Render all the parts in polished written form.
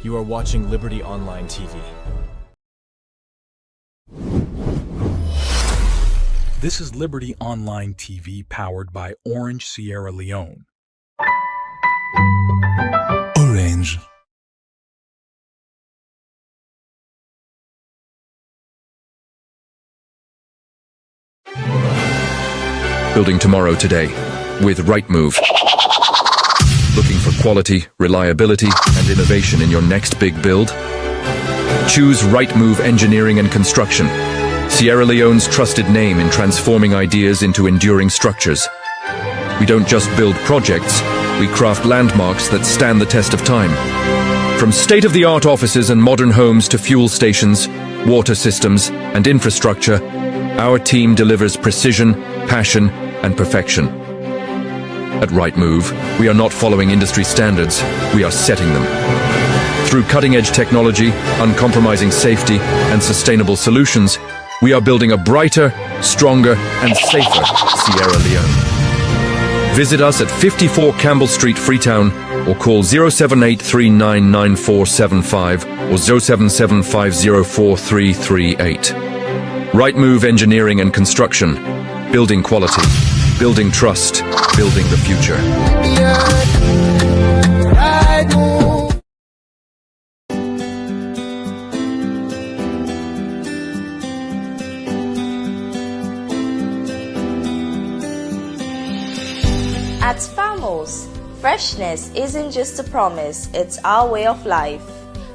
You are watching Liberty Online TV. This is Liberty Online TV powered by Orange Sierra Leone. Orange. Building tomorrow today with Rightmove. Looking for quality, reliability, and innovation in your next big build? Choose Rightmove Engineering and Construction, Sierra Leone's trusted name in transforming ideas into enduring structures. We don't just build projects, we craft landmarks that stand the test of time. From state-of-the-art offices and modern homes to fuel stations, water systems, and infrastructure, our team delivers precision, passion, and perfection. At Rightmove, we are not following industry standards, we are setting them. Through cutting-edge technology, uncompromising safety, and sustainable solutions, we are building a brighter, stronger, and safer Sierra Leone. Visit us at 54 Campbell Street, Freetown, or call 078399475 or 077504338. Rightmove Engineering and Construction. Building quality, building trust, building the future. At Farmos, freshness isn't just a promise, it's our way of life.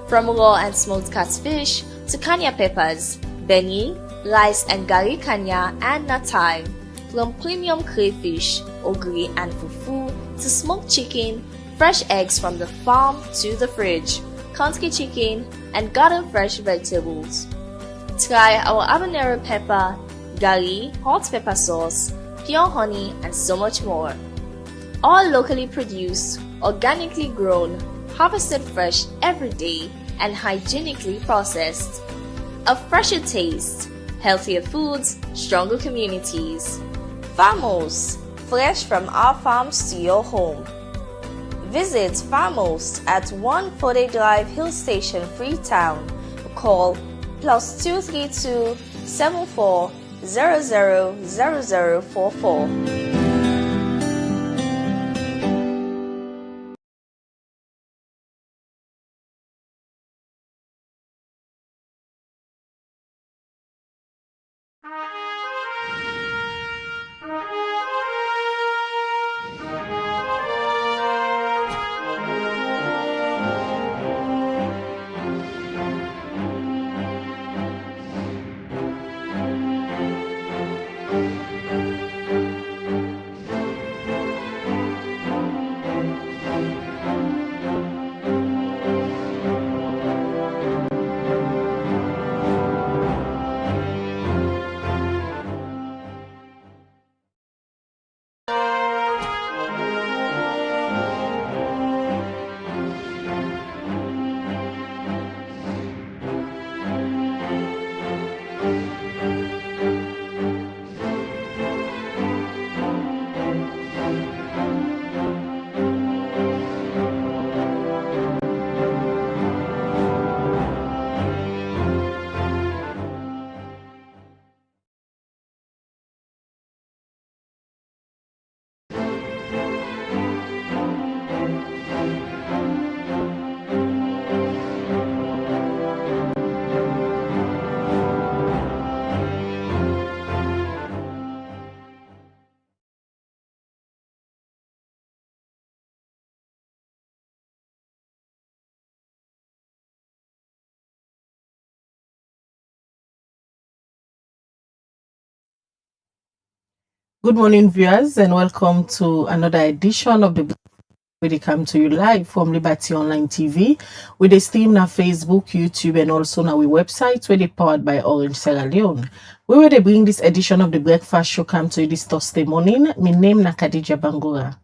From raw and smoked catfish to kanya peppers, beignet, rice and gari kanya and natai, from premium crayfish, ogiri and fufu to smoked chicken, fresh eggs from the farm to the fridge, country chicken and garden fresh vegetables. Try our habanero pepper, gari, hot pepper sauce, pure honey and so much more. All locally produced, organically grown, harvested fresh every day and hygienically processed. A fresher taste, healthier foods, stronger communities. Farmos, fresh from our farms to your home. Visit Farmos at 1 Fode Drive Hill Station, Freetown. Call +232 74 000044. Good morning, viewers, and welcome to another edition of the we come to you live from Liberty Online TV with a stream on Facebook, YouTube, and also on our website where they powered by Orange Sierra Leone. We will bring this edition of the breakfast show come to you this Thursday morning. My name is Khadija Bangura.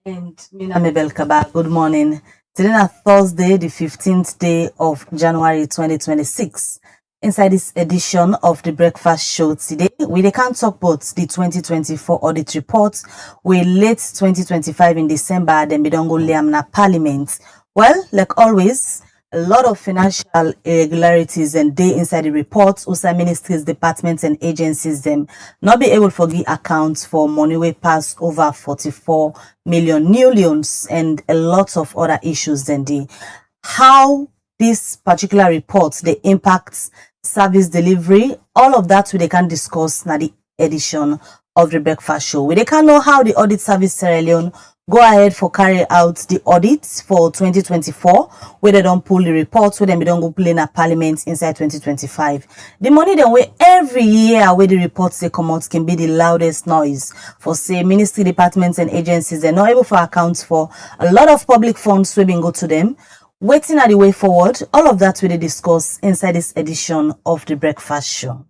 And Mina Mabel Kaba. Good morning. Today is Thursday, the 15th day of January 2026. Inside this edition of the breakfast show today, we can talk about the 2024 audit report. We late 2025 in December, then we don't go liam na parliament. Well, like always, a lot of financial irregularities and day inside the reports. Also, ministries, departments, and agencies them not be able to give accounts for money way pass over 44 million new loans and a lot of other issues. Then the how this particular reports they impact service delivery, all of that we they can discuss na the edition of the breakfast show. We they can know how the audit service Sierra Leone go ahead for carry out the audit for 2024, where they don't pull the reports, where they don't go play in a parliament inside 2025. The money then where every year where the reports they come out can be the loudest noise for say ministry departments and agencies. They're not able to account for a lot of public funds swimming go to them. Waiting at the way forward, all of that we discuss inside this edition of the breakfast show.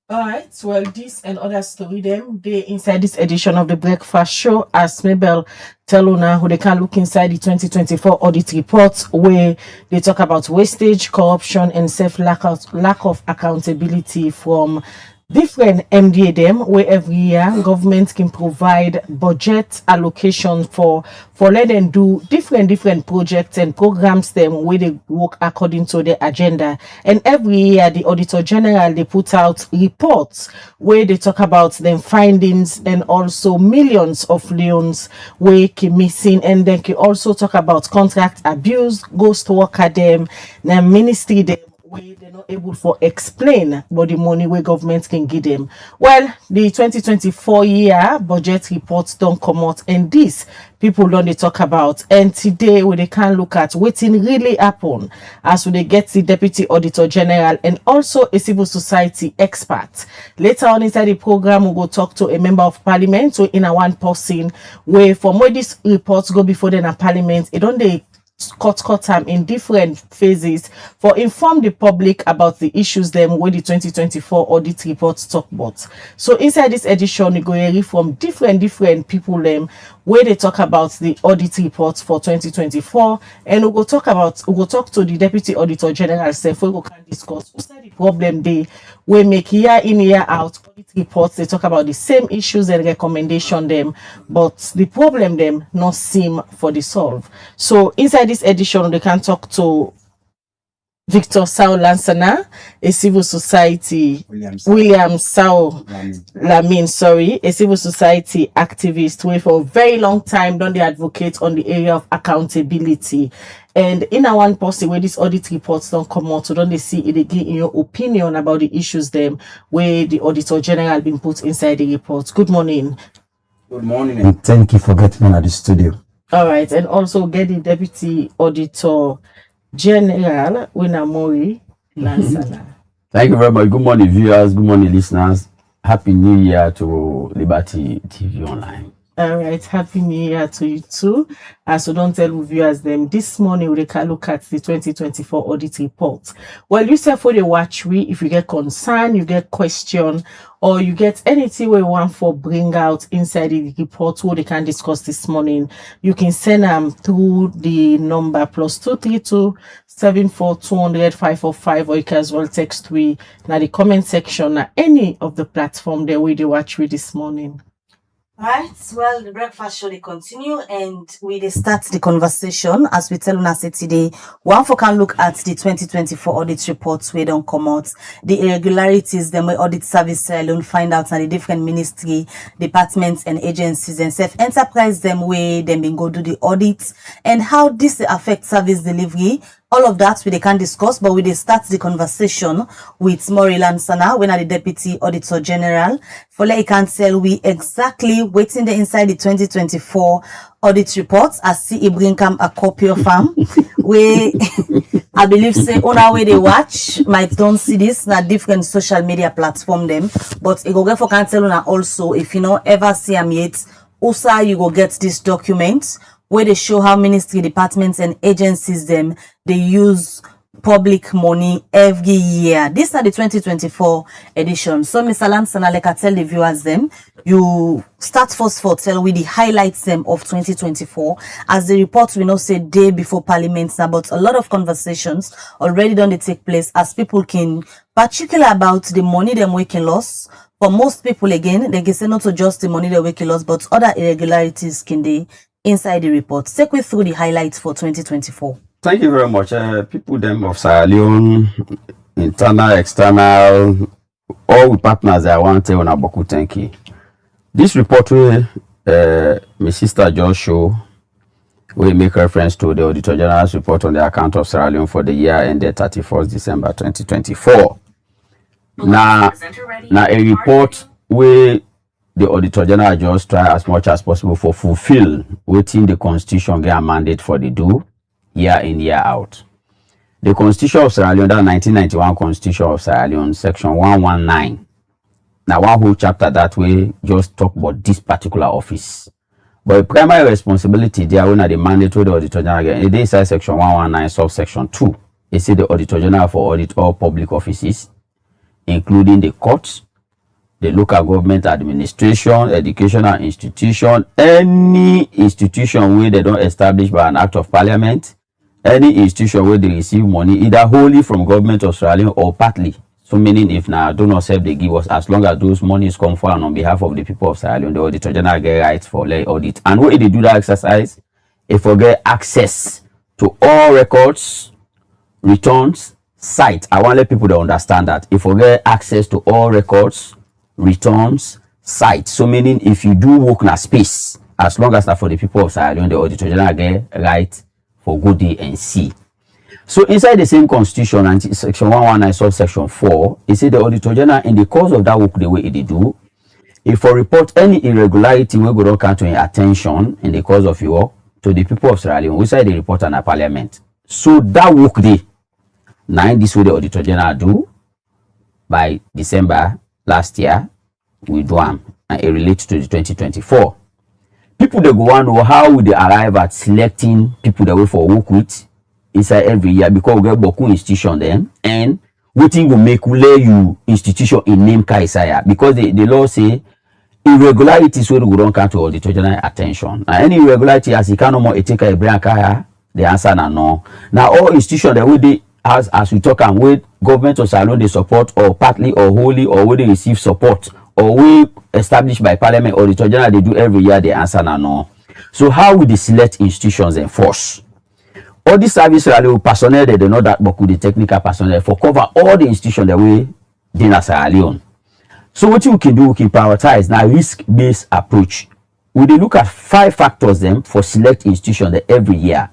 All right, well, this and other story them they inside this edition of the breakfast show as Mabel tell una who they can look inside the 2024 audit report where they talk about wastage, corruption, and lack of accountability from different MDA them where every year government can provide budget allocation for let them do different projects and programs them where they work according to the agenda. And every year the Auditor General they put out reports where they talk about them findings and also millions of loans where keep missing, and then can also talk about contract abuse, ghost worker them, the ministry them where they're not able to explain about the money where government can give them. Well, the 2024 year budget reports don't come out, and this people don't they talk about. And today we they can look at what really happen as we they get the Deputy Auditor General and also a civil society expert. Later on inside the program, we will talk to a member of parliament, so in a one person where from where these reports go before then a parliament, it don't they cut time in different phases for inform the public about the issues them where the 2024 audit reports talk about. So inside this edition we go hear from different people them where they talk about the audit reports for 2024, and we will talk to the Deputy Auditor General self where we can discuss what's the problem they we make year in year out audit reports. They talk about the same issues and recommendation them, but the problem them not seem for the solve. So inside this edition they can talk to Victor Sao Lansana, a civil society William Sao Lamin, a civil society activist who for a very long time done the advocate on the area of accountability. And in a one person where these audit reports don't come out, so don't they see it, they give your opinion about the issues them where the Auditor General been put inside the reports. Good morning. Good morning, and thank you for getting me at the studio. All right, and also get the Deputy Auditor General Winamori Lansana. Thank you very much. Good morning, viewers. Good morning, listeners. Happy New Year to Liberty TV Online. All right, happy New Year to you too. So don't tell viewers them this morning we can look at the 2024 audit report. Well, you say for the watch we if you get concern, you get question, or you get anything we want for bring out inside the report what they can discuss this morning, you can send them through the number +232 74 545, or you can as well text we now the comment section at any of the platform there where they watch we this morning. Right, well, the breakfast show they continue, and we start the conversation as we tell una say today. One for can look at the 2024 audit reports where don't come out, the irregularities, them where audit service alone find out, and the different ministry, departments, and agencies and self enterprise them where them been go do the audits, and how this affect service delivery. All of that we they can discuss, but we they start the conversation with Morilan Sana, when are the Deputy Auditor General, for like can tell we exactly waiting the inside the 2024 audit reports. As see bring come a copy of them. We I believe say on our way they watch might don't see this na different social media platform them, but it go get for can tell una also if you know ever see them yet, also you go get this document where they show how ministry departments and agencies them they use public money every year. These are the 2024 edition. So Mr. Lansana, like I tell the viewers them, you start first for tell we the highlights them of 2024 as the reports we know say day before parliament now, but a lot of conversations already done they take place as people can particular about the money them waking loss. For most people again, they can say not to just the money they waking loss, but other irregularities can they inside the report. Take me through the highlights for 2024. Thank you very much. People them of Sierra Leone, internal, external, all partners I want to tell on Aboku, thank you. This report will my sister just show we make reference to the Auditor General's report on the account of Sierra Leone for the year ended 31st December 2024. Now a report where the Auditor General just try as much as possible for fulfill within the Constitution get a mandate for the do year in, year out. The Constitution of Sierra Leone, that 1991 Constitution of Sierra Leone, section 119. Now one whole chapter that way just talk about this particular office. But the primary responsibility there when the mandate to the Auditor General again, it is section 119 subsection 2. It says the Auditor General for audit all public offices, including the courts, the local government administration, educational institution, any institution where they don't establish by an act of parliament, any institution where they receive money either wholly from government of Sierra Leone or partly. So meaning if now do not serve they give us, as long as those monies come for and on behalf of the people of Sierra Leone, the Auditor General get rights for lay audit. And when they do that exercise, if we get access to all records, returns, site. I want to let people to understand that. If we get access to all records, returns, site. So meaning if you do work in a space, as long as that for the people of Sierra Leone, the Auditor General get right for go day and see. So inside the same Constitution, and section 119 subsection 4, it said the Auditor General in the course of that work the way it do, if for report any irregularity we go come to your attention in the course of your work to the people of Sierra Leone, we say the report on a parliament. So that work day, now this way the Auditor General do by December last year, we do them and it relates to the 2024. People they go on know how would they arrive at selecting people that way for work with inside every year, because we get Boku institution then and waiting will make you institution in name Kaisaya, because the law say irregularities will go down to Auditor General attention. Now any irregularity as you can no more take a brand kaya, the answer na no. Now all institutions that would they as we talk and with government or salon they support or partly or wholly or will they receive support or we established by parliament or Auditor General they do every year, the answer na no. So how would they select institutions and force? All the service personnel they know that but the technical personnel for cover all the institutions that we in Sierra Leone. So what you can do, we can prioritize now risk-based approach. We look at 5 factors them for select institutions that every year.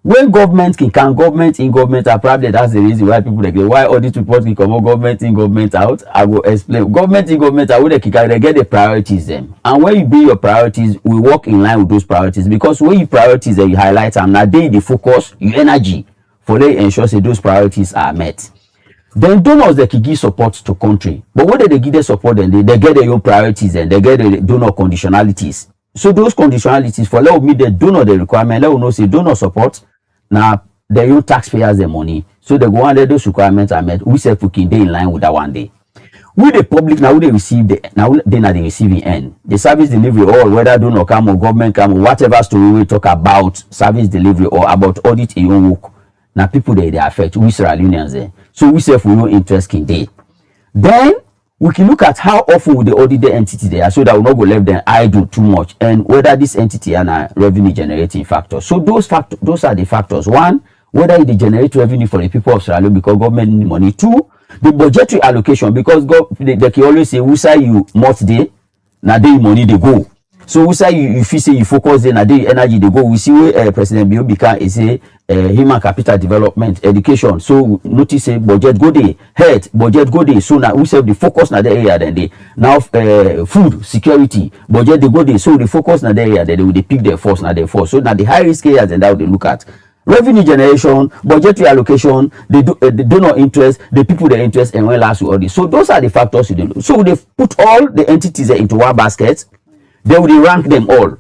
When government can government in government are probably that's the reason why people like why audit report can come out government in government out. I will explain. Government in government out they get the priorities them. And when you build your priorities, we work in line with those priorities, because when you priorities and you highlight them, now they the focus, your energy for they ensure that those priorities are met. Then donors they can give support to country. But when they give their support, then they get their own priorities and they get the donor conditionalities. So those conditionalities for let me the donor the requirement, let us know say donor support. Now they own taxpayers the money, so they go on let those requirements are met. We say we can be in line with that one day. With the public now, they receive the now they are the receiving end. The service delivery or whether donor come or government come or whatever story we talk about service delivery or about audit in your work. Now people they affect we Sierra Leoneans there. So we say we no interest in day. Then we can look at how often would the audit the entity there, so that we not go left them idle too much, and whether this entity are a revenue generating factor. So those are the factors. One, whether it generate revenue for the people of Sierra Leone because government need money. Two, the budgetary allocation, because they can always say we say you must day, now they money they go. So we say you feel say you focus then now the energy they go. We see where President Bio Bika is a human capital development, education. So notice a budget go day, health budget go day. So now we say the focus na the area then they now food security budget they go day. So the focus na the area then they pick their force na their force. So now the high risk areas and that they look at revenue generation, budgetary allocation, the donor interest, the people their interest, and when last we all this. So those are the factors you do. So they put all the entities into one basket. They will rank them all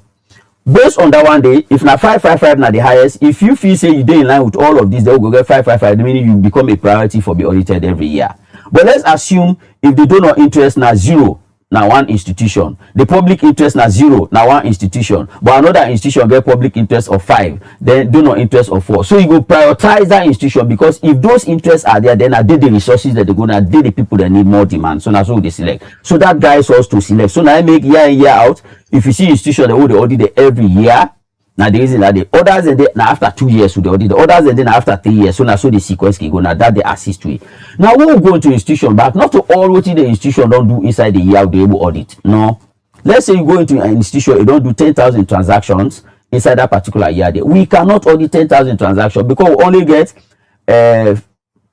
based on that one day. If na 555 na the highest, if you feel say you dey in line with all of these, they will go get 555, meaning you become a priority for be audited every year. But let's assume if the donor interest na 0 na one institution, the public interest na 0 na one institution, but another institution get public interest of 5, then donor interest of 4. So you go prioritize that institution, because if those interests are there, then are they the resources that they go, now they the people that need more demand. So that's what they select. So that guides us to select. So now I make year in year out. If you see institution that will audit every year, Now the reason that the others and now after 2 years with the audit, the others and then after 3 years, so now so the sequence can go now that they assist to it. Now we will go into institution back, not to all what the institution don't do inside the year of the able audit. No. Let's say you go into an institution, you don't do 10,000 transactions inside that particular year. We cannot audit 10,000 transactions because we only get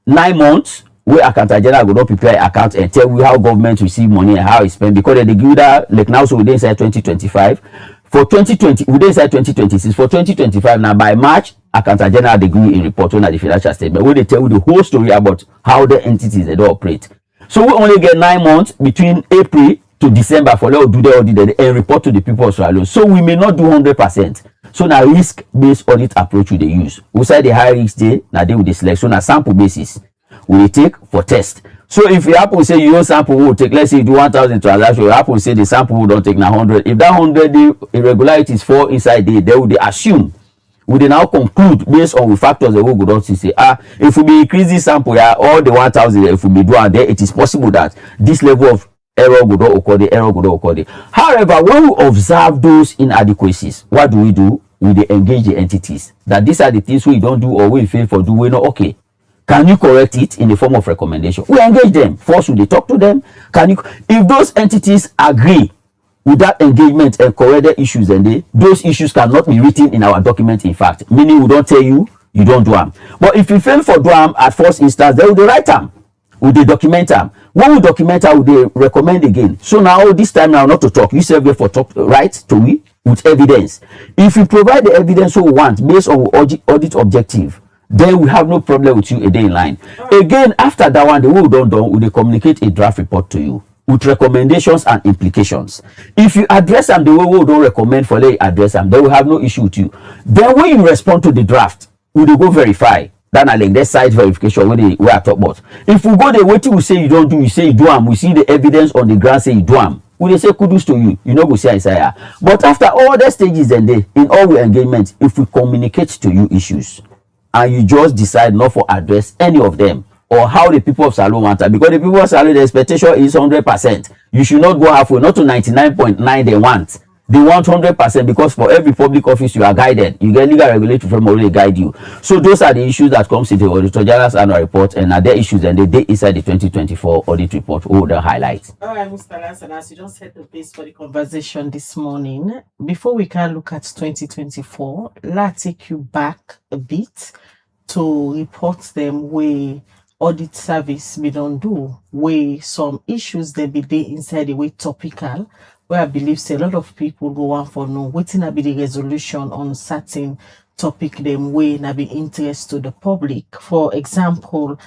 9 months where accountant general will not prepare account and tell you how government receive money and how it's spent, because they give that like now so within inside 2025. For 2020, within inside 2026, for 2025, now by March, accountant general they give you a report on the financial statement where they tell you the whole story about how the entities they do operate. So we only get 9 months between April to December for them to do the audit and report to the people of Australia. So we may not do 100%. So now risk-based audit approach we they use. We say the high risk day, now they will select. So now sample basis we take for test. So if you happen to say your sample will take, let's say you do 1,000 transactions, you happen to say the sample will don't take now 100. If that 100 irregularities fall inside there, they will assume. We they now conclude based on the factors that we go down to say, if we be increase this sample, all the 1,000, if we be doing there, it is possible that this level of error would not occur, the error would not occur. However, when we observe those inadequacies, what do? We they engage the entities that these are the things we don't do or we fail for do we not okay. Can you correct it in the form of recommendation? We engage them. First, we talk to them. Can you, if those entities agree with that engagement and correct the issues, and those issues cannot be written in our document. In fact, meaning we don't tell you, you don't do them. But if you fail for do them at first instance, they will write them. Will they document them? When we document them, will they recommend again? So now this time now not to talk. You say for talk right to we with evidence. If you provide the evidence we want based on audit objective, then we have no problem with you a day in line. Again, after that one, the way we don't do, we communicate a draft report to you with recommendations and implications. If you address them the way we don't recommend for they address them, they will have no issue with you. Then when you respond to the draft, we will go verify. Then I like that site verification where we are talking about. If we go the way to say you don't do, you say you do them, we see the evidence on the ground say you do them. We say kudos to you, you know go say Isaiah. But after all the stages and they in all the engagement, if we communicate to you issues, and you just decide not to address any of them or how the people of Salon want it, because the people of Salon, the expectation is 100%. You should not go halfway, not to 99.9 they want. They want 100% because for every public office you are guided. You get legal regulatory framework they guide you. So those are the issues that comes in the Auditor General's annual report, and are there issues and they inside the 2024 audit report or the highlights. All right, Mr. Lanson, as you just set the pace for the conversation this morning, before we can look at 2024, let's take you back a bit to report them where audit service we don't do, where some issues they be there inside the way topical, where I believe say a lot of people go on for no waiting to be the resolution on certain topic them way na be interest to the public. For example,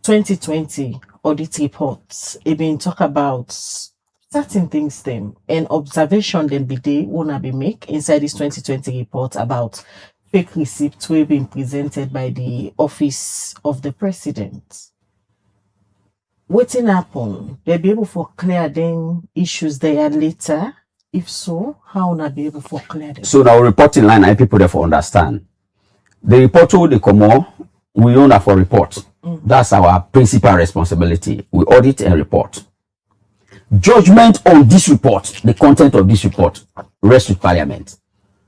2020 audit reports, it been talk about certain things them and observation them be they wanna be make inside this 2020 report about fake receipts were being presented by the office of the president. Waiting happen, they'll be able to clear them issues there later. If so, how not be able to clear them? So now reporting line, I people therefore understand. The report will they come on, we own that for report. That's our principal responsibility. We audit and report. Judgment on this report, the content of this report, rests with Parliament.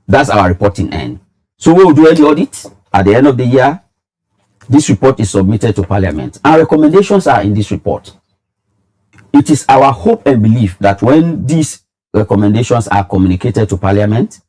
That's our reporting end. So we will do any audit at the end of the year. This report is submitted to Parliament and recommendations are in this report. It is our hope and belief that when these recommendations are communicated to Parliament,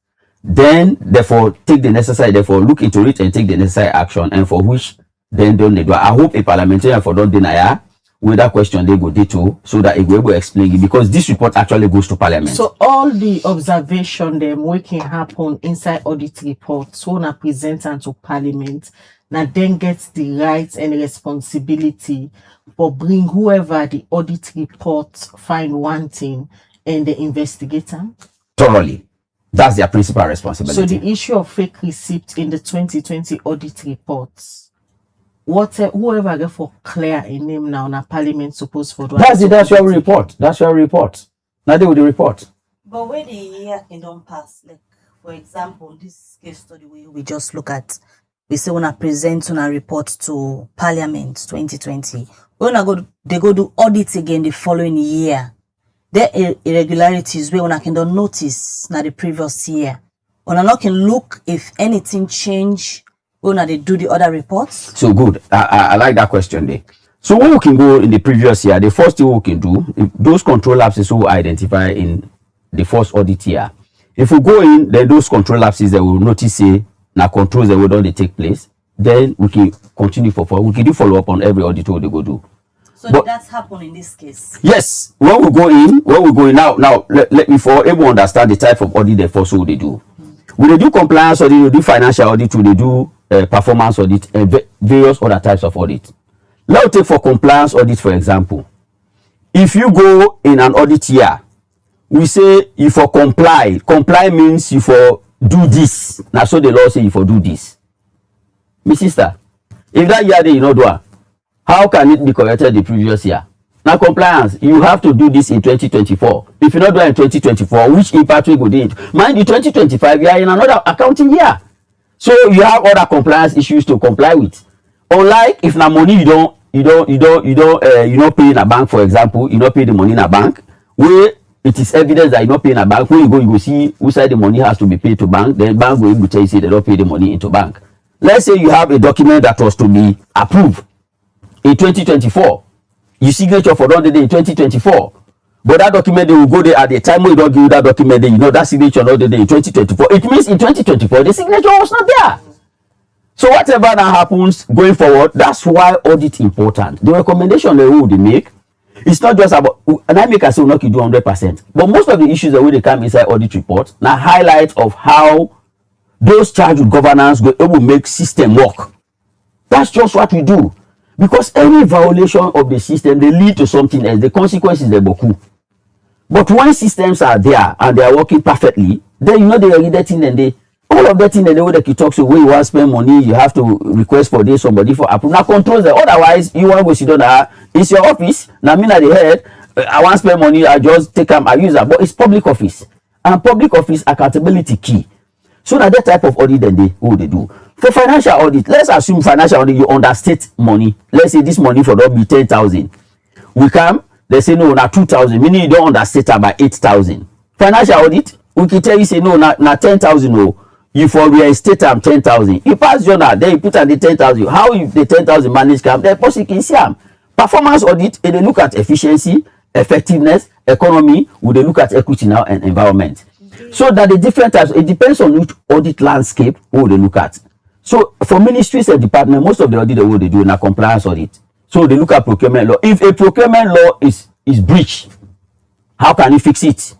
then therefore take the necessary, therefore look into it and take the necessary action, and for which then don't need. I hope a parliamentarian for don't deny with that question they go to so that it will be able to explain it, because this report actually goes to Parliament. So all the observation them we can happen inside audit reports so na present to Parliament, now then gets the rights and responsibility for bring whoever the audit report find wanting and the investigator thoroughly. That's their principal responsibility. So the issue of fake receipts in the 2020 audit reports, whoever get for clear a name now, na Parliament supposed for that's your report. That's your report. Now they will report. But when the year can don't pass, like for example, this case study we just look at, we say when I present on a report to Parliament 2020, when I go they go do audit again the following year. There are irregularities where I can don't notice now the previous year. Una not can look if anything change when they do the other reports. So good. I like that question there. So what we can go in the previous year, the first thing we can do, if those control lapses we identify in the first audit year. If we go in, then those control lapses that we will notice say now controls that will don't take place, then we can continue we can do follow up on every audit they go do. So but that's happened in this case. Yes, when we go in now let me for able understand the type of audit they first what they do. When they do compliance audit, we do financial audit, they do performance audit, and various other types of audit. Let's take for compliance audit, for example. If you go in an audit year, we say you for comply. Comply means you for do this. Now, so the law say you for do this. My sister, if that year they you know do, how can it be corrected the previous year? Now, compliance, you have to do this in 2024. If you not do it in 2024, which impact we go do it? Mind you, 2025, you are in another accounting year. So you have other compliance issues to comply with. Unlike if na money you not pay in a bank, for example, you not pay the money in a bank, where it is evidence that you not pay in a bank, when you go see who said the money has to be paid to bank, then bank will tell you say they don't pay the money into bank. Let's say you have a document that was to be approved in 2024. You signature for done in 2024. But that document they will go there at the time when you don't give that document, then you know that signature not there in 2024. It means in 2024 the signature was not there. So whatever that happens going forward, that's why audit important. The recommendation they will make, it's not just about, and I make a say not you do 100%, but most of the issues that will come inside audit report now highlight of how those charged with governance will make system work. That's just what we do, because any violation of the system they lead to something else. The consequences they boku. But when systems are there and they are working perfectly, then you know they are leading and they. All of that thing the way that you talk to when you want to spend money, you have to request for this somebody for approve. Now controls that. Otherwise, you want to go sit down. It's your office. Now me at the head. I want to spend money. I just take them. I use that. But it's public office, and public office accountability key. So that type of audit then they do. For financial audit, let's assume financial audit you understate money. Let's say this money for don't be 10,000. We come. They say no, now 2,000. Meaning you don't understate it by 8,000. Financial audit, we can tell you say no, now 10,000. No. You for reinstate 10,000. You pass journal, then you put at the 10,000. How if the 10,000 manage come? Then possibly can see them. Performance audit, they look at efficiency, effectiveness, economy. Would they look at equity now and environment? So that the different types. It depends on which audit landscape who they look at. So for ministries and department, most of the audit what they do in a compliance audit. So they look at procurement law. If a procurement law is breached, how can you fix it?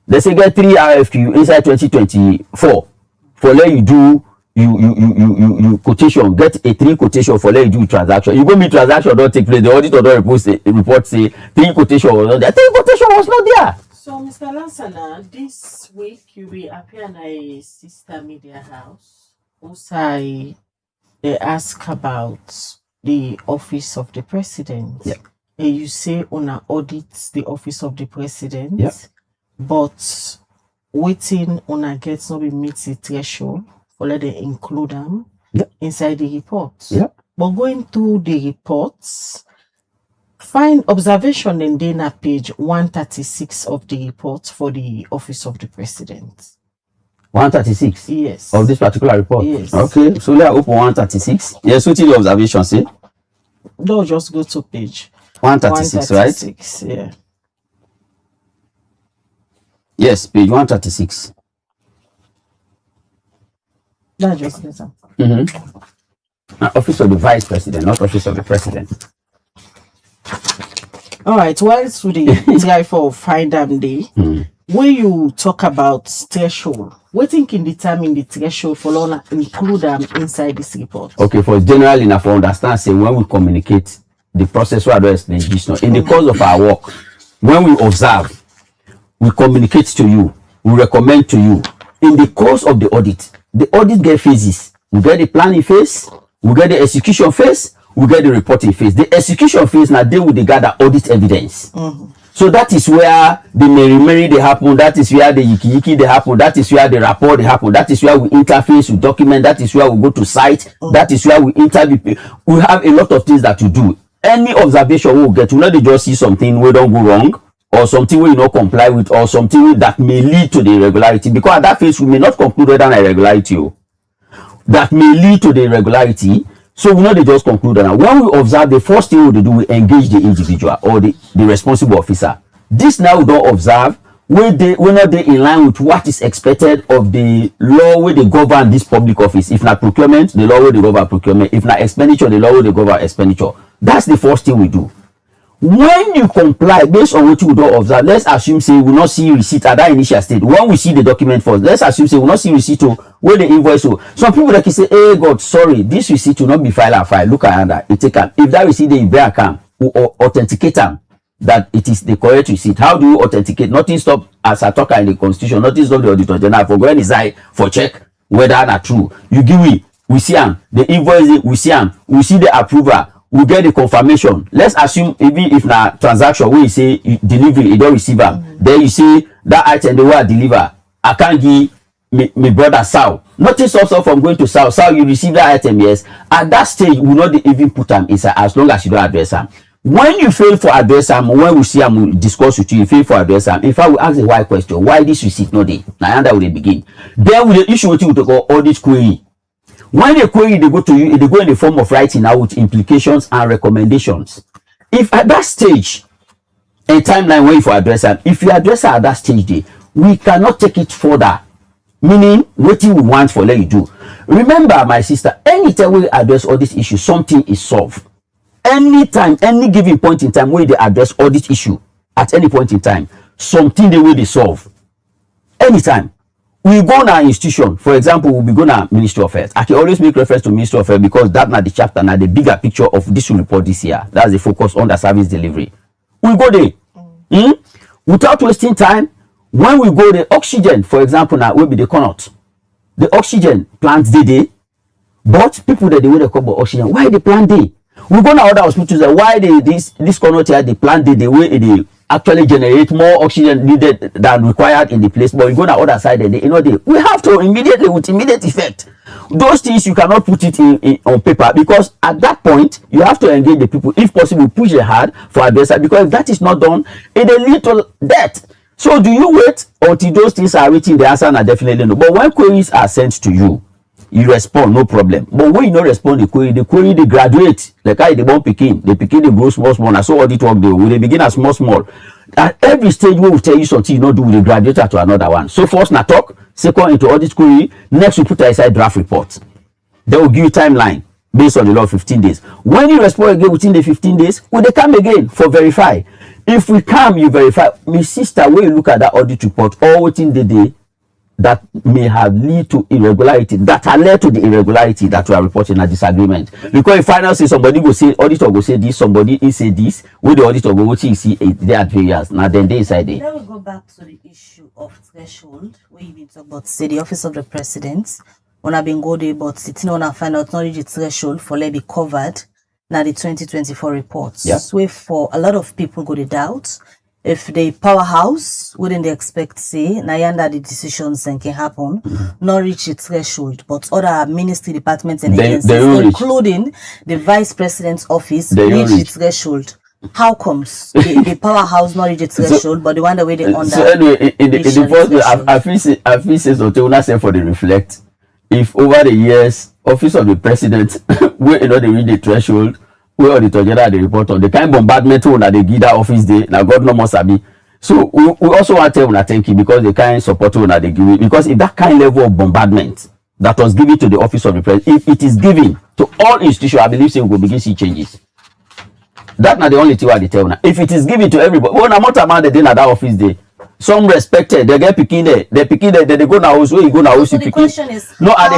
They say get 3 RFQ inside 2024. For let you do you quotation, get a 3 quotation for let you do transaction. You go me transaction don't take place. The auditor don't report say 3 quotation was not there. 3 quotation was not there. So Mr. Lansana, this week you will appear in a sister media house. Also, they ask about the office of the president. Yeah. And you say una audits the office of the president. Yeah. But waiting on a gets not be meet the threshold for let them include them inside the reports. Yeah. But going through the reports, find observation in data page 136 of the report for the office of the president. 136? Yes. Of this particular report? Yes. Okay, so let's open 136. Yes, what did the observation say? No, just go to page 136, right? Yeah. Yes, page 136. That's just better. Office of the Vice President, not Office of the President. All right, whilst we try for find them day, when you talk about threshold, what think can determine the threshold for loan include them inside this report? Okay, for general enough to understand, say when we communicate the process, what I explain this now. In the course of our work, when we observe, we communicate to you, we recommend to you. In the course of the audit get phases. We get the planning phase, we get the execution phase, we get the reporting phase. The execution phase now deal with the gather audit evidence. So that is where the meri they happen, that is where the yiki they happen, that is where the rapport they happen, that is where we interface with document, that is where we go to site, that is where we interview. We have a lot of things that to do. Any observation we'll get, we not just see something we don't go wrong, or something we not comply with, or something that may lead to the irregularity, because at that phase we may not conclude whether an irregularity that may lead to the irregularity. So we know they just conclude that when we observe, the first thing we do, we engage the individual or the responsible officer. This now we don't observe when not they in line with what is expected of the law where they govern this public office. If not procurement, the law where they govern procurement. If not expenditure, the law where they govern expenditure. That's the first thing we do. When you comply based on what you don't observe, let's assume say we will not see receipt at that initial stage. When we see the document first, let's assume say we will not see receipt to where the invoice. So some people that can say, hey God, sorry, this receipt will not be filed at file. Look at that. It take them. If that receipt they bear account or authenticate them that it is the correct receipt. How do you authenticate? Nothing stop as a talker in the constitution, nothing stop the auditor general for going inside for check whether that's true. You give we see them, the invoice we see them, we see the approval. We get the confirmation. Let's assume even if na transaction where you say delivery, you don't receive them. Then you say that item they will deliver. I can't give me brother Sal. Nothing stops us from going to Sal. Sal, you receive that item, yes. At that stage, we not even put them inside as long as you don't address them. When you fail for address them, when we see them, we discuss with you, you fail for address them. In fact, we ask the why question. Why this receipt not there? Now that will begin. Then we issue with you to go audit query. When they query, they go to you, they go in the form of writing out with implications and recommendations. If at that stage, a timeline where you for address them, if you address her at that stage, we cannot take it further. Meaning, what you want for let you do. Remember, my sister, anytime we address all these issues, something is solved. Anytime, any given point in time where they address all this issue, at any point in time, something they will be solved. Anytime. We go to an institution, for example, we'll be going to Ministry of Health. I can always make reference to Ministry of Health because that's not the chapter, now the bigger picture of this report this year. That's the focus on the service delivery. We go there. Without wasting time, when we go the oxygen, for example, now will be the cannot. The oxygen plants day, but people that they will call oxygen, why they plant day? We go to other hospitals, why this cannot here, they plant day, the way they actually generate more oxygen needed than required in the place, but you go to the other side and we have to immediately with immediate effect. Those things you cannot put it in on paper because at that point you have to engage the people, if possible push it hard for adversary, because if that is not done it will lead to death. So do you wait until those things are written? The answer are definitely no. But when queries are sent to you, you respond, no problem. But when you not respond the query they graduate. Like I they won't begin. They begin they grow small. And so audit work they begin as small. At every stage we will tell you something you not do, we graduate to another one. So first na talk, second into audit query, next we put aside draft report. They will give you timeline based on the law of 15 days. When you respond again within the 15 days, will they come again for verify? If we come, you verify. My sister, when you look at that audit report, all within the day that may have led to irregularity, that are led to the irregularity that we are reporting a disagreement. Because if final say somebody go say, auditor go say this, somebody is say this, where the auditor go see they are various. Now then they inside there. Then we go back to the issue of threshold, where you been talking about say the office of the president. When I've been go there, but sitting on a find out not reach the threshold for let be covered. Now the 2024 reports. Yeah. So for a lot of people go to doubt. If the powerhouse wouldn't they expect say Nayanda the decisions and can happen, not reach the threshold, but other ministry departments and agencies, including the vice president's office, reach the threshold. How comes the powerhouse not reach the threshold, but the one that way they under? So anyway, in the first place, I feel say so not say for the reflect. If over the years, office of the president, where you know they reach the threshold. We auditor general the report on the kind bombardment that they give that office day. Now God no more sabi. So we also want to tell una thank you because the kind support that they give it. Because if that kind level of bombardment that was given to the office of the president, if it is given to all institutions, I believe say we will begin see changes. That's not the only thing I tell una. If it is given to everybody, when amount of man they did at that office day, some respected, they get picking there, they go now house, where you go now house, you picking. No, at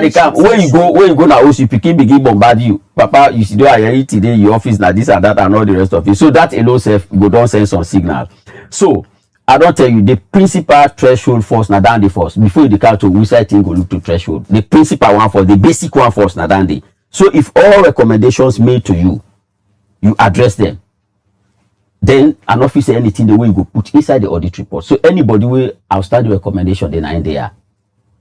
the camp, where you go now house, you picking begin bombard you. Papa, you see, do I eat today, your office, now this and that, and all the rest of it. So that alone self go down send some signal. So I don't tell you the principal threshold force now down the force before you declare to which I think go look to threshold. The principal one for the basic one force now down the. So if all recommendations made to you, you address them. Then an officer anything the way you go put inside the audit report. So anybody will outstanding recommendation then in there.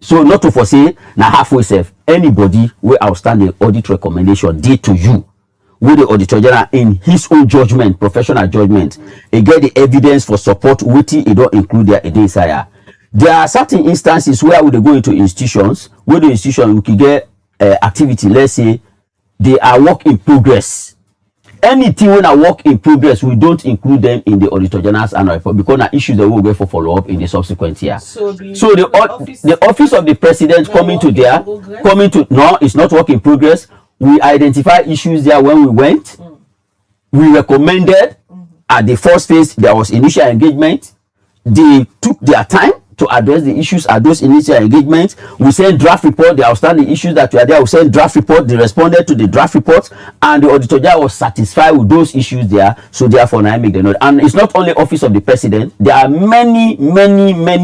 So not to foresee now halfway safe. Anybody will outstanding audit recommendation did to you. with the Auditor General in his own judgment, professional judgment, he get the evidence for support waiting, he don't include their desire. There are certain instances where we go into institutions, where the institution we can get activity, let's say they are work in progress. Anything when I work in progress, we don't include them in the Auditor General's annual report because the issues that will go for follow-up in the subsequent year. So the office of the president coming to there, no, it's not work in progress. We identify issues there when we went. We recommended at the first phase, there was initial engagement. They took their time to address the issues at those initial engagements. We sent draft report, the outstanding issues that were there. We sent draft report, they responded to the draft report, and the Auditor General was satisfied with those issues there. So therefore, now I make the note. And it's not only office of the president. There are many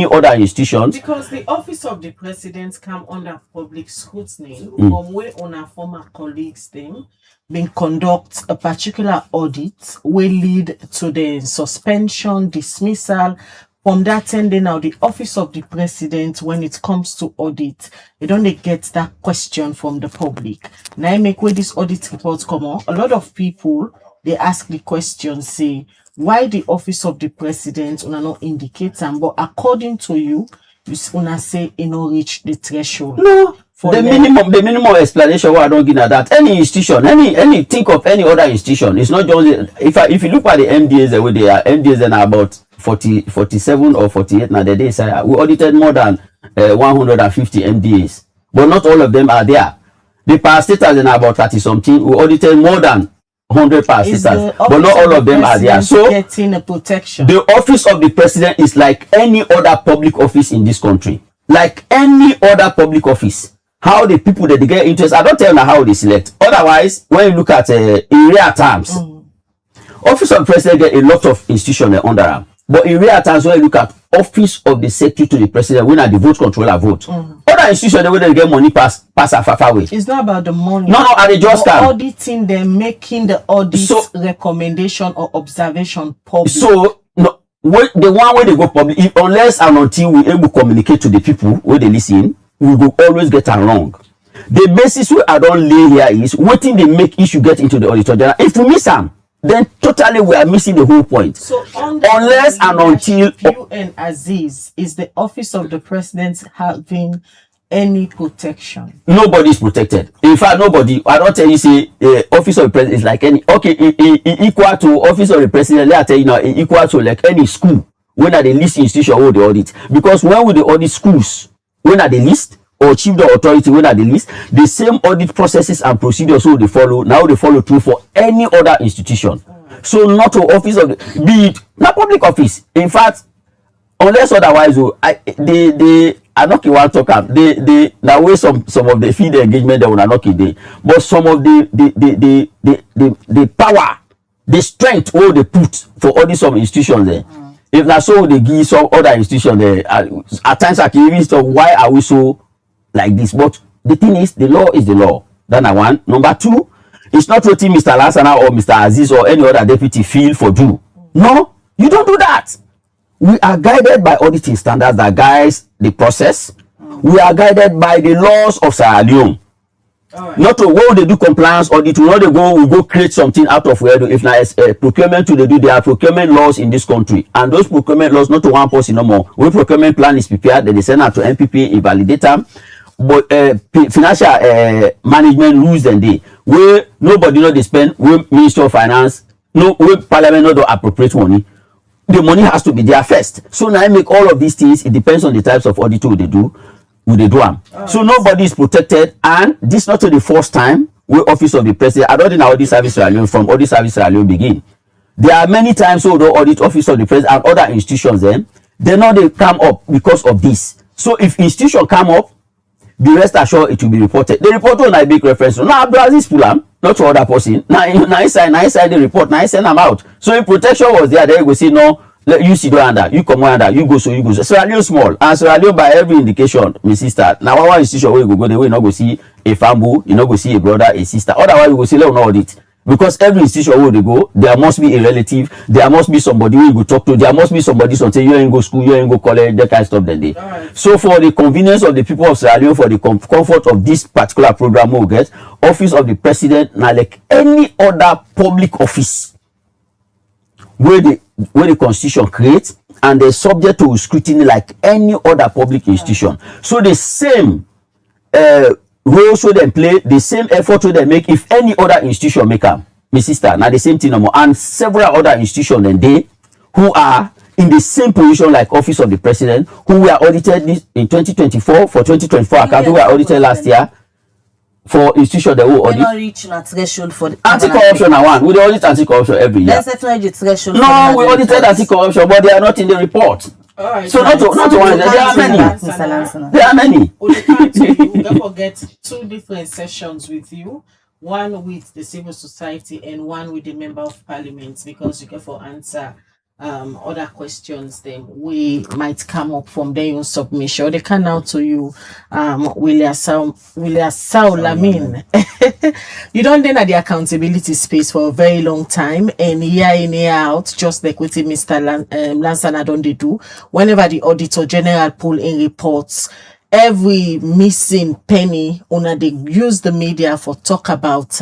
other institutions. Because the office of the president come under public scrutiny from where on our former colleagues then been conduct a particular audit will lead to the suspension, dismissal. From that ending now, the office of the president, when it comes to audit, they don't get that question from the public. Now I make where these audit reports come on, a lot of people, they ask the question, say, why the office of the president una not indicate them, but according to you, you una say it no reach the threshold. No. The minimum explanation why I don't give that. Any institution, think of any other institution. It's not just if you look at the MDAs the way they are, MDAs are about 47 or 48 now the days. We audited more than 150 MDAs, but not all of them are there. The parastatals are about 30 something. We audited more than 100 parastatals, but not all of them are there. So getting a protection. The office of the president is like any other public office in this country. Like any other public office. How the people that they get interest, I don't tell them how they select. Otherwise, when you look at in real terms, office of the president get a lot of institutions under them. But in real terms, when you look at office of the secretary to the president, when the vote controller vote, other institutions where they get money pass far away. It's not about the money. No, are they just auditing them, making the audit recommendation or observation public. So no, the one where they go public, unless and until we able to communicate to the people where they listen, we will always get along. The basis we I don't lay here is waiting they make issue get into the Auditor General. If we miss them, then totally we are missing the whole point. So unless and until you and Aziz, is the office of the president having any protection? Nobody is protected. In fact, nobody. I don't tell you say office of the president is like any equal to office of the president. Let I tell you now, equal to like any school when are the list institution or the audit. Because when we the audit schools, when are the list or chief the authority when are the list, the same audit processes and procedures so they follow now they follow through for any other institution. So not to office of the, be it not public office. In fact, unless otherwise, I not want to talk up. They now way some of the field engagement that will not day, but some of the power, the strength all they put for all these some institutions there. If that's so, they give some other institution there. At times, I can even say, why are we so like this? But the thing is, the law is the law. That's one. Number two, it's not what Mr. Lansana or Mr. Aziz or any other deputy feel for do. No, you don't do that. We are guided by auditing standards that guides the process. We are guided by the laws of Sierra Leone. Right. Not to when they do compliance audit, we go create something out of where if now procurement to they do, there are procurement laws in this country, and those procurement laws not to one person no more. When procurement plan is prepared, then they send out to MPP, invalidate them. But financial management rules and they where nobody know they spend, where Minister of Finance, no where Parliament not to appropriate money. The money has to be there first. So now I make all of these things. It depends on the types of audit they do. With the drum. So nobody is protected, and this not the first time where office of the president, I don't think audit service from audit service begin. There are many times so the audit office of the president and other institutions then they know they come up because of this. So if institution come up, be rest assured it will be reported. The report when I make reference to now Brazil's Pulam, not to other person. Now inside the report, now I send them out. So if protection was there, they will say no. You see under, you come under, you go. Sierra Leone small, and Sierra Leone by every indication, my sister. Now one institution where you go, they will not go see a family, you not go see a brother, a sister. Otherwise, you go see no audit. Because every institution where they go, there must be a relative, there must be somebody who you go talk to, there must be somebody something you ain't go school, you ain't go college, that kind of stuff that day. Right. So for the convenience of the people of Sierra Leone, for the comfort of this particular program we get, office of the president, now like any other public office where the constitution creates, and they're subject to scrutiny like any other public institution. So the same role should they play, the same effort should they make if any other institution make them. My sister, now the same thing no more. And several other institutions and they who are in the same position like office of the president, who were audited this in 2024 for 2024 account, who were audited last year for institution that will audit. Not reach a threshold for the anti-corruption are one. We audit anti-corruption every year. Let's definitely the threshold. No, we audited anti-corruption, but they are not in the report. All right, so not to one. There are many. There are many. Don't forget 2 different sessions with you. One with the civil society and one with the member of parliament, because you get for answer other questions then we might come up from their own submission. They can now to you William Lamin. You don't then at the accountability space for a very long time, and year in year out, just like with Mr. Lansana don't they do whenever the auditor general pull in reports every missing penny una they use the media for talk about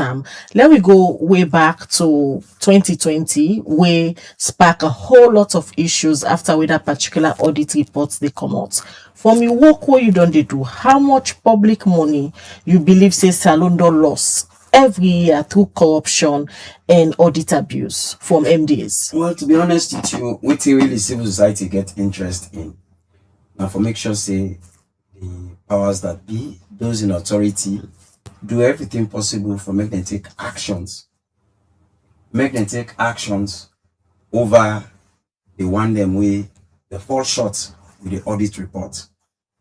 let me go way back to 2020 where spark a whole lot of issues after with that particular audit reports they come out. From your work what you don't do, how much public money you believe say Salondo loss every year through corruption and audit abuse from MDs? Well, to be honest with you, what really civil society get interest in now for make sure say the powers that be, those in authority, do everything possible for make them take actions. Make them take actions over the one them way they fall short with the audit report.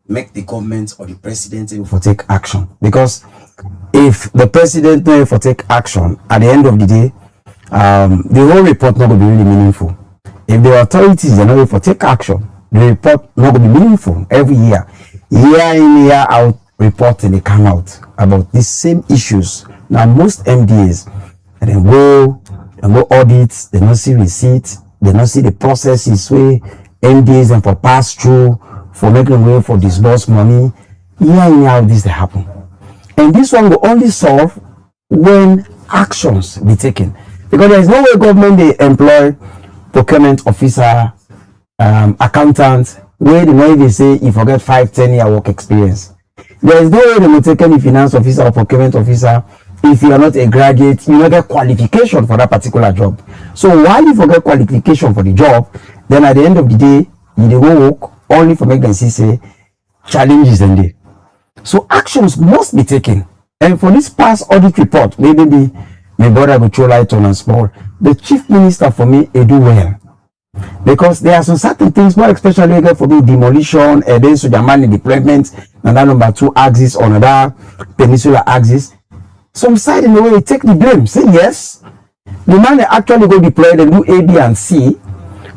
Make the government or the president able for take action. Because if the president not able for take action, at the end of the day, the whole report not going to be really meaningful. If the authorities are not able for take action, the report not going to be meaningful every year. Year in, year out, reporting they come out about these same issues. Now, most MDAs, they go audits, they don't see receipts, they don't see the processes where MDAs and for pass through, for making way for disbursed money. Year in, year out, this they happen. And this one will only solve when actions be taken. Because there is no way government they employ procurement officer, accountants, where the money they say you forget 5-10 year work experience. There is no way they will take any finance officer or procurement officer if you are not a graduate, you don't get qualification for that particular job. So while you forget qualification for the job, then at the end of the day, you dey go work only for make them see say challenges in there. So actions must be taken. And for this past audit report, maybe my brother will throw light on and small. The chief minister for me, he do well. Because there are some certain things, more especially for me, demolition, and then Sojamani deployment, and that number 2 axis on another peninsula axis. Some side in the way, take the blame. Say yes, the man they actually go deploy, they do A, B, and C,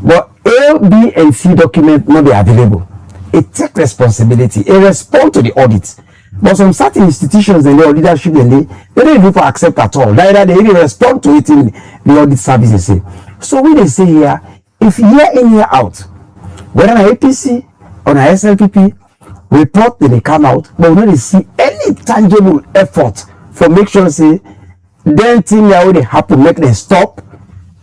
but A, B, and C document not be available. It take responsibility, it respond to the audit. But some certain institutions and their leadership and they don't do for accept at all. Neither they even respond to it in the audit service they say. So when they say here, if year in year out, whether an APC or an SLPP report that they come out, but we don't see any tangible effort for make sure say then thing that they happen make them stop.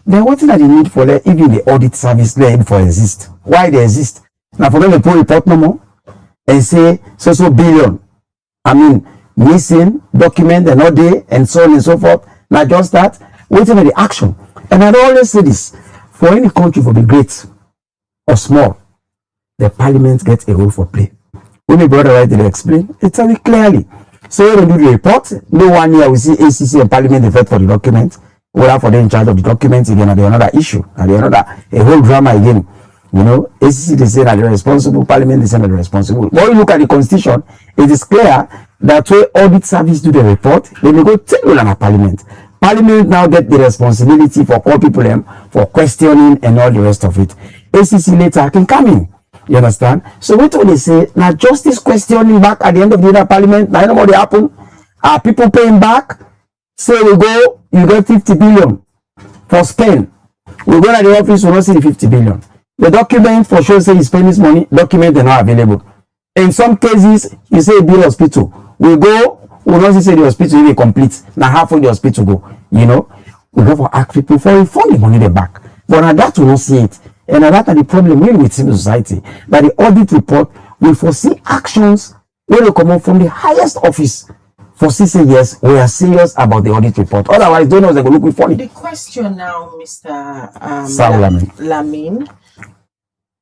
Then what are the need for them, even the audit service there for exist? Why they exist? Now for them to put report no more and say so billion. I mean missing document and all day and so on and so forth. Not just that, waiting for the action. And I always say this. For any country, for the great or small, the parliament gets a role for play. When my brother right there explain, it tell it clearly. So when they do the report, no 1 year we see ACC and parliament effect for the document, whether for them in charge of the document again, or another issue, and a whole drama again. You know, ACC they say that they're responsible, parliament they say that they're responsible. But when you look at the constitution, it is clear that when audit service do the report, they may go tell you on parliament. Parliament now get the responsibility for all people for questioning and all the rest of it. ACC later can come in. You understand? So what do they say? Now justice questioning back at the end of the other parliament. Now you know what they happen? Are people paying back? Say we go you get 50 billion for spend. We go to the office, we don't see the 50 billion. The document for sure say you spend this money, document are not available. In some cases, you say bill hospital. We go, we don't say the hospital is complete. Now half of the hospital go, you know. We go for ask people for refund the money they back. But now that we don't see it. And now that are the problem really with civil society. That the audit report will foresee actions when they come up from the highest office. Foresee say yes, we are serious about the audit report. Otherwise, donors they go look funny. The question now, Mr. Lamin.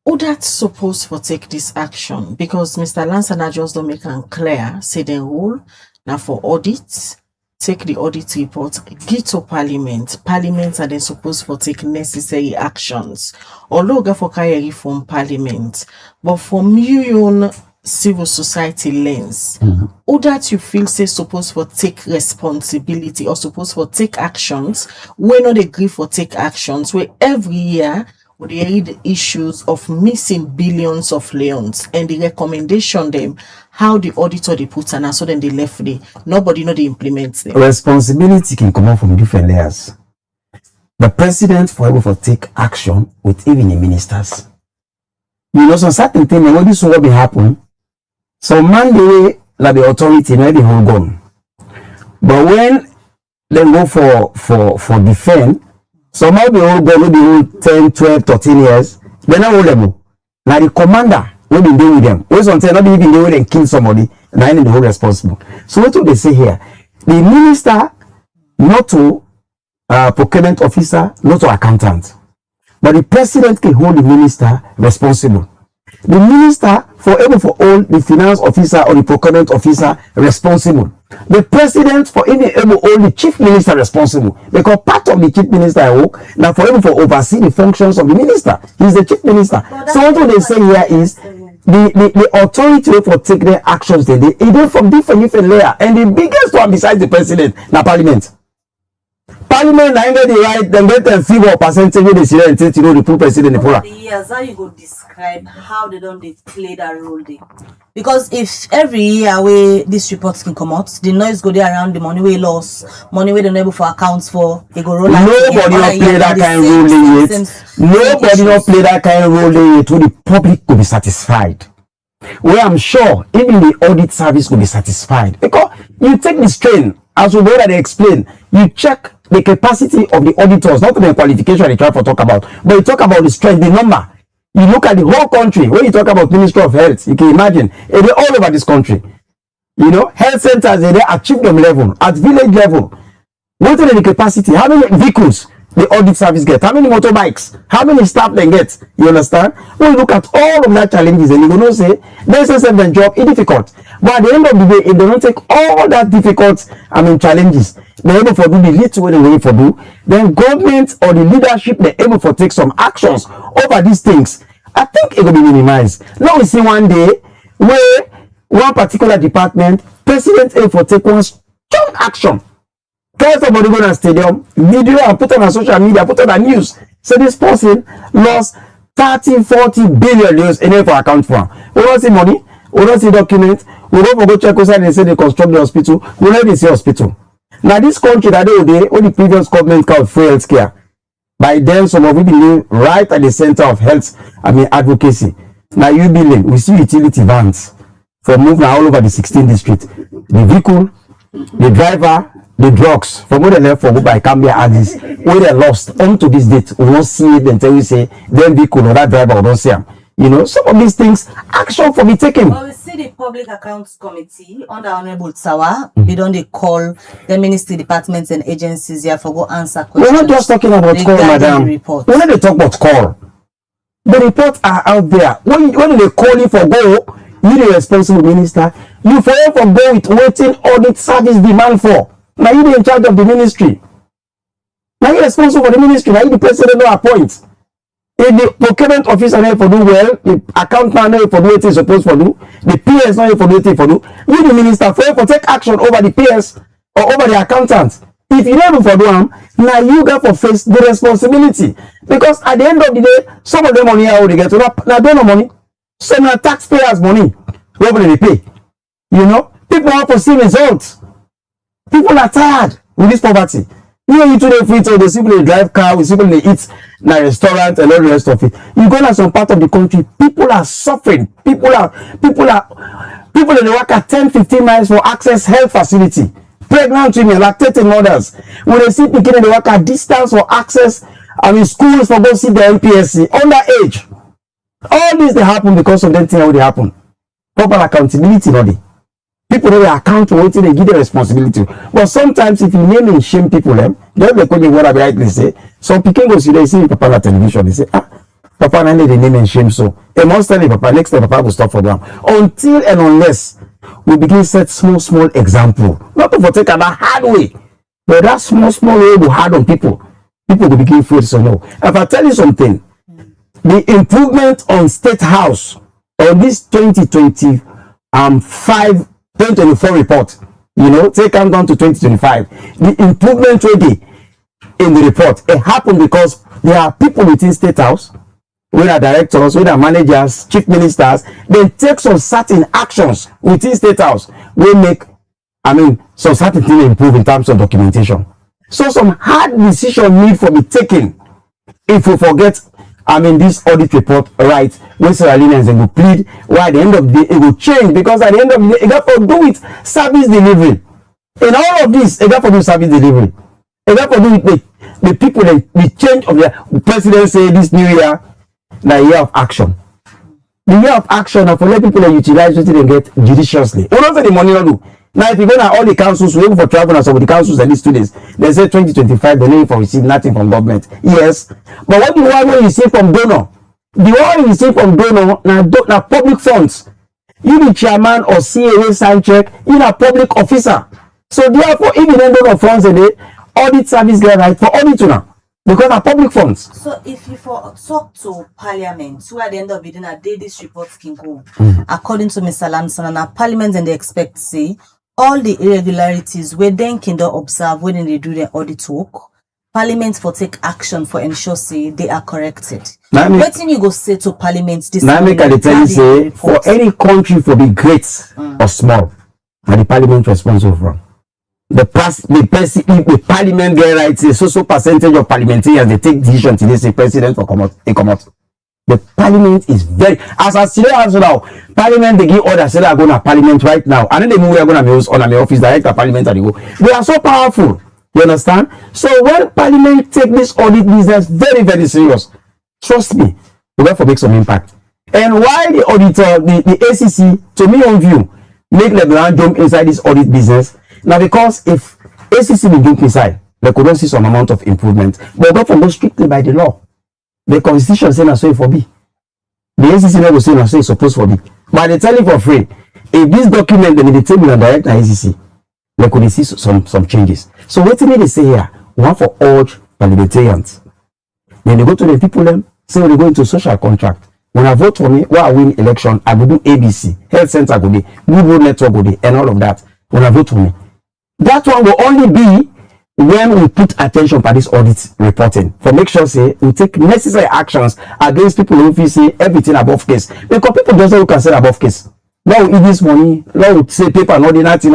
Who that's supposed to take this action? Because Mr. Lansana just don't make it clear, say the rule now for audits, take the audit report, get to Parliament. Parliament are then supposed to take necessary actions. Although go for carry reform Parliament, but from your own civil society lens, who that you feel say supposed to take responsibility or supposed to take actions, we not agree for take actions where every year would hear the issues of missing billions of leons and the recommendation them how the auditor they put and so then they left the nobody know they implement them. Responsibility can come out from different layers. The president for able to take action with even the ministers. You know, some certain things when this will be happen. So man the way like the authority may be hold on. But when they go for defense, somehow they all go maybe hold 10, 12, 13 years, they're not holdable. Now the commander will be dealing with them. When sometimes not even they will and kill somebody, and I need the whole responsible. So what do they say here? The minister, not to procurement officer, not to accountant. But the president can hold the minister responsible. The minister for able for all the finance officer or the procurement officer responsible. The president for any able all the chief minister responsible. Because part of the chief minister work now for able for oversee the functions of the minister. He's the chief minister. So what they say here is the authority for take their actions they do from different layer. And the biggest one besides the president, now Parliament. Parliament na get the right, them get them figure percentage they see and you know the poor president the poorer. The years how you go describe how they don't play that role there. Because if every year where these reports can come out, the noise go there around the money we lost, money we don't able for accounts for, they go roll out. Nobody not play that kind of role yet. Nobody not play that kind of role yet. So the public could be satisfied. Well, I'm sure even the audit service will be satisfied because you take the strain as we already explain. You check the capacity of the auditors, not the qualification they try to talk about, but you talk about the strength, the number. You look at the whole country. When you talk about Ministry of Health, you can imagine they're all over this country. You know, health centers they're at chiefdom level, at village level. What is the capacity? How many vehicles the audit service get? How many motorbikes? How many staff they get? You understand? When you look at all of that challenges, and you gonna say they say the job is difficult. But at the end of the day, if they don't take all that difficult, challenges, they're able to do the little way they able to do, then government or the leadership they're able to take some actions over these things. I think it will be minimized. Now we see one day where one particular department, president able to take one strong action. Tell somebody go to a stadium, video and put on social media, put on the news. So this person lost 30-40 billion euros in for account for. We don't see money, we don't see document, we don't go check outside and say they construct the hospital, we never see hospital. Now this country that day, all the previous government called free health care. By then, some of we believe right at the center of health, advocacy. Now you believe we see utility vans from moving all over the 16th district. The vehicle, the driver, the drugs from where they left for go by Cambia Addis, where they lost onto this date. We won't see it until we say then vehicle or that driver or don't see them. You know, some of these things, action for be taken. Well, we see the Public Accounts Committee under Honorable Tsawa. They don't call the ministry departments and agencies here for go answer questions. We're not just talking about call, madam. We're not talking about call. The reports are out there. When they call you for go, you the responsible minister, you forever go with waiting audit service demand for. Now you in charge of the ministry. Now you responsible for the ministry. Now you the president no appoint. If the procurement officer not for do well, the accountant not for do what he's supposed to do, the PS not for do what he for do, you the minister for take action over the PS or over the accountant. If you never for do them, now you got to face the responsibility. Because at the end of the day, some of the money how they get, now don't know money. Some are taxpayers' money. What will they pay? You know, people have to see results. People are tired with this poverty. You eat the free, so the people they drive car, we people they eat in a restaurant and all the rest of it. You go to some part of the country, people are suffering. People in the work at 10-15 miles for access health facility. Pregnant women, lactating mothers. When they see people in the work at distance for access, schools for go see the MPSC, underage. All this they happen because of them thing how they happen. Proper accountability, not they. People don't account for what they give the responsibility. But sometimes if you name and shame people, they have the what I rightly say. Some people go see they see Papa on television, they say, Papa now they name and shame so. They must tell Papa next time Papa will stop for them. Until and unless we begin set small example. Not to take that hard way, but that small way will hard on people. People will begin afraid to know. If I tell you something, the improvement on State House on this 2024 report, take them down to 2025. The improvement already in the report, it happened because there are people within State House, whether directors, whether managers, chief ministers, they take some certain actions within State House. We make, some certain things improve in terms of documentation. So some hard decision need for be taken if we forget this audit report, right, when Sarah Lynn will plead, why at the end of the day it will change, because at the end of the day, it got to do with service delivery. In all of this, it got to do with service delivery. It got to do with the people, the change of the president say this new year, the year of action. The year of action, and for let people utilize what they get judiciously. We don't say the money not do. Now, if you go to all the councils, we go for travel and some of the councils and these students, they say 2025, they need for receive nothing from government. Yes. But what do you want when you see from donor? The one you see from donor, now public funds. You the chairman or CAA sign check, you are public officer. So therefore, if you don't donor funds a day, audit service get right for audit now. Because of public funds. So if you talk to Parliament, so at the end of it, this report can go. According to Mr. Lamson, and Parliament and they expect to see all the irregularities where then can observe when they do their audit work. Parliament for take action for ensure say they are corrected. What thing you go say to Parliament this now make I tell you say for any country for be great or small, and the Parliament responsible from. The Parliament get right say so percentage of parliamentarians they take decision to this president for come out. The Parliament is very as now. Parliament they give orders say they are going to Parliament right now, and then they move we are going to on my office direct to Parliament and they go. They are so powerful. You understand? So when Parliament take this audit business very serious, trust me, we will make some impact. And why the auditor, the ACC, to me own view, make LeBlanc jump inside this audit business. Now, because if ACC will jump inside, they could not see some amount of improvement. But not follow strictly by the law. The Constitution says so it for be. The ACC never say so it's supposed for be. But they tell you for free, if this document they need the table and direct ACC, they could see some changes. So what they say here, one for all parliamentarians. Then they go to the people them, say when they go into social contract. When I vote for me, when I win election, I will do ABC, health center go be, good road network go be, and all of that. When I vote for me. That one will only be when we put attention to this audit reporting for make sure say we take necessary actions against people who feel say everything above case, because people just don't consider above case. Now we eat this money, now we say paper and all the nothing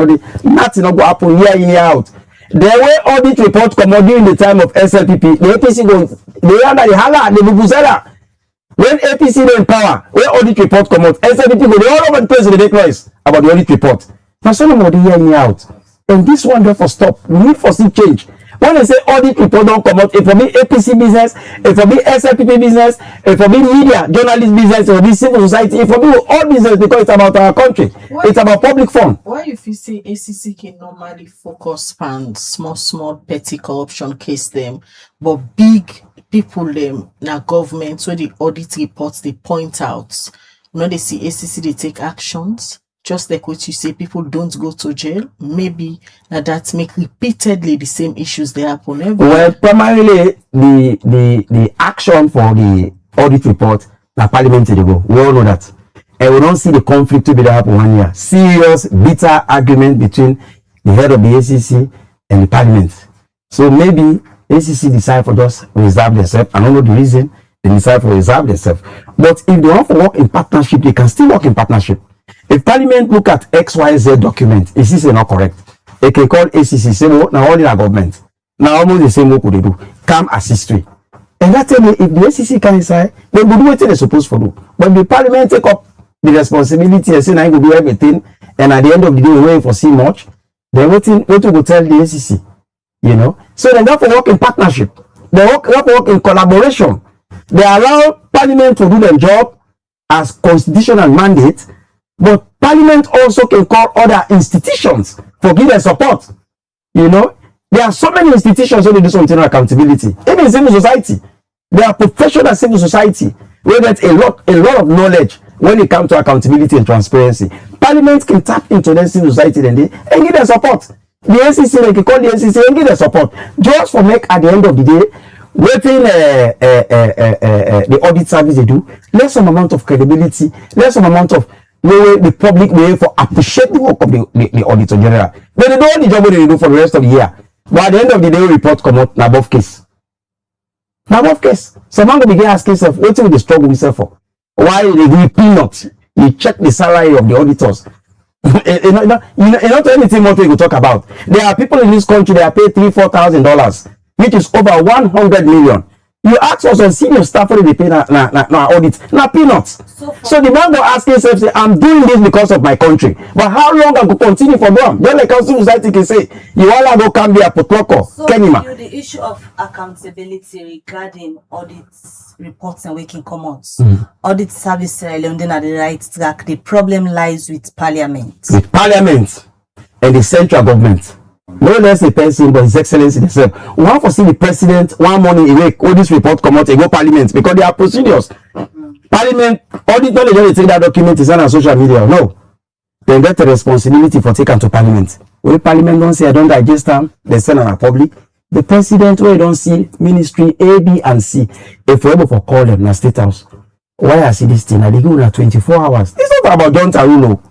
not go happen year in year out. The way audit report come out during the time of SLPP, the APC go they under the hala and the bubuzela. When APC dey in power, when audit report come out, SLPP go they all over the place they make noise about the audit report. Now some of the year in year out. And this one therefore stop. We need for see change. When they say audit report don't come out, if for me APC business, if for me SLPP business, if for me media, journalist business, if for me civil society, if for me all business, because it's about our country. It's about public fund. Why if you say ACC can normally focus on small petty corruption case them, but big people them now government where the audit reports they point out. They see ACC they take actions. Just like what you say, people don't go to jail. Maybe that make repeatedly the same issues they happen everywhere. Well, primarily the action for the audit report, the Parliament they go. We all know that, and we don't see the conflict to be that happen 1 year. Serious, bitter argument between the head of the ACC and the Parliament. So maybe ACC decide for just reserve themselves. I don't know the reason they decide for reserve themselves. But if they want to work in partnership, they can still work in partnership. If Parliament look at XYZ document, ACC is not correct. They can call ACC say, "Oh, now all in our government. Now almost the same work they do. Come assist me. And that tell me if the SEC can decide, they will do what they're supposed to do. But the parliament take up the responsibility and say I will do everything, and at the end of the day we won't foresee much. Then what will tell the SEC? You know? So they have to work in partnership. They have to work in collaboration. They allow parliament to do their job as constitutional mandate, but parliament also can call other institutions for give their support. You know? There are so many institutions where they do something on accountability. Even civil society. There are professional civil society where get a lot of knowledge when it comes to accountability and transparency. Parliament can tap into the civil society and give them support. The NCC, they can call the NCC and give them support. Just for make at the end of the day, waiting the audit service they do, let some amount of credibility, let some amount of way the public way for appreciate the work of the auditor general. But they don't the job they do for the rest of the year. But at the end of the day, report come out na above case. Na above case. Someone will begin asking himself, what will they struggle with himself for? Why they give peanuts? You check the salary of the auditors. you not anything more we go talk about. There are people in this country that are paid $3,000-4,000, which is over 100 million. You ask for some senior staff what they pay na audit, na peanuts. So the man will ask himself, say, I'm doing this because of my country. But how long I go continue for them? Then the council society can say, you all go can be a potloko. So the issue of accountability regarding audits reports and waking comments. Audit service London at the right track. The problem lies with parliament. With parliament and the central government. No less a person, but His Excellency himself. We want to see the president one morning awake, all this report come out and go parliament because there are procedures. Parliament, auditor, they don't take that document is on social media. No. They get the responsibility for taking to parliament. When parliament don't say I don't digest them, they send on a public. The president, where you don't see ministry A, B, and C, if we're able to call them in the state house, why I see this thing? I give you 24 hours. It's not about John Tarulo.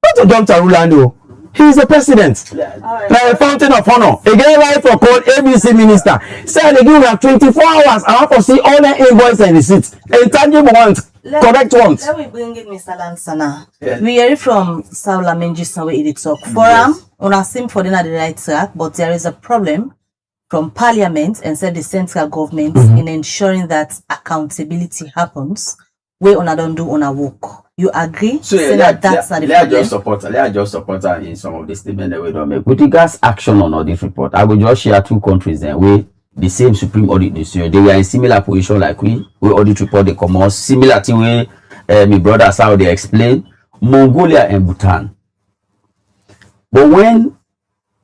Not John Tarulo. He is the president. Like a fountain of honor. Again, right for called ABC minister. Say they give you 24 hours. I want to see all the invoices and receipts. Intangible ones. Correct ones. Let me bring in Mr. Lansana. Yes. We hear from Saula Menjis where it talk. Forum, on a sim for the right track, but there is a problem from parliament and said the central government in ensuring that accountability happens. We on a don't do on a work. You agree? So let's just support her in some of the statements that we don't make. With regards action on audit report, I will just share two countries then where the same Supreme Audit this year. They were in similar position like we audit report they come out similar to way my brothers how they explain Mongolia and Bhutan. But when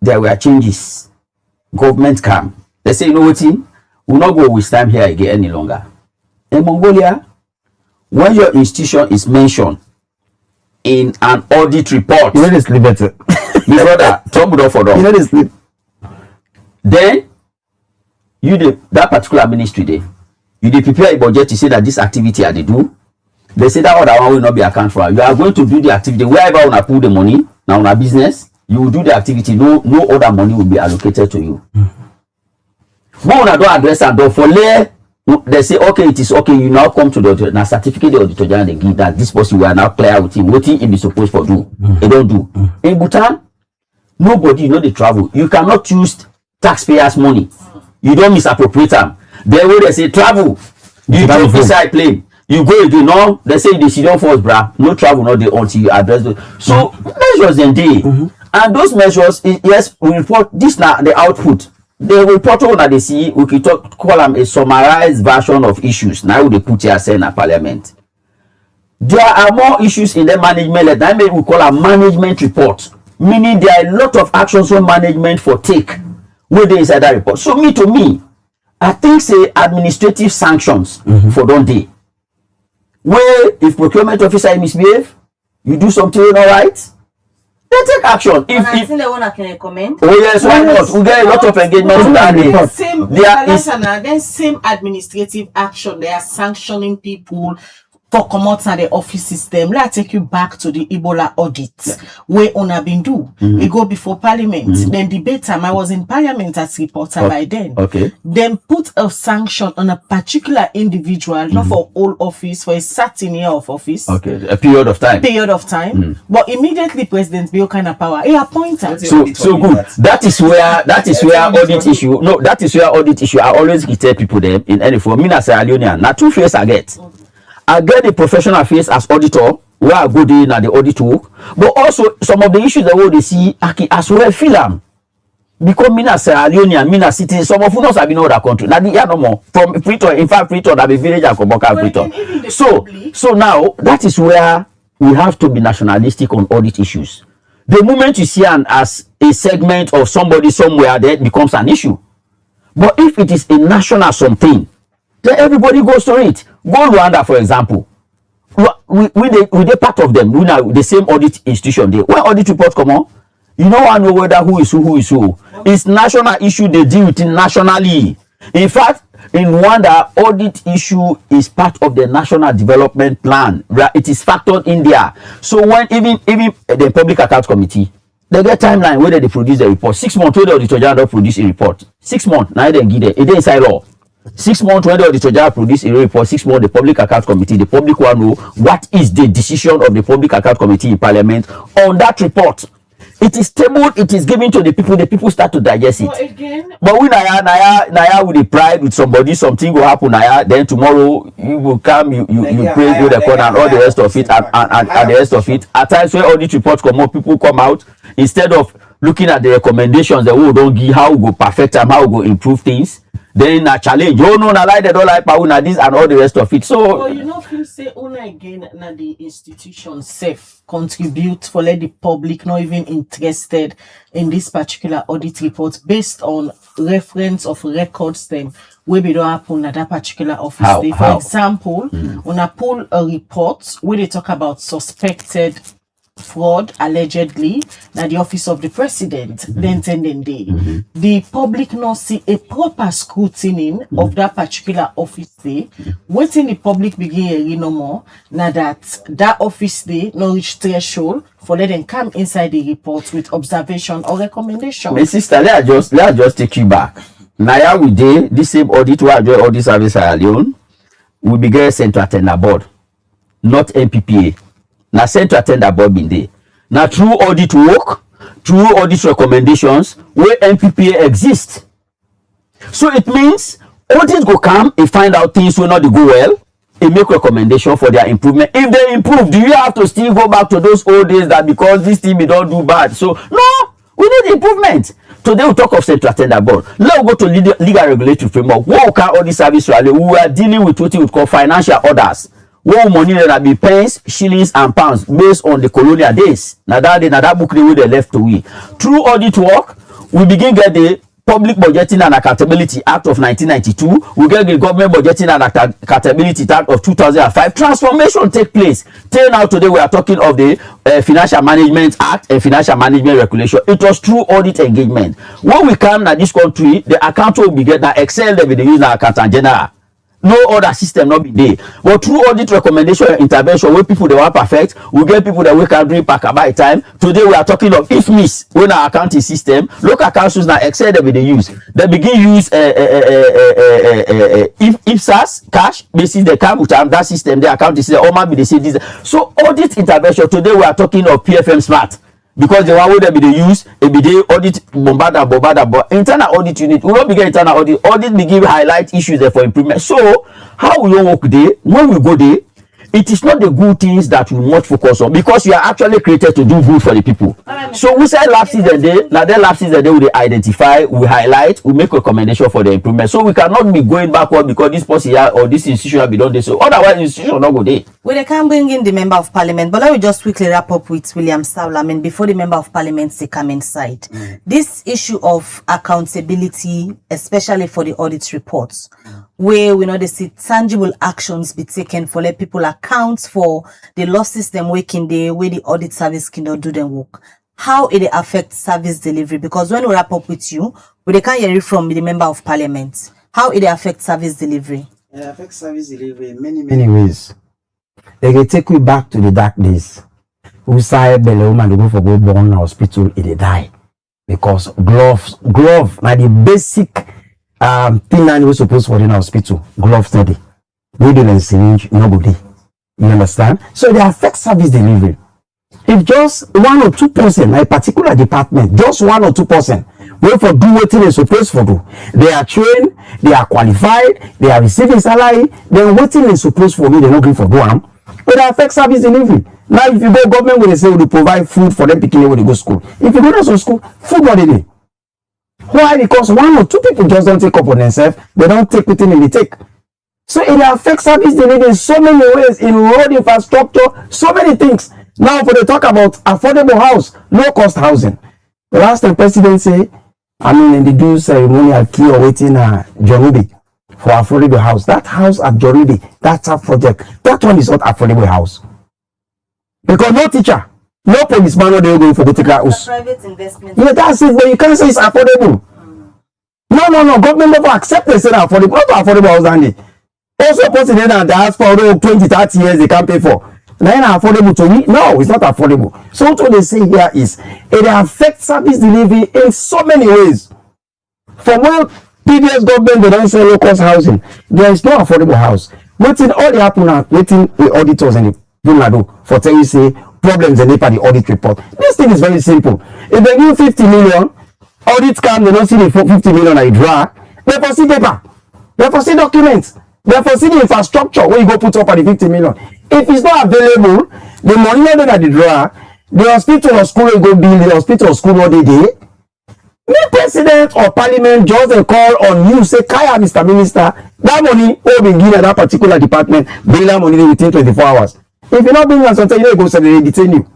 there were changes, government come. They say, you know what, we'll not go with time here again any longer. In Mongolia, when your institution is mentioned in an audit report, you know this sleep better. My brother, trouble for them. You know this sleep. Then that particular ministry there, you prepare a budget to say that this activity they do. They say that other one will not be account for. You are going to do the activity wherever you pull the money. Now on a business, you will do the activity. No other money will be allocated to you. More on don't address and don't follow. They say, okay, it is okay. You now come to the auditor. Now certificate the auditor general they give that this person we are now clear with him. What he be supposed to do, they don't do. In Bhutan, nobody they travel. You cannot use taxpayers' money. You don't misappropriate them. Then when they say travel, you jump inside plane. You go again. No, they say they don't force bra. No travel, not the until you address those. So measures in day, and those measures, yes, we report this now the output. The report that they see, we can call them a summarized version of issues. Now they put here saying in parliament. There are more issues in the management that we call a management report. Meaning there are a lot of actions on management for take where they inside that report. So to me, I think say administrative sanctions for don't day. Where if procurement officer misbehave, you do something all right. They take action. If I think they want to recommend. Oh yes, why not? We get a lot of engagement in that day. Then same administrative action. They are sanctioning people for comot na the office system. Let's take you back to the Ebola audit where una been do. It go before Parliament. Then debate time. I was in Parliament as reporter by then. Okay. Then put a sanction on a particular individual, not for all office, for a certain year of office. Okay, a period of time. But immediately President Bill kind of power. He appointed. So good. That is where audit issue. No, that is where audit issue. I always tell people them in any form. Me na Sierra Leonean. Now two face I get. I get the professional face as auditor, where I go in at the audit work, but also some of the issues that we see as well feel them. Because me na Sierra Leonean, me na citizen, some of us have been in other country. Now the no more from Freetown, in fact Freetown, that be village and Koboka Freetown. So now that is where we have to be nationalistic on audit issues. The moment you see an as a segment of somebody somewhere, then it becomes an issue. But if it is a national something, then everybody goes to it. Go Rwanda, for example. We they part of them. We now the same audit institution. They when audit reports come on, you know I know whether who is who. It's national issue. They deal with it nationally. In fact, in Rwanda, audit issue is part of the national development plan. It is factored in there. So when even the public account committee, they get timeline where they produce the report. 6 months where the auditor general produce a report. 6 months now they give it. It inside law. 6 months when the auditor general produce a report. 6 months the public account committee, the public will know what is the decision of the public account committee in parliament on that report. It is tabled, it is given to the people start to digest it. But we naya with the pride with somebody, something will happen naya, then tomorrow you will come, you praise with the corner and all the rest of it and the rest of it. At times when audit reports come out, people come out, instead of looking at the recommendations that we don't give, how we go perfect them, how we go improve things, then a challenge. Oh no, na like they don't like power, na this and all the rest of it. So you know, if you say only again, na the institution safe contribute for let the public not even interested in this particular audit report based on reference of records them where we don't happen at that particular office. For example, when I pull a report where they talk about suspected fraud allegedly na the office of the president, then the public not see a proper scrutiny of that particular office day. Waiting the public begin no more now that office day no reach threshold for let them come inside the report with observation or recommendation. My sister, let just take you back. Now we did this same audit where I do audit service alone. We begin sent to attend a board, not MPPA. Now sent to attend a board in there. Now through audit work, through audit recommendations, where MPPA exists. So it means audit go come and find out things will not go well, and make recommendation for their improvement. If they improve, do you have to still go back to those old days that because this team don't do bad? So no, we need improvement. Today we talk of central tender board. Let's go to legal regulatory framework. What can audit service rally? We are dealing with what we call financial orders. What money that be pence, shillings, and pounds based on the colonial days. Now that book they left to we. Through audit work, we begin get the Public Budgeting and Accountability Act of 1992. We get the Government Budgeting and Accountability Act of 2005. Transformation take place. Till now today we are talking of the Financial Management Act and Financial Management Regulation. It was through audit engagement. When we come to this country, the accountant will be get now Excel they will use the accountant general. No other system not be there. But through audit recommendation and intervention, where people they were perfect, we get people that we can bring back by time. Today we are talking of if miss when our accounting system, local councils now Excel they will use. They begin use if SAS cash basis they come with that system, the accounting system, all might be the same. So audit intervention today we are talking of PFM Smart. Because the one way they be the use, it be the audit bombada, but internal audit unit, we don't begin internal audit. Audit begin highlight issues there for improvement. So how we work there, when we go there, it is not the good things that we must focus on because you are actually created to do good for the people. So we say lapses a day, now then lapses a day we identify, we highlight, we make recommendation for the improvement. So we cannot be going backward because this person here or this institution have been done this. So otherwise the institution will not go there. Well, they can bring in the member of parliament, but let me just quickly wrap up with William Sawla. I mean, before the member of parliament they come inside. This issue of accountability, especially for the audit reports, where we know they see tangible actions be taken for let people account for the losses them working day where the audit service cannot do them work. How it affect service delivery? Because when we wrap up with you, we can hear it from the member of parliament. How it affect service delivery? It affects service delivery in many ways. they can take you back to the dark days. Who say belly woman go for go born in hospital, it die because glove na the basic thing that we supposed for in hospital. Glove steady, needle and syringe no go dey. You understand? So they affect service delivery. If just 1 or 2%, a particular department, just 1 or 2%, wait for do what they supposed for do. They are trained, they are qualified, they are receiving salary, then what they supposed for me, they're not going for do them. But they affect service delivery. Now, if you go government, when they say we provide food for them picking when they go school. If you go to school, food what they do. Why? Because 1 or 2 people just don't take up on themselves. They don't take within they take. So it affects service delivery in so many ways, in road infrastructure, so many things. Now, for the talk about affordable house, low cost housing. The last time president say, in the do ceremonial key or waiting Jorubi for affordable house. That house at Jorubi, that's a project. That one is not affordable house. Because no teacher, no policeman, no they go for go take that house. Private investment. Yeah, that's it, but you can't say it's affordable. No. Government never accept they say that affordable. Not affordable house, Andy. Also, president and diaspora 20, 30 years they can't pay for. Then affordable to me? No, it's not affordable. So what they say here is it affects service delivery in so many ways. From when previous government they don't say low cost housing, there is no affordable house. Waiting all the happen now, waiting the auditors and the do for tell you say problems and they the audit report. This thing is very simple. If they give 50 million, audit come, they don't see the 50 million I draw, they for see paper, they for see documents. Therefore, see the infrastructure where you go put up at the 50 million. If it's not available, the money not at the drawer, the hospital or school will go build the hospital or school what they did. The president or parliament just a call on you, say, Kaya, Mr. Minister, that money will be given at that particular department, bring that money within 24 hours. If you're not bringing us something, you go say they detain you.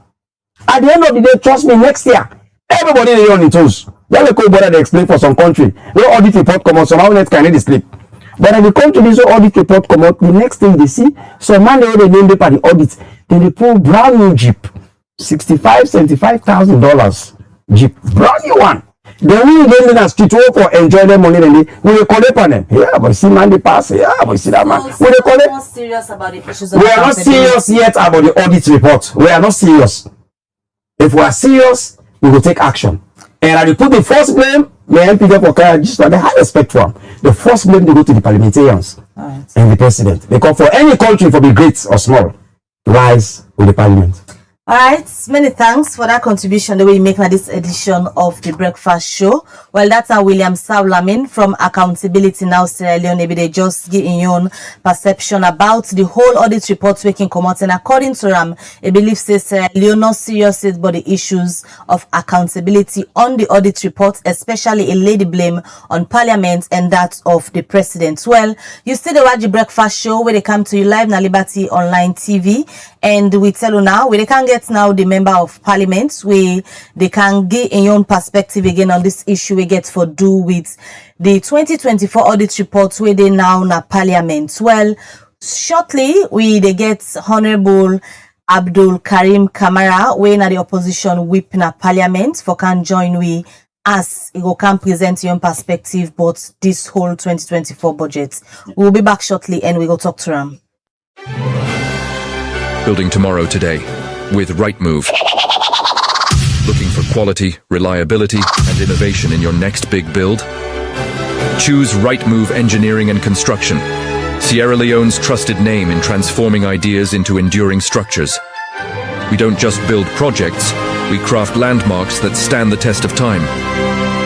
At the end of the day, trust me, next year, everybody is on the toes. Then we could bother to explain for some country. No audit report come out, somehow net can read the sleep. But if you come to this audit report come out, the next thing they see, some man they name paper the audit, then they pull brand new Jeep, $75,000 Jeep, brand new one. Then we get in a street work for enjoy their money, then we will collect on them. Yeah, but see man they pass, yeah, but see that man. So we will collect. Not serious about the issues. We are not serious yet about the audit report. We are not serious. If we are serious, we will take action. And I will put the first blame. The MP for Kaya just the highest spectrum. The first blame to go to the parliamentarians and the president. Because for any country, for be great or small, lies with the parliament. All right, many thanks for that contribution the way you make na this edition of the breakfast show. Well, that's William Saulamin from Accountability Now Sierra Leone. Maybe they just give in your own perception about the whole audit report we can come out. And according to them, I believe says Sierra Leone not serious about the issues of accountability on the audit report, especially a lady blame on Parliament and that of the President. Well, you still watch the breakfast show where they come to you live na Liberty Online TV, and we tell you now where they can get now the member of Parliament where they can get in your own perspective again on this issue we get for do with the 2024 audit report where they now na Parliament. Well, shortly they get Honorable Abdul Karim Kamara when na the opposition whip na Parliament for can join we as he go can present your own perspective but this whole 2024 budget. We'll be back shortly and we go talk to him. Building tomorrow today with Rightmove. Looking for quality, reliability, and innovation in your next big build? Choose Rightmove Engineering and Construction, Sierra Leone's trusted name in transforming ideas into enduring structures. We don't just build projects, we craft landmarks that stand the test of time.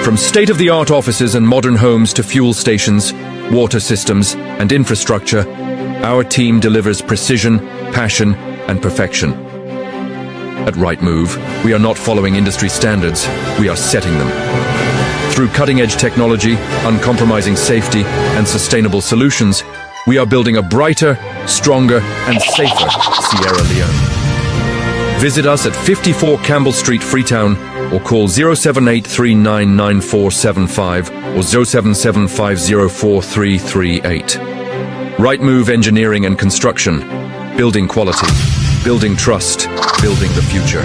From state-of-the-art offices and modern homes to fuel stations, water systems, and infrastructure, our team delivers precision, passion, and perfection. At Rightmove, we are not following industry standards, we are setting them. Through cutting-edge technology, uncompromising safety, and sustainable solutions, we are building a brighter, stronger, and safer Sierra Leone. Visit us at 54 Campbell Street, Freetown, or call 078399475 or 077504338. Rightmove Engineering and Construction. Building quality, building trust, building the future.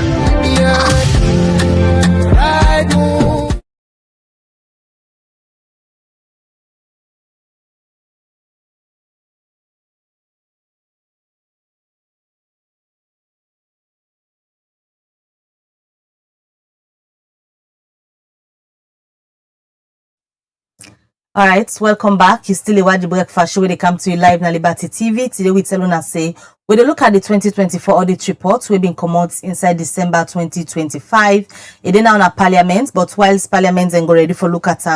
All right, welcome back. You still watch the breakfast show where they come to you live na Liberty TV. Today we tell you say we dey look at the 2024 audit report we've been come out inside December 2025. It is now in parliament, but whilst parliament then go ready for look at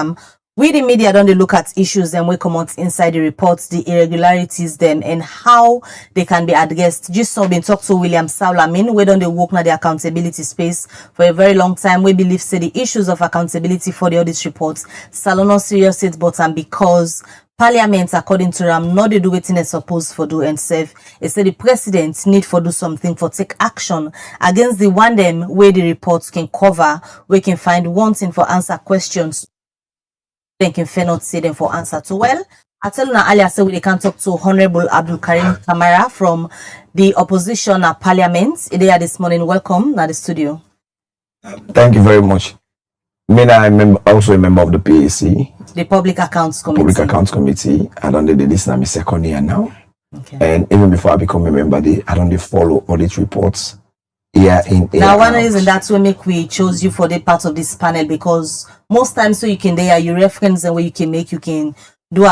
we the media don't they look at issues and we come out inside the reports, the irregularities then and how they can be addressed. Just so been talked to William Saulamin, we don't they work na the accountability space for a very long time. We believe say the issues of accountability for the audit reports Salono serious it but because Parliament, according to them, not they do wetin they supposed for do and serve. It said the president need for do something for take action against the one them where the reports can cover, we can find one thing for answer questions. Then can fair not say them for answer to well. I tell you now earlier say we can talk to Honorable Abdul Karim Kamara from the opposition at Parliament. They this morning. Welcome na the studio. Thank you very much. I'm also a member of the PAC. The Public Accounts Committee. I don't do this now my second year now. Okay. And even before I become a member, I don't follow audit reports. Now one reason that's what make we chose you for the part of this panel because most times so you can there you reference and where you can do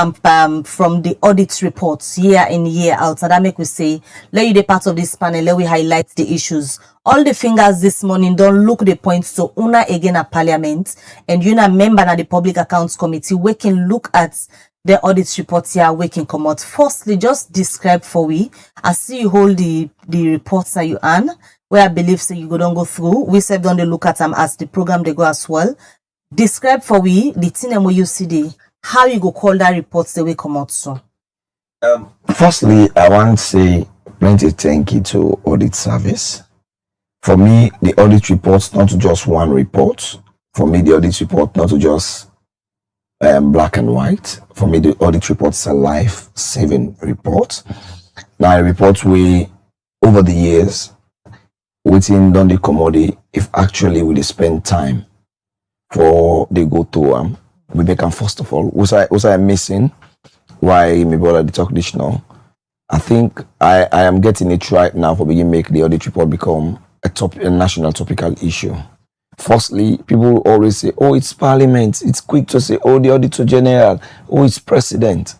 from the audit reports year in year out. And that make we say let you the part of this panel, let we highlight the issues. All the fingers this morning don't look the points to una again at Parliament and you na member na the Public Accounts Committee we can look at the audit reports here we can come out. Firstly, just describe for we. I see you hold the reports that you earn where I believe so you don't go through. We said don't they look at them as the program they go as well. Describe for we the thing and where you see the how you go call that reports the way come out so. Firstly, I want to say plenty thank you to Audit Service. For me, the audit report's not just one report. For me, the audit report not just black and white. For me, the audit report's a life-saving report. Now, a report we over the years waiting on the commodity if actually we spend time for they go to we make them first of all was I missing why my brother the talk this now. I think I am getting it right now for begin make the audit report become a national topical issue. Firstly, people always say, oh, it's Parliament. It's quick to say, oh, the Auditor General, oh, it's President.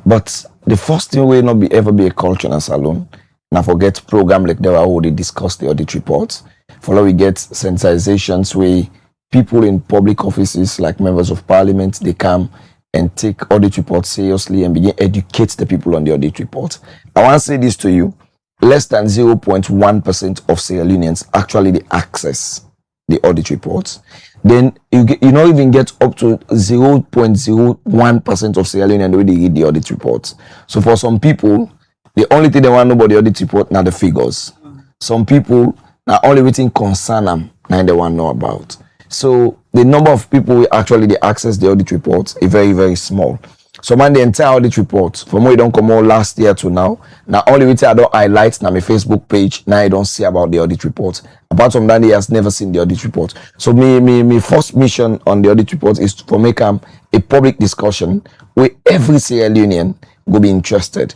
But the first thing will not be ever be a cultural salon. Now forget program like that where they discuss the audit reports. Follow we get sensitizations where people in public offices like members of Parliament, they come and take audit reports seriously and begin educate the people on the audit report. I want to say this to you. Less than 0.1% of Sierra Leoneans actually they access the audit reports. Then you not even get up to 0.01% of Sierra Leoneans when they read the audit reports. So for some people, the only thing they want to know about the audit report now the figures. Some people now only waiting concern them now they want to know about. So the number of people who actually they access the audit reports is very, very small. So man, the entire audit report from when you don't come out last year to now only with I don't highlight now my Facebook page, now I don't see about the audit report. Apart from that, he has never seen the audit report. So me first mission on the audit report is to make a public discussion where every Sierra Leonean will be interested.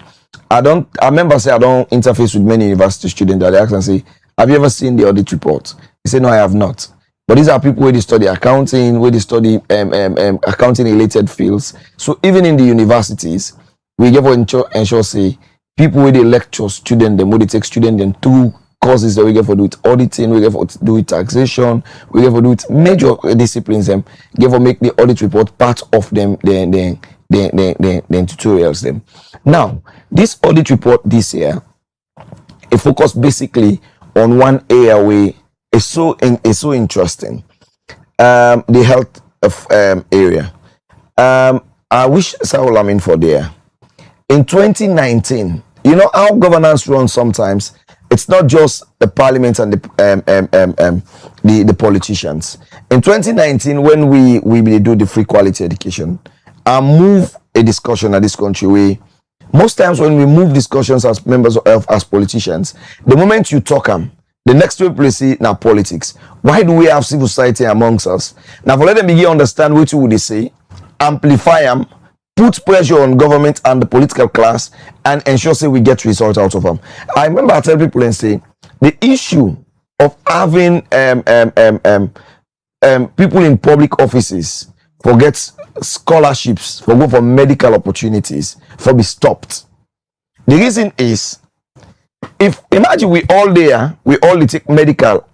I remember say I don't interface with many university students that they ask and say, have you ever seen the audit report? They say, no, I have not. But these are people where they study accounting, where they study accounting related fields. So even in the universities, we give ensure say people where they lecture students, them where they take students them through courses that we get for do with auditing, we get for do with taxation, we get for do with major disciplines them, get for make the audit report part of them the tutorials them. Now, this audit report this year, it focused basically on one area where it's so interesting. The health area. I wish Saul I'm in for there. In 2019, you know how governance runs sometimes. It's not just the parliament and the politicians. In 2019, when we do the free quality education, I move a discussion at this country where most times when we move discussions as members of as politicians, the moment you talk the next way we see now politics. Why do we have civil society amongst us? Now for let them begin understand what you would say, amplify them, put pressure on government and the political class, and ensure say we get results out of them. I remember I tell people and say the issue of having people in public offices forget scholarships, for go for medical opportunities, for be stopped. The reason is, if imagine we all there, we all take medical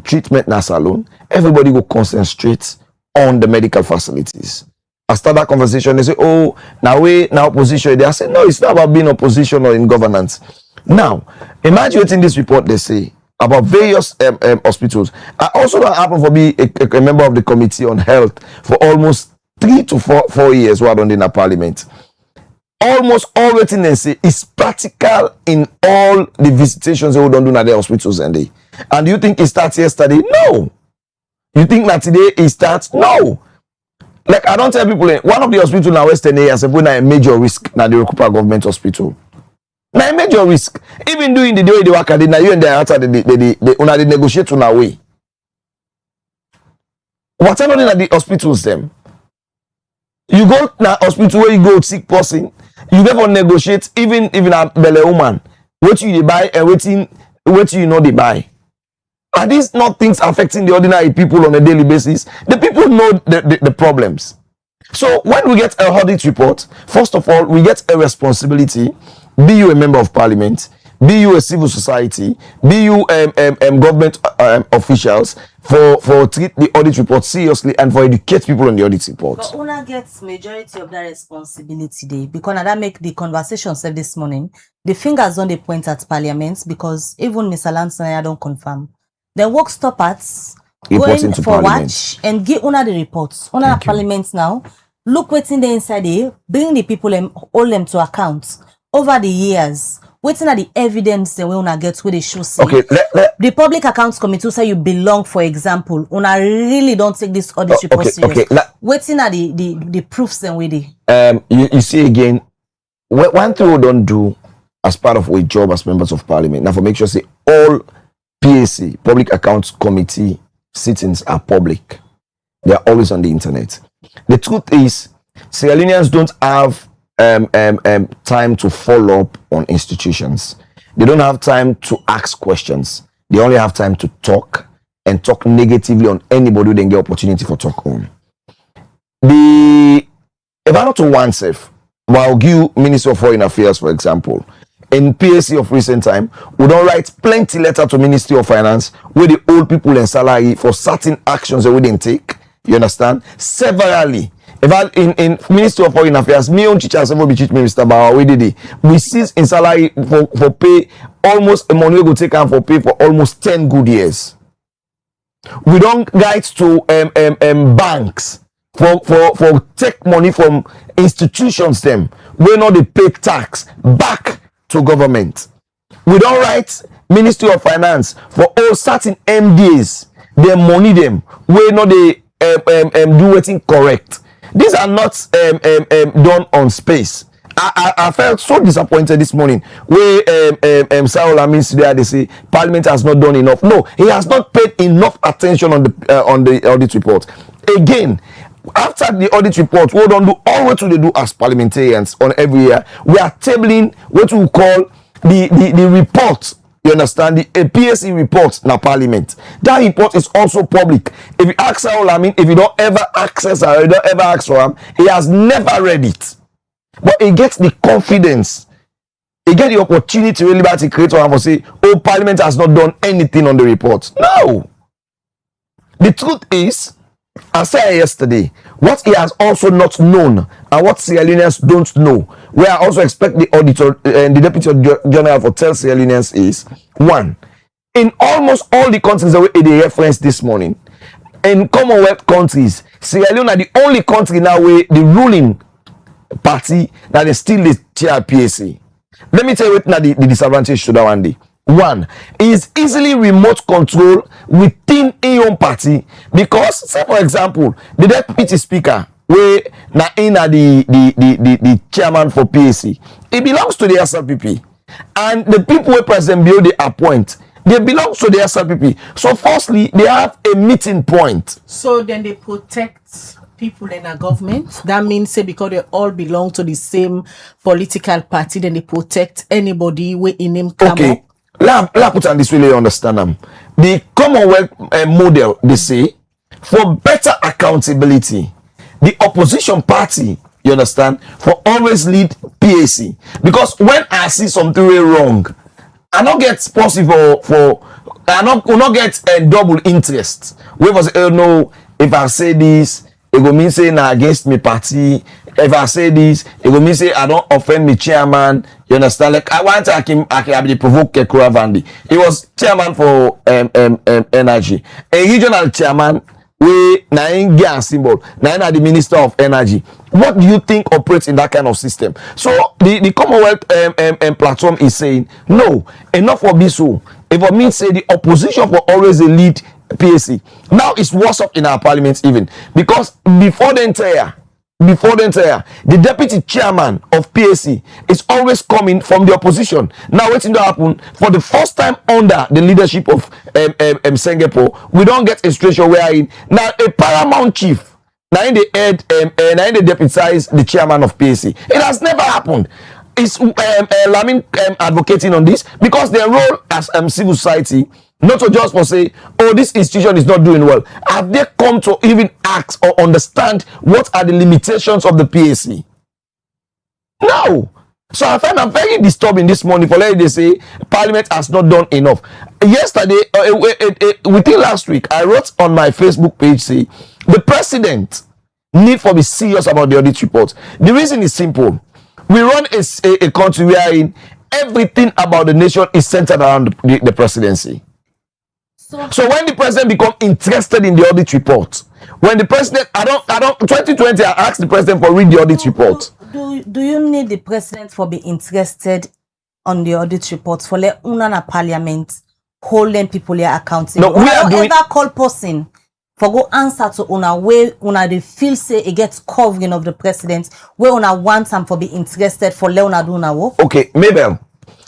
treatment na salon, everybody will concentrate on the medical facilities. I start that conversation, they say, oh, now we now opposition. They say, no, it's not about being opposition or in governance. Now, imagine what's in this report they say about various hospitals. I also don't happen for be a member of the Committee on Health for almost 3 to 4 years while on in the parliament. Almost all waiting they say is practical in all the visitations they don't do at the hospitals and they. And you think it starts yesterday? No. You think that today it starts? No. Like I don't tell people, one of the hospitals in Western areas have a major risk now the Recupa government hospital. Now a major risk. Even doing the day they work at now you and the outside they negotiate on our way. What's happening at the hospitals them? You go to hospital where you go sick person, you never negotiate even a belle woman. What you buy and what you know they buy. Are these not things affecting the ordinary people on a daily basis? The people know the problems. So when we get a audit report, first of all, we get a responsibility. Be you a member of parliament, be you a civil society, be you government officials, for treat the audit report seriously and for educate people on the audit report. But Una gets majority of that responsibility there because that make the conversation said this morning. The fingers on the point at parliament because even Mr. Lanson I don't confirm. The work stoppers going for watch and give Una the reports. Una parliament now. Look what's in the inside there. Bring the people and hold them to account over the years. Waiting at the evidence the way Una gets where they show say. Okay, the Public Accounts Committee say you belong, for example. Una really don't take this audit report serious. Waiting at the proofs and with it. You see again, one thing we don't do as part of our job as members of parliament. Now for make sure say all PAC, Public Accounts Committee sittings are public. They are always on the internet. The truth is, Sierra Leoneans don't have time to follow up on institutions. They don't have time to ask questions. They only have time to talk and talk negatively on anybody who didn't get opportunity for talk on. If I not to oneself, I'll give Ministry of Foreign Affairs, for example. In PAC of recent time, we don't write plenty letter to Ministry of Finance where the old people in salary for certain actions that we didn't take. You understand? Severally. If I, in Ministry of Foreign Affairs, me own teachers ever be teach me, Mr. Bauer, we did it. We cease in salary for pay almost a money we go take out for pay for almost 10 good years. We don't write to banks for take money from institutions them. We know they pay tax back to government. We don't write Ministry of Finance for all certain MDs, their money them. We know they do anything correct. These are not done on space. I felt so disappointed this morning where Saul Amin there they say Parliament has not done enough. No, he has not paid enough attention on the audit report. Again, after the audit report, we don't do all what we do as parliamentarians on every year. We are tabling what we call the report. You understand? The PSC report in parliament. That report is also public. If you ask Saul Amin, if you don't ever access or you don't ever ask for him, he has never read it. But he gets the confidence. He gets the opportunity to really create for him to say, oh, Parliament has not done anything on the report. No. The truth is, I said yesterday, what he has also not known and what Sierra Leoneans don't know, where I also expect the auditor and the deputy general for tell Sierra Leoneans is, one, in almost all the countries that they referenced this morning, in Commonwealth countries, Sierra Leone are the only country now where the ruling party that is still the chair PAC. Let me tell you what now the disadvantage to that one day. One is easily remote control within a own party because, say for example, the deputy speaker, where na in the chairman for PAC, it belongs to the SLPP, and the people where President Bio they appoint, they belong to the SLPP. So, firstly, they have a meeting point. So then they protect people in a government. That means say because they all belong to the same political party, then they protect anybody where in name come okay. up. Let put on this way, you understand them. The Commonwealth model, they say, for better accountability, the opposition party, you understand, for always lead PAC. Because when I see something wrong, I not get possible for I not will not get a double interest. We was no, if I say this, it go mean say na against me party. If I say this, it go mean say I don't offend me chairman. You understand? Like I want I can be provoke Kekura Vandi. He was chairman for energy, a regional chairman. We na India symbol. Na the minister of energy. What do you think operates in that kind of system? So the Commonwealth platform is saying no, enough of this. So if it means say the opposition for always a lead PAC. Now it's worse up in our parliament even because before the deputy chairman of PAC is always coming from the opposition. Now what's going to happen for the first time under the leadership of Singapore? We don't get a situation where now a paramount chief now in the head now in the deputize the chairman of PAC. It has never happened. Is Lamin advocating on this because their role as civil society not to just for say, oh, this institution is not doing well. Have they come to even ask or understand what are the limitations of the PAC? No. So I find I'm very disturbing this morning for letting they say Parliament has not done enough. Yesterday, within last week, I wrote on my Facebook page say the president need to be serious about the audit report. The reason is simple. We run a country wherein everything about the nation is centered around the presidency. So when the president become interested in the audit report, when the president, 2020, I asked the president for read the audit report. Do you need the president for be interested on the audit report for let una parliament holding people here accountable? No, we are doing. Ever call person for go answer to una way una they feel say it gets covering of the president where una want them for be interested for let una do una work. Okay, Mabel,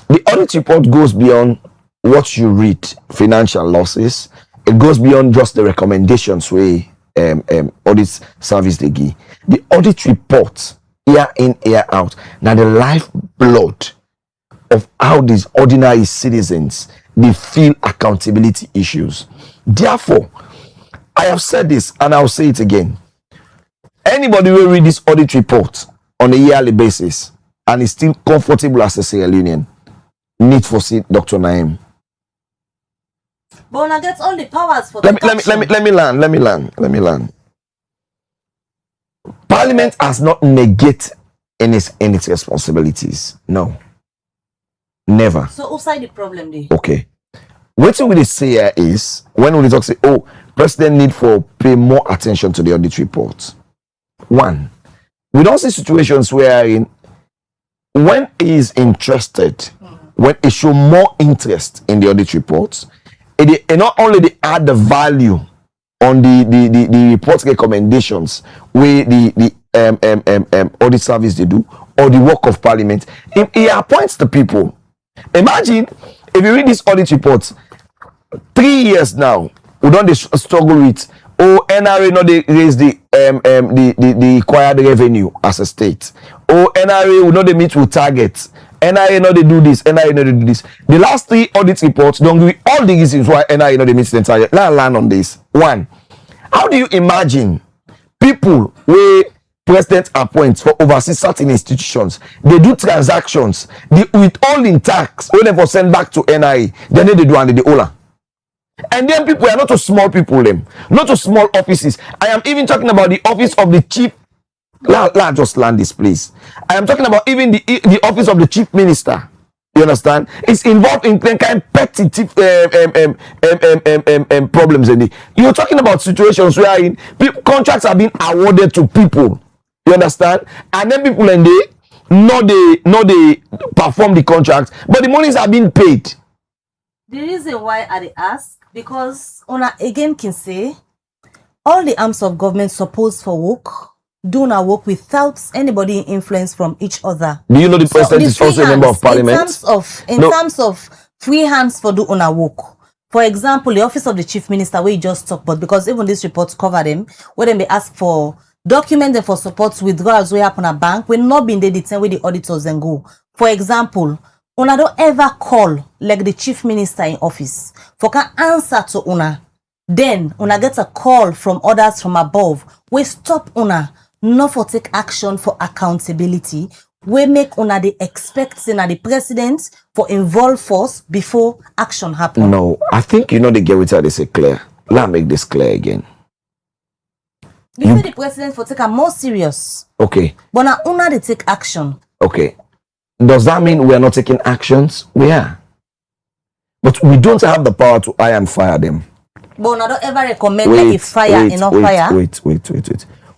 the audit report goes beyond what you read, financial losses. It goes beyond just the recommendations we audit service they give. The audit report, year in, year out, now the lifeblood of how these ordinary citizens they feel accountability issues. Therefore, I have said this and I'll say it again. Anybody will read this audit report on a yearly basis and is still comfortable as a Sierra Leonean need for see Dr. Naim. But when I get all the powers for let me learn. Parliament has not negated in its responsibilities. No. Never. So outside the problem there. Okay. What we say here is when we talk say, oh, president need for pay more attention to the audit report. One, we don't see situations where when he is interested, when he show more interest in the audit reports, it not only they add the value on the report recommendations where the audit service they do or the work of parliament, he appoints the people. Imagine if you read this audit report, 3 years now, we don't struggle with NRA not they raise the required revenue as a state. NRA will not they meet with targets. NRA not they do this, NRA not they do this. The last 3 audit reports don't give all the reasons why NRA not they meet the target. Let's learn on this. One, how do you imagine people where president appoints for overseas certain institutions, they do transactions, the withholding tax, when they send back to NRA, then they do under the OLA. And then people are not to small people, not to small offices. I am even talking about the office of the chief. Just land this, please. I am talking about even the office of the chief minister. You understand? It's involved in kind of petty problems. You're talking about situations where contracts are being awarded to people. You understand? And then people and they perform the contracts, but the monies are being paid. The reason why I ask because una again can say all the arms of government supposed for work do not work without anybody influence from each other. Do you know the president is also a member of parliament? In terms of free hands for do una work. For example, the office of the chief minister we just talked about, because even this report cover them, where they ask for documents and for support withdrawals we happen at bank, we not been determined where the auditors and go. For example, una don't ever call like the chief minister in office for can answer to una then una get a call from others from above we stop una not for take action for accountability we make una the expecting the president for involve force before action happen. No, I think you know the get with how they say clear. Let me make this clear again. You say the president for take a more serious. Okay. But now una they take action. Okay. Does that mean we are not taking actions? We are. But we don't have the power to hire and fire them. But I don't ever recommend like if fire, fire. Wait.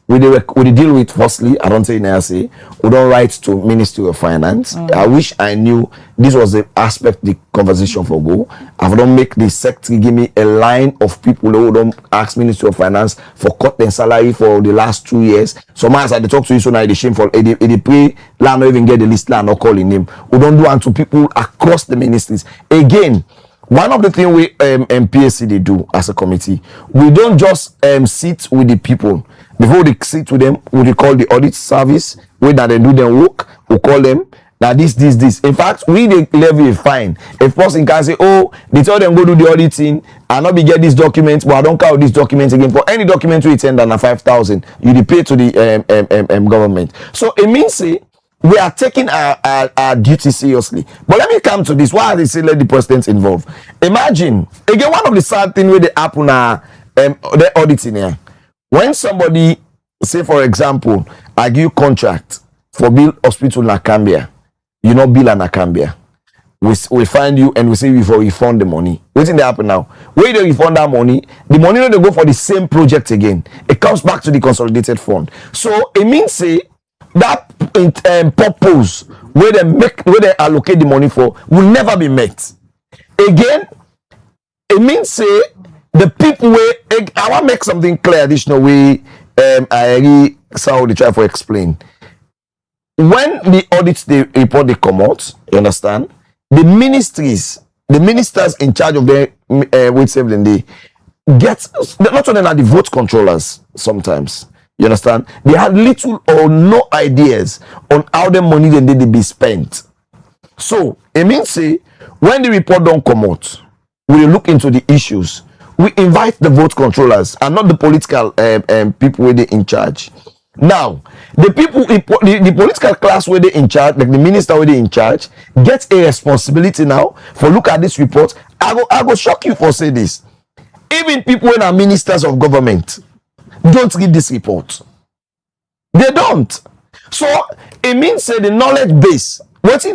We deal with firstly, I don't say NRC, we don't write to Ministry of Finance. I wish I knew this was the aspect the conversation for go. I don't make the secretary give me a line of people who don't ask Ministry of Finance for cut their salary for the last 2 years. So as I talk to you so now, the shameful, they pray, land not even get the list, land not calling him. We don't do unto people across the ministries. Again, one of the things we PSC they do as a committee, we don't just sit with the people. Before they sit with them, we call the audit service, where that they do their work, we call them, now this. In fact, we they levy a fine. If person can say, oh, they tell them go do the auditing, and not be get these documents, but I don't count these documents again. For any document we send than 5,000, you pay to the government. So it means say, we are taking our duty seriously. But let me come to this. Why they say let the president involved? Imagine again one of the sad things where they happen the auditing here. When somebody say for example, I give you contract for build hospital in Nakambia, you know bill in Nakambia. We find you and we say we for refund the money. What's in the happen now? Where they refund that money, the money no they go for the same project again. It comes back to the consolidated fund. So it means say that purpose where they allocate the money for will never be met again. It means say the people where I want to make something clear additional way. I really saw they try to explain when the audits the report they come out, you understand, the ministers in charge of the with saving they get not only are the vote controllers sometimes. You understand? They had little or no ideas on how the money they need to be spent. So it means say when the report don't come out, we look into the issues. We invite the vote controllers and not the political people where they in charge. Now the people, the political class where they in charge, like the minister where they in charge, gets a responsibility now for look at this report. I go shock you for say this. Even people who are ministers of government don't read this report. They don't. So it means say the knowledge base. What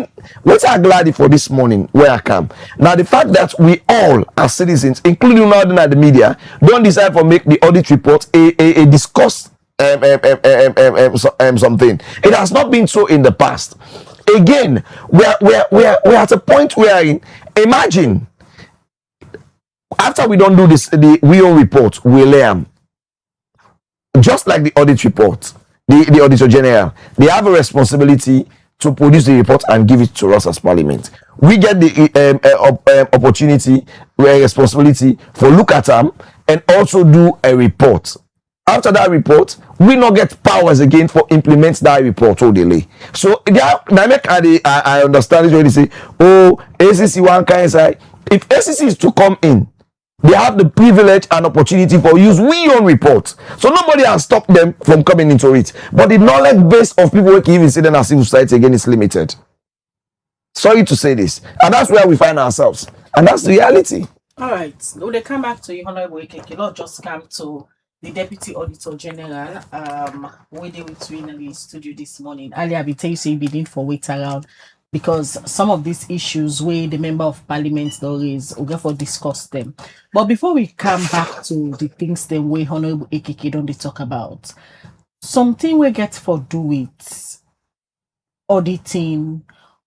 I'm glad for this morning where I come. Now the fact that we all as citizens, including now the media, don't decide for make the audit report a discuss something. It has not been so in the past. Again, we're at a point where imagine after we don't do this, the WIO report, we learn. Just like the audit report, the Auditor General, they have a responsibility to produce the report and give it to us as Parliament. We get the opportunity, responsibility for look at them and also do a report. After that report, we not get powers again for implement that report or delay. So I understand this when they say, oh, ACC one kind side. If ACC is to come in, they have the privilege and opportunity for use we own report. So nobody has stopped them from coming into it. But the knowledge base of people who can even say them as civil society again is limited. Sorry to say this. And that's where we find ourselves. And that's the reality. All right. When they come back to you, Honorable Ekeke, not just come to the Deputy Auditor General, we did between the studio this morning. Earlier, I tell you, say you need for wait around because some of these issues where the member of parliament raise, we'll for discuss them. But before we come back to the things the way Honorable Ekeke don't they talk about, something we get for do with auditing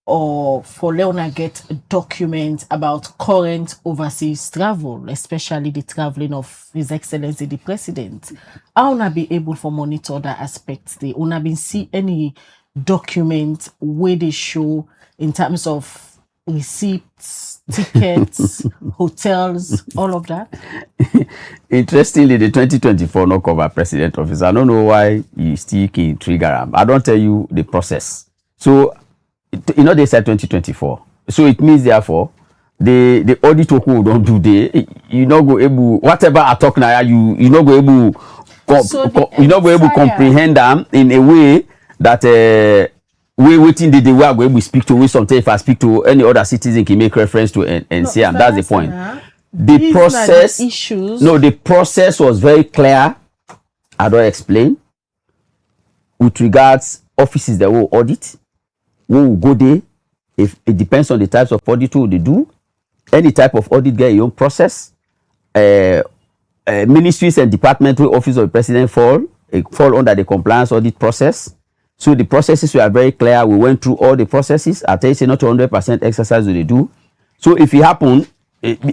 or for Leona get a document about current overseas travel, especially the traveling of His Excellency the President. I wanna be able for monitor that aspects. They wanna been see any document where they show in terms of receipts, tickets, hotels, all of that. Interestingly, the 2024 no cover president office. I don't know why you still can trigger them. I don't tell you the process. So, you know, they said 2024. So it means therefore the auditor who don't do you not go able whatever I talk now you not go able you not go able comprehend them in a way that we waiting the way I go able speak to we sometimes if I speak to any other citizen can make reference to and say and that's the point. The process issues. No, the process was very clear. I don't explain with regards offices that will audit, we will go there. If it depends on the types of audit they do, any type of audit get your own process. Ministries and departmental office of the president fall under the compliance audit process. So the processes were very clear. We went through all the processes. I tell you, not 100% exercise they do. So if it happen,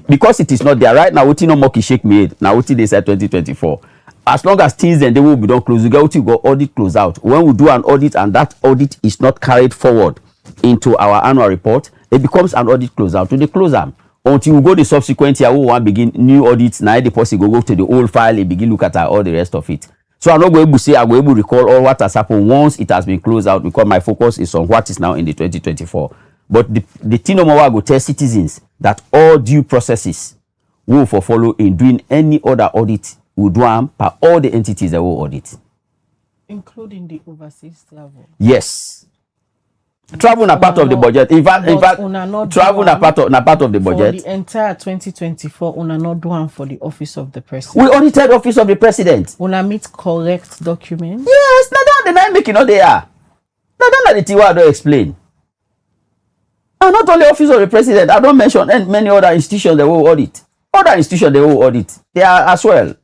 because it is not there right now, no more shake me. Now they said 2024. As long as things then they will be done close, you go audit close out. When we do an audit and that audit is not carried forward into our annual report, it becomes an audit close out. To the close arm until we go the subsequent year, we want begin new audits. Now the person go to the old file and begin look at all the rest of it. So I'm not going to say I'm going to recall all what has happened once it has been closed out because my focus is on what is now in the 2024. But the thing no more I go tell citizens that all due processes will follow in doing any other audit will do them by all the entities that will audit, including the overseas travel. Yes. Travel na part of the budget. In fact, travel na part of the budget. For the entire 2024, una not do one for the office of the president. We audited office of the president. Una meet correct documents. Yes, now don't deny making all they are. Now don't let the Tiwa don't explain. And not only office of the president, I don't mention many other institutions that will audit. Other institutions they will audit. They are as well.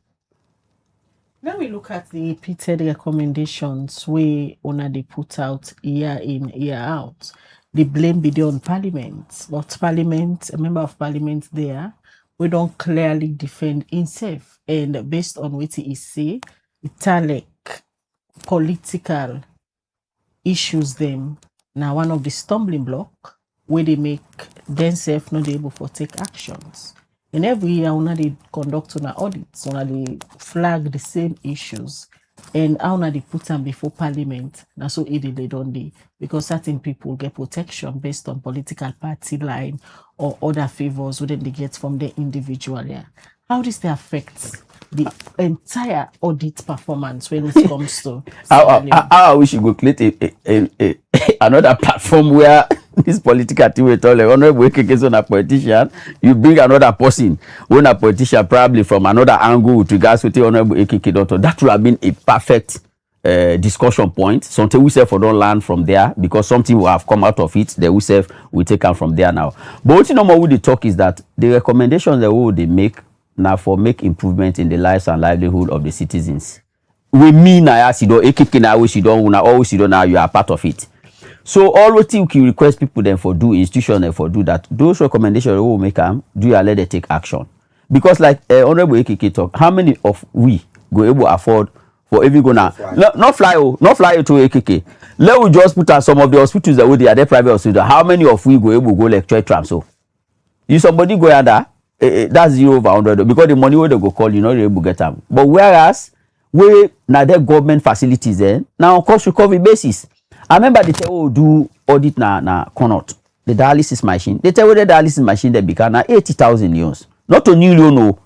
Let me look at the repeated recommendations where una they put out year in, year out. The blame be on Parliament. But Parliament, a member of Parliament there, we don't clearly defend himself. And based on what he say, it's like political issues them. Now one of the stumbling block where they make themselves not able to take actions. And every year, when they conduct an audit, when they flag the same issues, and how they put them before Parliament, that's so easy they don't do. Because certain people get protection based on political party line or other favors within they get from the individual. Yeah. How does that affect the entire audit performance when it comes to I wish you could create another platform where this political team will tell honorable case on a politician, you bring another person when a politician probably from another angle with regards to the honorable AKK doctor. That would have been a perfect discussion point. Something we say for don't learn from there because something will have come out of it. That we say we take them from there now. But what you know more with the talk is that the recommendations that we they make now for make improvement in the lives and livelihood of the citizens. We mean I ask you don't AKK now wish you don't always you don't now you are part of it. So all what you can request people then for do institution and for do that. Those recommendations will make them do you let them take action. Because like honorable AKK talk, how many of we go able to afford for every gonna not fly to AKK. Let we just put out some of the hospitals that they are their private hospitals. How many of we go able to go lecture tram so? You somebody go under that's 0 over 100 because the money where they go call you not able to get them. But whereas we now their government facilities there now on cost recovery basis. I remember they tell do audit na Connaught, the dialysis machine. They tell the dialysis machine they become na 80,000 leons. Not a new leon no.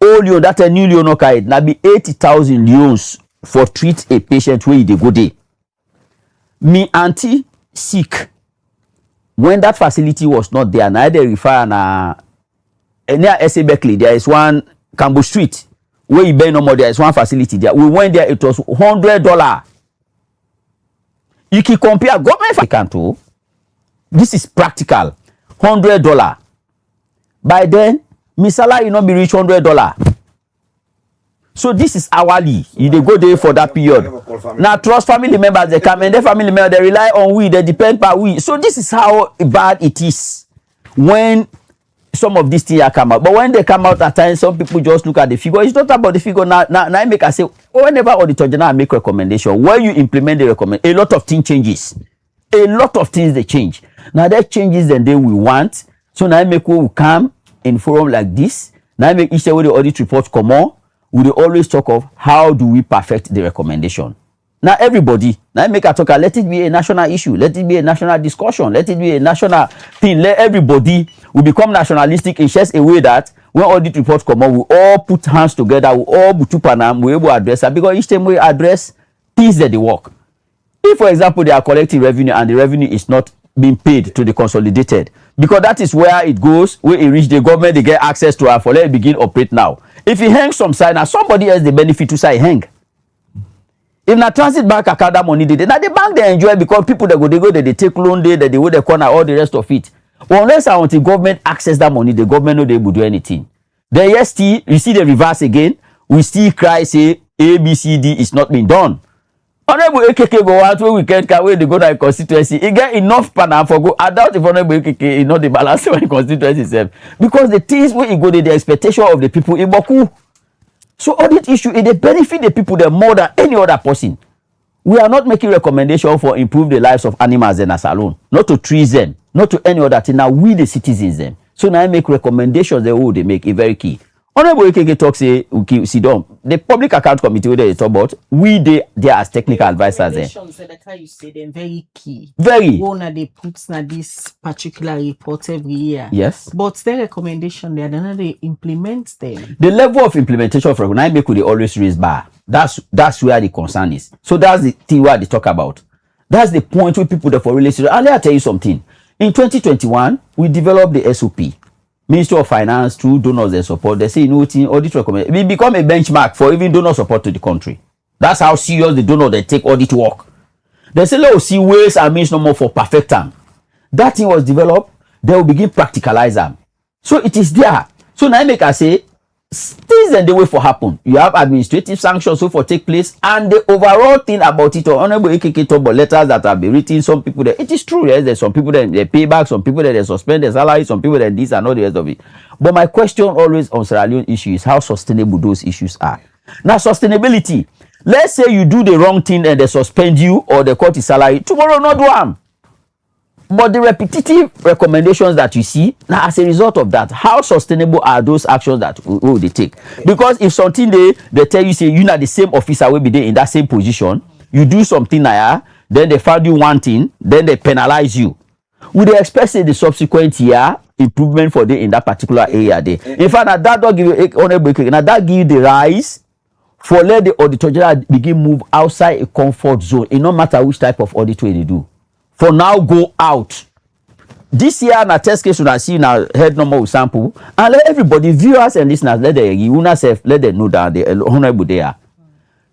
All leon that a new leon no carry na be 80,000 leons for treat a patient where they go there. Me auntie sick. When that facility was not there, now they refer na near SA Berkeley. There is one Cambo Street where you buy no more. There is one facility there. We went there. It was $100. You can compare government can to this is practical $100. By then, my salary not be reach $100. So this is hourly. You they go there for that period. Now trust family members they come and their family members they rely on we, they depend by we. So this is how bad it is when some of these things are come out. But when they come out at times, some people just look at the figure. It's not about the figure. Now I make I say whenever auditor general make recommendation, when you implement the recommendation, a lot of things changes. A lot of things they change. Now that changes and then we want. So now I make we will come in forum like this. Now I make each time when the audit report come on, we will always talk of how do we perfect the recommendation. Now everybody, now make a talk, let it be a national issue, let it be a national discussion, let it be a national thing. Let everybody will become nationalistic in just a way that when audit reports come out, we all put hands together, we all put panam, we able to address that, because each time we address things that they work. If, for example, they are collecting revenue and the revenue is not being paid to the consolidated, because that is where it goes, where it reach the government, they get access to it for let it begin operate now. If it hangs some side, now somebody else the benefit to say hang. If na transit bank account that money now the bank they enjoy because people they go they take loan they go the corner all the rest of it. But unless I want the government access that money, the government no they will do anything. Then yes, still you see the reverse again. We still cry say A B C D is not being done. Honorable AKK go out where we can't where they go to constituency. It get enough panel for go. I doubt if Honorable AKK is not the balance when constituency itself. Because the things where you go the expectation of the people in Boku. So audit issue it they benefit the people there more than any other person. We are not making recommendation for improve the lives of animals in us alone, not to trees them, not to any other thing. Now we the citizens them. So now I make recommendations that they make it very key. Honorable AKK talk say okay, sit down. The public account committee where they talk about we they as technical advisors there. You say them very key. Very. One they put na this particular report every year. Yes. But their recommendation they don't they implement them. The level of implementation for I make they always raise bar. That's where the concern is. So that's the thing where they talk about. That's the point where people therefore really serious. And I'll tell you something. In 2021, we developed the SOP. Ministry of Finance through donors and support. They say, you know, audit recommend. We become a benchmark for even donor support to the country. That's how serious the donor they take audit work. They say, let's see ways and means no more for perfect time. That thing was developed. They will begin practicalize them. So it is there. So now I make I say, things and the way for happen. You have administrative sanctions so for take place, and the overall thing about it, Honorable AKK talk about letters that have been written. Some people that it is true, yes, there's some people that they pay back, some people that they suspend their salary, some people that this and all the rest of it. But my question always on Sierra Leone issue is how sustainable those issues are. Now sustainability. Let's say you do the wrong thing and they suspend you or they cut your salary. Tomorrow not do harm. But the repetitive recommendations that you see, now as a result of that, how sustainable are those actions that they take? Because if something they tell you, say you're not the same officer will be there in that same position, you do something there, then they found you one thing, then they penalize you. Would they expect say the subsequent year improvement for them in that particular area there? In fact, now that don't give you now that give you the rise for let the auditor general begin move outside a comfort zone. It no matter which type of audit way they do. For now, go out. This year, na test case, I see now head number with sample, and let everybody, viewers and listeners, let them know that they honorable they are.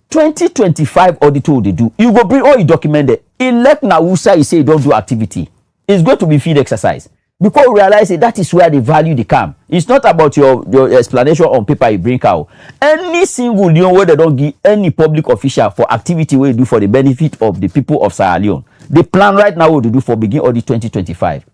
2025 audit will they do. You go bring all you documented. Elect na usa you say don't do activity. It's going to be field exercise because we realize that is where the value they come. It's not about your explanation on paper you bring out. Any single Leon where they don't give any public official for activity where you do for the benefit of the people of Sierra Leone. The plan right now what to do for begin audit 2025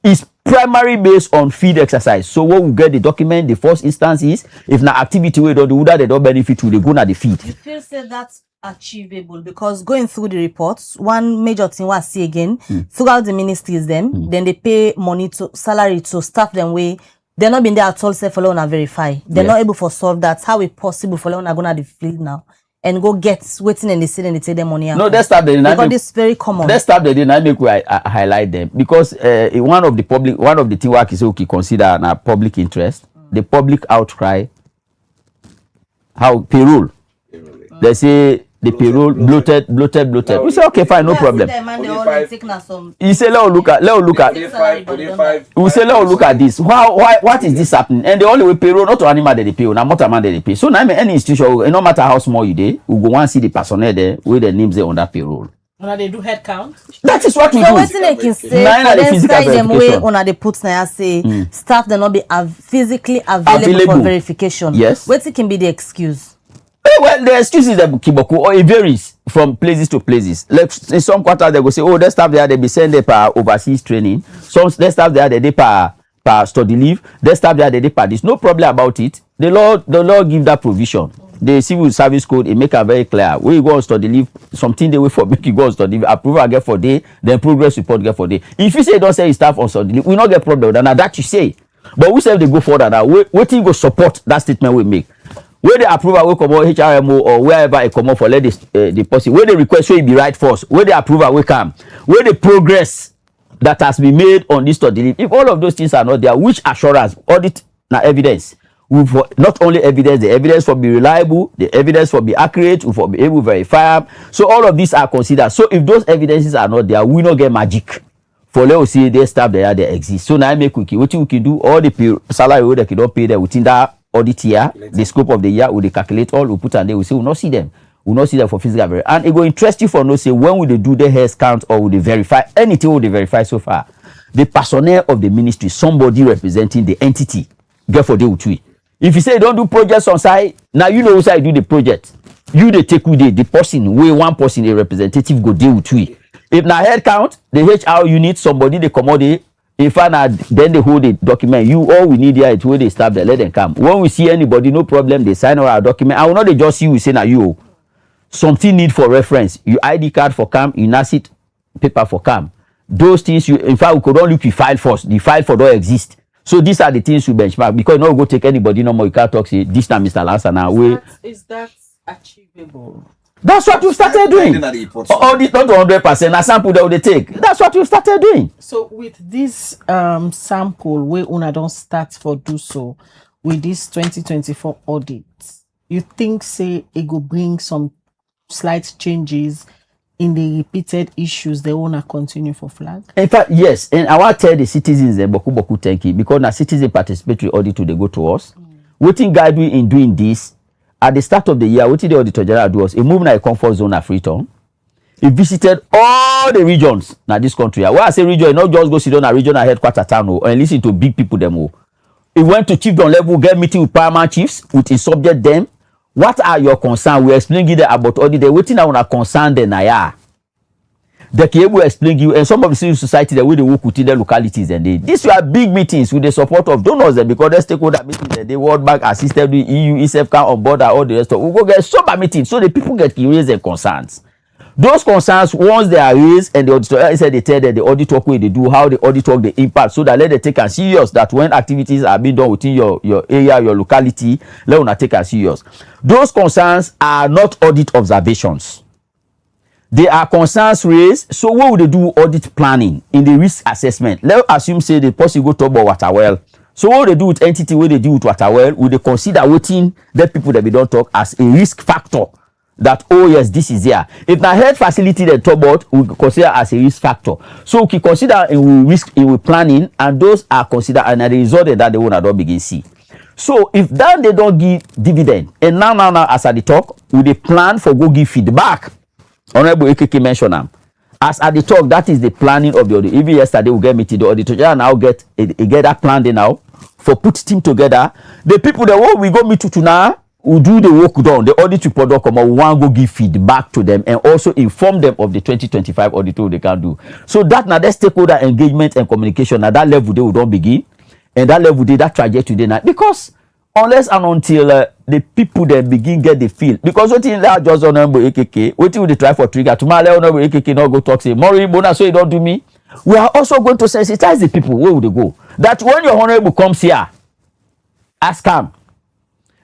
is primarily based on field exercise. So when we get the document, the first instance is if na activity we don't do that they don't benefit to they go na the field. You feel say that's achievable because going through the reports, one major thing was see again throughout the ministries then they pay money to salary to staff them way they're not been there at all say for long verify. They're not able to solve that. How it possible for long gonna the field now? And go get waiting in the city and they take their money out. No, that's start the because this is very common. Let's start the dynamic where I highlight them because one of the thing work is okay consider a public interest, the public outcry, how payroll. They say the payroll bloated. We say okay, fine, no problem. You say let us look at. We say let us look at this. What is this happening? And the only way payroll not to animal that they pay, not amount that they pay. So now any institution, no matter how small you dey, we go want see the personnel there with the names there on that payroll. When they do head count. That is what we do. So what they can say for them side them way on the put now say staff they not be physically available for verification. Yes. What can be the excuse? Well, the excuse is that Kiboku, or it varies from places to places. Like in some quarters, they go say, oh, that staff there, they be sent there per overseas training. Some that staff there, they per study leave. That staff there, they per this. No problem about it. The law give that provision. The civil service code, it make it very clear. Where you go on study leave, something they wait for make you go on study leave. Approval get for day, then progress report get for day. If you say don't say staff on study leave, we not get problem. Then that you say. But we say they go further now. Wait till you go support that statement we make. where they approve we come out HRMO or wherever it come out for let the policy, where they request so it be right first, where they approve we come, where the progress that has been made on this study, if all of those things are not there, which assurance, audit na evidence, we for not only evidence, the evidence for be reliable, the evidence for be accurate, we for be able to verify them. So all of these are considered. So if those evidences are not there, we not get magic. For let us see they staff there, they exist. So now I make what we can do, all the salary they can don't pay them within that audit year, the scope of the year, we calculate all, we put and they will say we not see them. We not see them for physical verify. And it will interest you for no say when will they do the head count or will they verify anything will they verify so far. The personnel of the ministry, somebody representing the entity, therefore they will tweet. If you say don't do projects on site, now you know who side do the project. You they take with the person, where one person, a representative go deal with tweet. If na head count, the HR unit, somebody they commodity. If I then they hold the document. You all we need here is where they start there, let them come. When we see anybody, no problem, they sign our document. I will not just see we say now you. Something need for reference. You ID card for CAM, you NACIT paper for CAM. Those things you in fact we could only file first. The file for don't exist. So these are the things you benchmark because no go take anybody no more. You can't talk say this time Mr. Lancer now. Is that achievable? That's what we started doing. Audit not 100%. A sample that they take. That's what we started doing. So with this sample where una don't start for do so with this 2024 audit, you think say it go bring some slight changes in the repeated issues they wanna continue for flag? In fact, yes, and I want to tell the citizens boku thank you because now citizen participatory audit they go to us. What thing guide we in doing this at the start of the year? What did the Auditor General do us? He moved a comfort zone at Freetown. He visited all the regions in this country. Where I say region, not just go sit down a regional headquarter town and listen to big people them. He went to chiefdom level, get meeting with paramount chiefs, with his subject them. What are your concerns? We explain you about audit. They waiting on a concern then I they can able explain you and some of the civil society the way they work within the localities and these were big meetings with the support of donors because they stakeholder meetings and the World Bank assisted the EU, ESF come on board and all the rest of we go get super meetings so the people get to raise their concerns. Those concerns once they are raised and the auditor said they tell that the audit work way they do how the audit work the impact so that let them take and serious that when activities are being done within your area your locality let them take and serious. Those concerns are not audit observations. They are concerns raised. So what would they do audit planning in the risk assessment? Let's assume say the person go talk about water well. So what would they do with entity where they do with water well? Would they consider waiting that people that we don't talk as a risk factor? That oh yes, this is there. If the health facility they talk about, we consider as a risk factor. So we can consider in risk in planning, and those are considered and the result that they will not begin see. So if that they don't give dividend, and now as at the talk, we they plan for go give feedback. Honorable AKK mentioned them. As at the talk, that is the planning of the audit. Even yesterday we get meeting the auditor now get that plan there now for put team together. The people that we go meet to now will do the work done. The audit report will come out. We want to go give feedback to them and also inform them of the 2025 audit they can do. So that now that stakeholder engagement and communication at that level they will don't begin, and that level they that trajectory they now because unless and until the people that begin get the feel because what in that just honorable AKK what will they try for trigger tomorrow honorable AKK not go talk say Mori Bona so you don't do me. We are also going to sensitize the people where would they go that when your honorable comes here ask him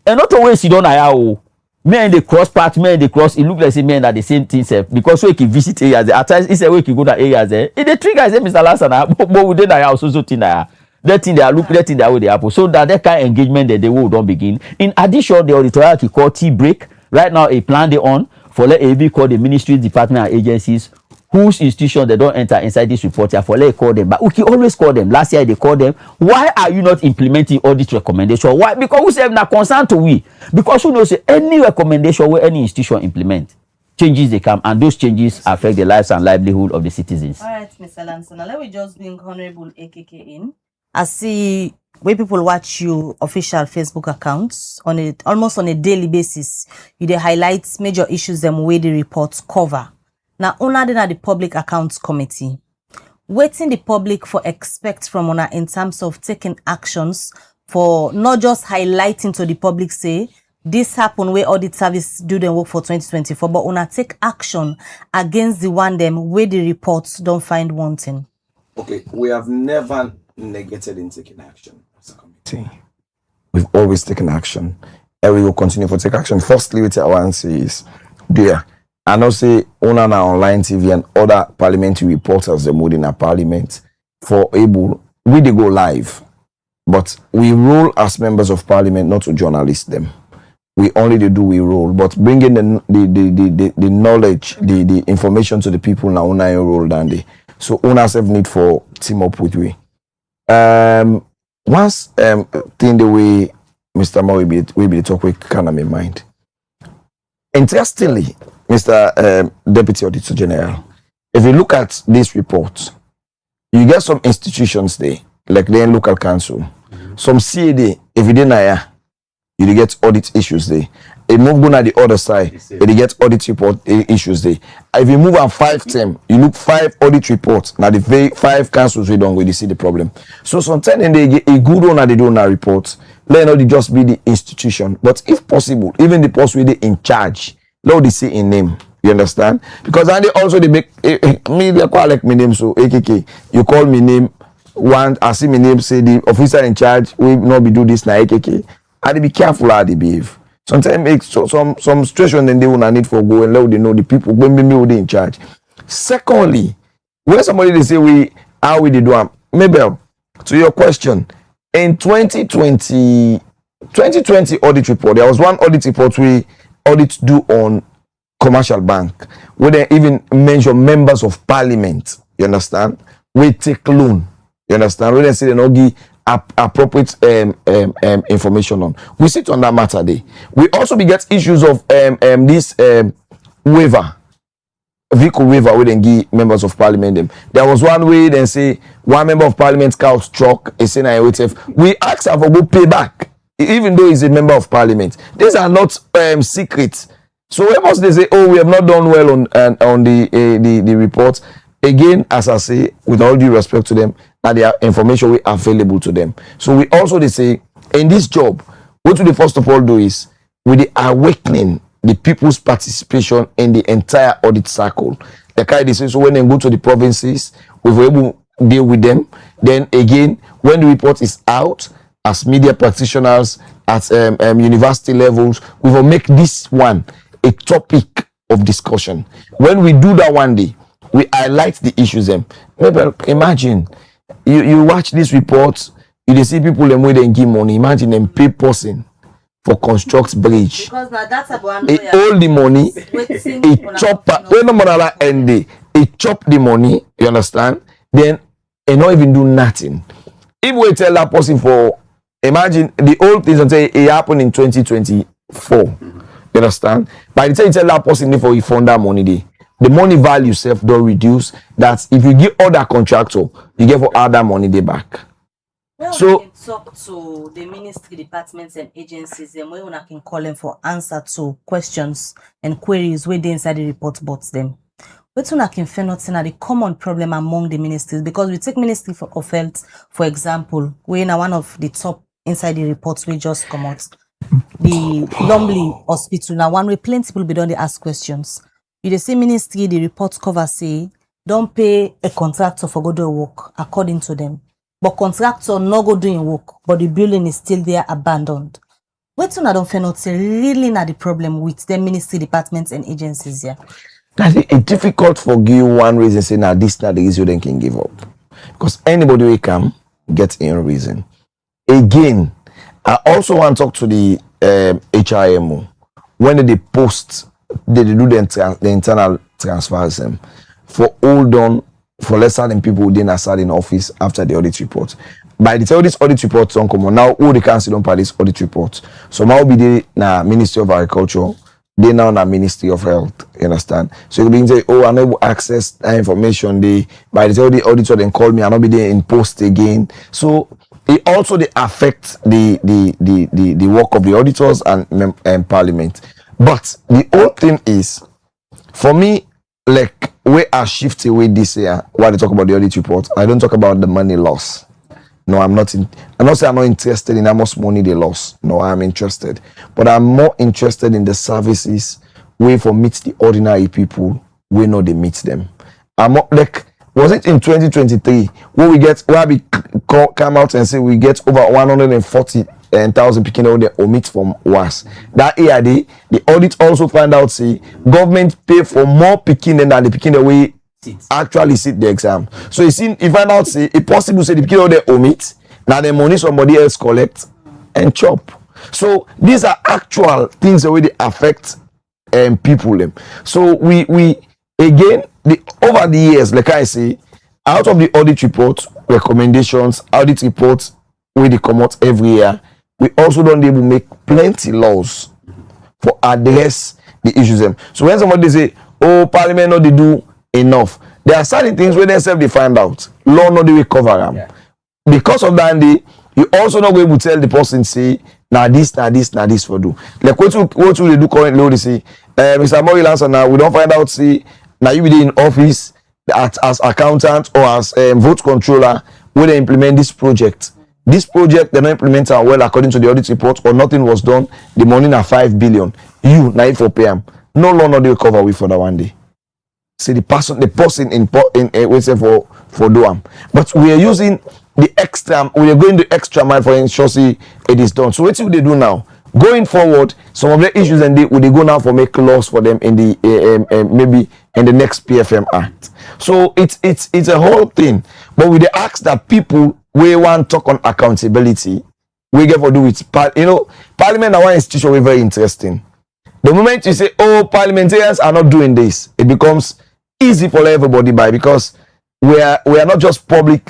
and not always you don't know men they cross part men they cross it look like say men are the same thing sef because so you can visit areas at times it's a way you go to areas there it the trigger is Mr. Lansana but we dey also thing there. That thing they are looking, that thing that way they happen. So that kind of engagement that they will don't begin. In addition, the auditorial can call tea break. Right now, a plan they on for let AB call the ministries, department, and agencies whose institution they don't enter inside this report here for let call them. But we can always call them. Last year they called them. Why are you not implementing audit recommendation? Why? Because we say na concern to we. Because who knows any recommendation where any institution implement changes they come and those changes affect the lives and livelihood of the citizens. All right, Mr. Lanson. Now let me just bring Honorable AKK in. I see where people watch you official Facebook accounts on it almost on a daily basis. You they highlight major issues them where the reports cover. Now, only at the public accounts committee, waiting the public for expect from una in terms of taking actions for not just highlighting to the public say this happen where audit service do them work for 2024, but una take action against the one them where the reports don't find wanting. Okay, we have never negated in taking action as a committee. We've always taken action. and we will continue to take action. Firstly, what I want to say is, dear, I know say on our online TV and other parliamentary reporters the mood in our parliament for able we they go live, but we rule as members of parliament, not to journalists them. We only do we rule, but bringing the knowledge, the information to the people now on our role than they. So owners have need for team up with we. Once thing the way Mr. Mo we be talk with kind of in mind. Interestingly, Mr. Deputy Auditor General, if you look at this report, you get some institutions there, like the local council, some CAD, if you didn't hire, you get audit issues there. If you move on the other side, you get audit report issues there. If you move on 5 term, you look 5 audit reports. Now the 5 councils we don't really see the problem. So sometimes they get a good one that they do on a report. Let not just be the institution, but if possible, even the person with in charge, let they say in name. You understand? Because and they also they make me they call like my name, so AKK. You call me name one, I see my name, say the officer in charge will not be do this now AKK. And they be careful how they behave. Sometimes make some situation then they will not need for go and let they know the people when they in charge. Secondly, when somebody they say we how we they do Mabel, to your question, in 2020 audit report, there was one audit report we audit do on commercial bank where they even mention members of parliament. You understand? We take loan. You understand? Where they say they not give appropriate information on. We sit on that matter day. We also get issues of this waiver, vehicle waiver. We then give members of parliament them. There was one way then say one member of parliament scout truck is saying we ask her for go pay back, even though he's a member of parliament. These are not secrets. So when must they say, oh, we have not done well on the report? Again, as I say, with all due respect to them, that their information will be available to them. So we also they say in this job, what we first of all do is with the awakening the people's participation in the entire audit cycle. The kind they say so when they go to the provinces, we will able to deal with them. Then again, when the report is out, as media practitioners at university levels, we will make this one a topic of discussion. When we do that one day, we highlight the issues them. Maybe imagine you watch this report, you see people them where they give money. Imagine them pay person for construct bridge. Because now that's about all the money, a chop when the money end day, it chop the money, you understand? Then and not even do nothing. If we tell that person for imagine the old things and say it happened in 2024. You understand? By the time you tell that person for he found that money day, the money value self don't reduce. That if you give other contractor, you get for other money they back. Well, so we can talk to the ministry departments and agencies and we can call them for answer to questions and queries where they inside the report bots them. But we can find out the common problem among the ministries, because we take Ministry of Health, for example, we're in one of the top inside the reports we just come out. The Lumley Hospital, now one way plenty people be done they ask questions. You the same ministry, the reports cover say, don't pay a contractor for go do work according to them. But contractor no go doing work, but the building is still there abandoned. What I don't find out really not the problem with the ministry departments and agencies here. That's it difficult for you one reason say now this not the issue then can give up. Because anybody will come get in reason. Again, I also want to talk to the HIMO. When they post, they do the internal transfers for hold on for less than people who didn't start in office after the audit report. By the time this audit report don't come on, now all the council don't this audit report. So now be the na Ministry of Agriculture, they now na Ministry of Health. You understand? So you can say, oh, I'm able to access that information. They by the time the auditor then call me, I'll not be there in post again. So it also they affect the work of the auditors and Parliament. But the whole thing is, for me, like we are shifting away this year while they talk about the audit report. I don't talk about the money loss. No, I'm not saying I'm not interested in how much money they lost. No, I'm interested. But I'm more interested in the services way for meet the ordinary people. We know they meet them. I'm not like, was it in 2023 where we come out and say we get over 140 100,000 picking out the omit from was. That year, the audit also find out say government pay for more picking than the picking away actually sit the exam. So you see, if find out say it possible say the picking out the omit, now the money somebody else collect and chop. So these are actual things that really affect people them. So we again over the years, like I say, out of the audit report recommendations, audit reports where they come out every year, we also don't able to make plenty laws for address the issues them. So when somebody say, oh, parliament not they do enough, there are certain things where they find out law not they will cover them. Yeah. Because of that, you also not going to tell the person say now this for do. Like what they do currently, they say, Mr. Mori answer now we don't find out say now you be in office as accountant or as vote controller when they implement this project. This project they not implement well according to the audit report or nothing was done. The money na 5 billion. You now for pay them. No longer they cover with for that one day. See the person in waiting for do. But we are using the extra. We are going the extra mile for ensure see it is done. So what will they do now? Going forward, some of the issues and they go now for make laws for them in the maybe in the next PFM Act. So it's a whole thing. But with the acts that people we want to talk on accountability, we get for do with Parliament are one institution we're very interesting. The moment you say, oh, parliamentarians are not doing this, it becomes easy for everybody because we are not just public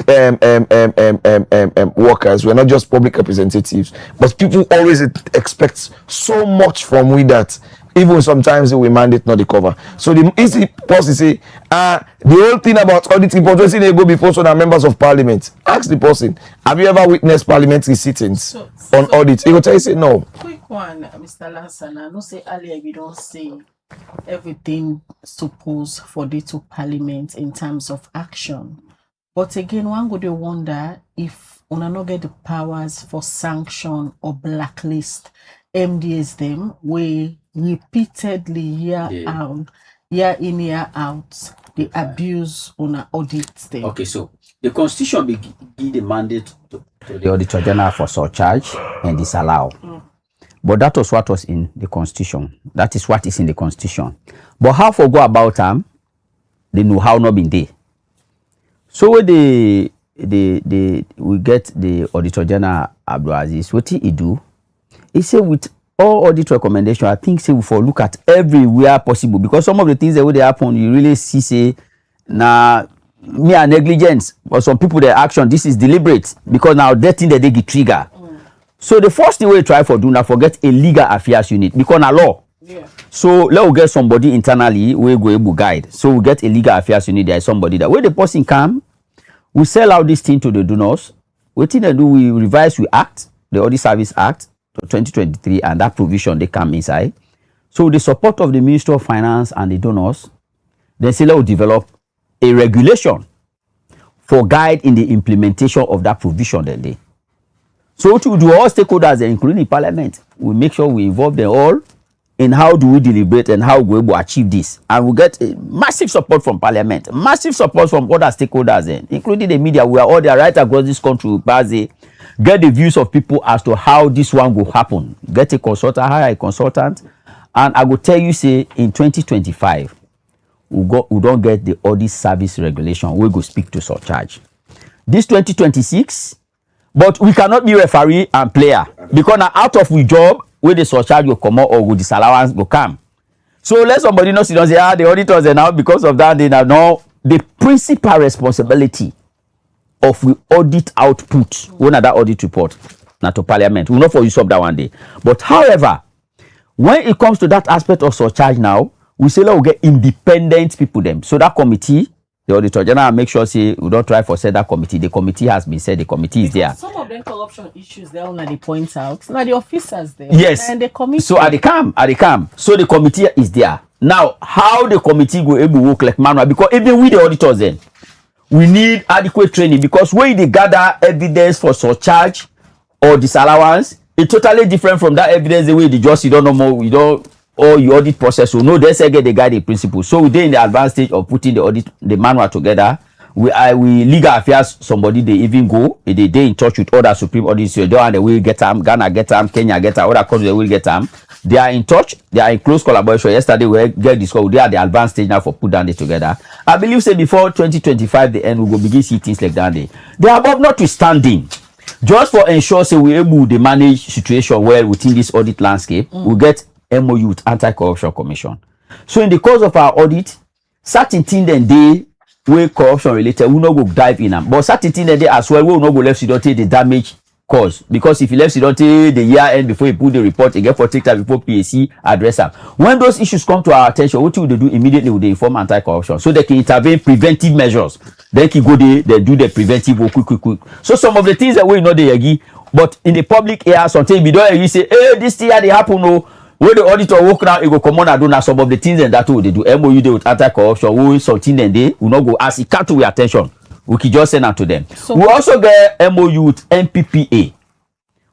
workers, we are not just public representatives, but people always expect so much from we that even sometimes we mandate not the cover. So the easy person say, the whole thing about audit report, they go before so that members of parliament. Ask the person, have you ever witnessed parliamentary sittings on audit? He will tell you, say no. Quick one, Mr. Lansana. No say earlier we don't say everything supposed for the to parliament in terms of action. But again, one would wonder if una not get the powers for sanction or blacklist MDs them we repeatedly year in year out the abuse on audit them. Okay, so the constitution give the mandate to the Auditor General for surcharge and disallow. But that was what was in the constitution. That is what is in the constitution. But how for go about them? They know how not been there. So when we get the Auditor General Abdul Aziz, what he do? He said with all audit recommendation, I think say we for look at everywhere possible because some of the things that would happen, you really see say now mere negligence, but some people their action this is deliberate because now that thing that they get trigger. So the first thing we try for do now forget a legal affairs unit because now law. Yeah. So let's get somebody internally we go able guide. So we get a legal affairs unit. There is somebody that when the person come, we sell out this thing to the donors. What thing they do? We revise, we act the Audit Service Act 2023 and that provision they come inside. So with the support of the Ministry of Finance and the donors, then say let's develop a regulation for guide in the implementation of that provision that day. So to do all stakeholders, including Parliament, we make sure we involve them all in how do we deliberate and how we will achieve this. And we get massive support from Parliament, massive support from other stakeholders, including the media. We are all there right across this country. Get the views of people as to how this one will happen. Get a consultant, hire a consultant. And I will tell you, say, in 2025, we don't get the audit service regulation. We go speak to surcharge. This 2026, but we cannot be referee and player because now out of we job, where the surcharge will come out or with disallowance will come. So let somebody know, say, the auditors are now because of that, they now the principal responsibility of we audit output when that audit report not to Parliament. We'll not for use up that one day. But however, when it comes to that aspect of surcharge now, we say we'll get independent people them. So that committee, the Auditor General make sure say we don't try for say that committee. The committee has been said, the committee is there. Some of them corruption issues they only point out. Now the officers there. Yes. And the committee. So at the camp. So the committee is there. Now, how the committee go able to work like manual? Because even with the auditors then, we need adequate training because when they gather evidence for surcharge or disallowance, it's totally different from that evidence the way they just you don't know more, you don't or your audit process. So no, they say get the guiding principle. So we did in the advanced stage of putting the manual together we legal affairs somebody they even go they in touch with other supreme auditors. They don't they will get them, Ghana get them, Kenya get them, other countries they will get them. They are in touch, they are in close collaboration. Yesterday we get this call, they are the advanced stage now for put down this together. I believe say before 2025 the end we will begin see things like that. They are above notwithstanding. Just for ensure say we able to manage situation well within this audit landscape, we get MOU with Anti-Corruption Commission. So in the course of our audit, certain things then they where corruption related, we not go dive in them. But certain things then they as well, we will not go left to don't take the damage cause. Because if you left to don't take the year end before you put the report, you get for take time before PAC address them. When those issues come to our attention, what will they do immediately? They inform anti-corruption. So they can intervene preventive measures. Then can go there, they do the preventive work quick. So some of the things that we know they agree, but in the public area, sometimes we don't say, hey, this thing they happen, no. When the auditor work now, it go come on and do now some of the things and that way they do. MOU they with anti-corruption, we something and they will not go as it come to our attention. We can just send out to them. So we also get MOU with MPPA.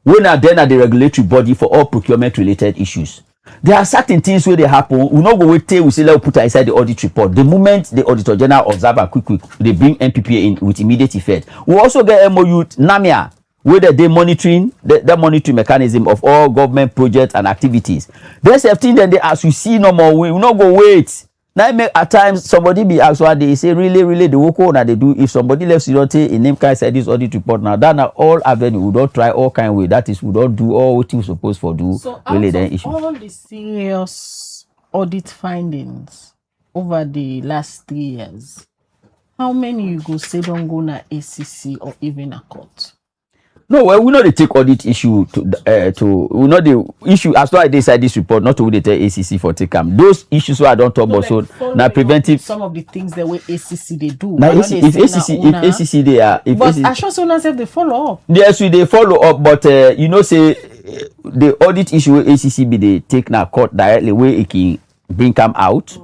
We now then at the regulatory body for all procurement related issues. There are certain things where they happen. We not go wait till we say let's put it inside the audit report. The moment the Auditor General observe and quick, they bring MPPA in with immediate effect. We also get MOU with NAMIA. Whether they monitoring the monitoring mechanism of all government projects and activities. There's a thing that they as we see no more, we will not go wait. Now make at times somebody be asked what they say really the work that they do. If somebody left Sirote in name can say this audit report now, that now all avenue we don't try all kind of way. That is we don't do all what we supposed to do. So really out then of issue. all the serious audit findings over the last 3 years, how many you go say don't go na ACC or even a court? No, well, we know they take audit issue to we know the issue as far as they say this report, not to they tell ACC for take them. Those issues where I don't talk about so now preventive some of the things the way ACC they do. Now if ACC they are if but ACC, I sure soon as if they follow up. yes, we they follow up, but you know say the audit issue where ACC be they take now court directly where it can bring them out.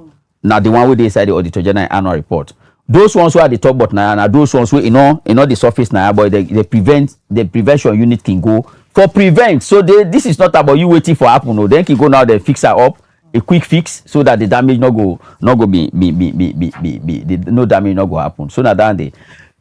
Now the one where they say the Auditor General annual report. Those ones who are the top but now those ones who you know the surface now but they prevent the prevention unit can go for prevent. So this is not about you waiting for happen. No, then can go now they fix her up a quick fix so that the damage no go be no damage no go happen. So now that the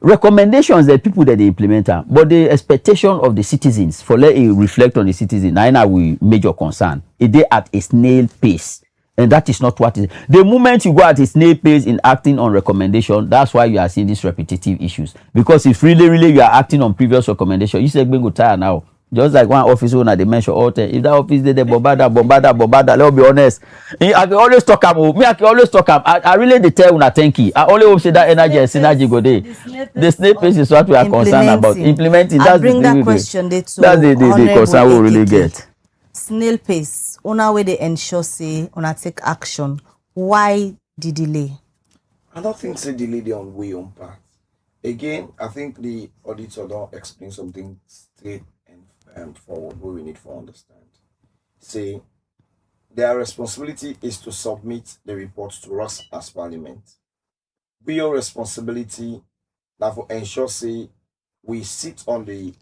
recommendations that people that they implement are, but the expectation of the citizens for let it reflect on the citizen now we major concern. It they at a snail pace. And that is not what is. The moment you go at a snail pace in acting on recommendation, that's why you are seeing these repetitive issues. Because if really you are acting on previous recommendation, you say go tired now. Just like one office owner they mention all time. If that office they bombard, let's be honest. I can always talk about me. I can always talk about. I really they tell una thank you. I only hope say that energy and synergy go there. The snail pace is what we are concerned about. Implementing. That's bring the that question there to that's the concern we really get. Snail pace. Una way they ensure say una take action. Why the delay? I don't think it's a delay they on way on part. Again, I think the auditor don't explain something straight and forward what we need to understand. Say their responsibility is to submit the reports to us as parliament. Be your responsibility now for ensure say we sit on the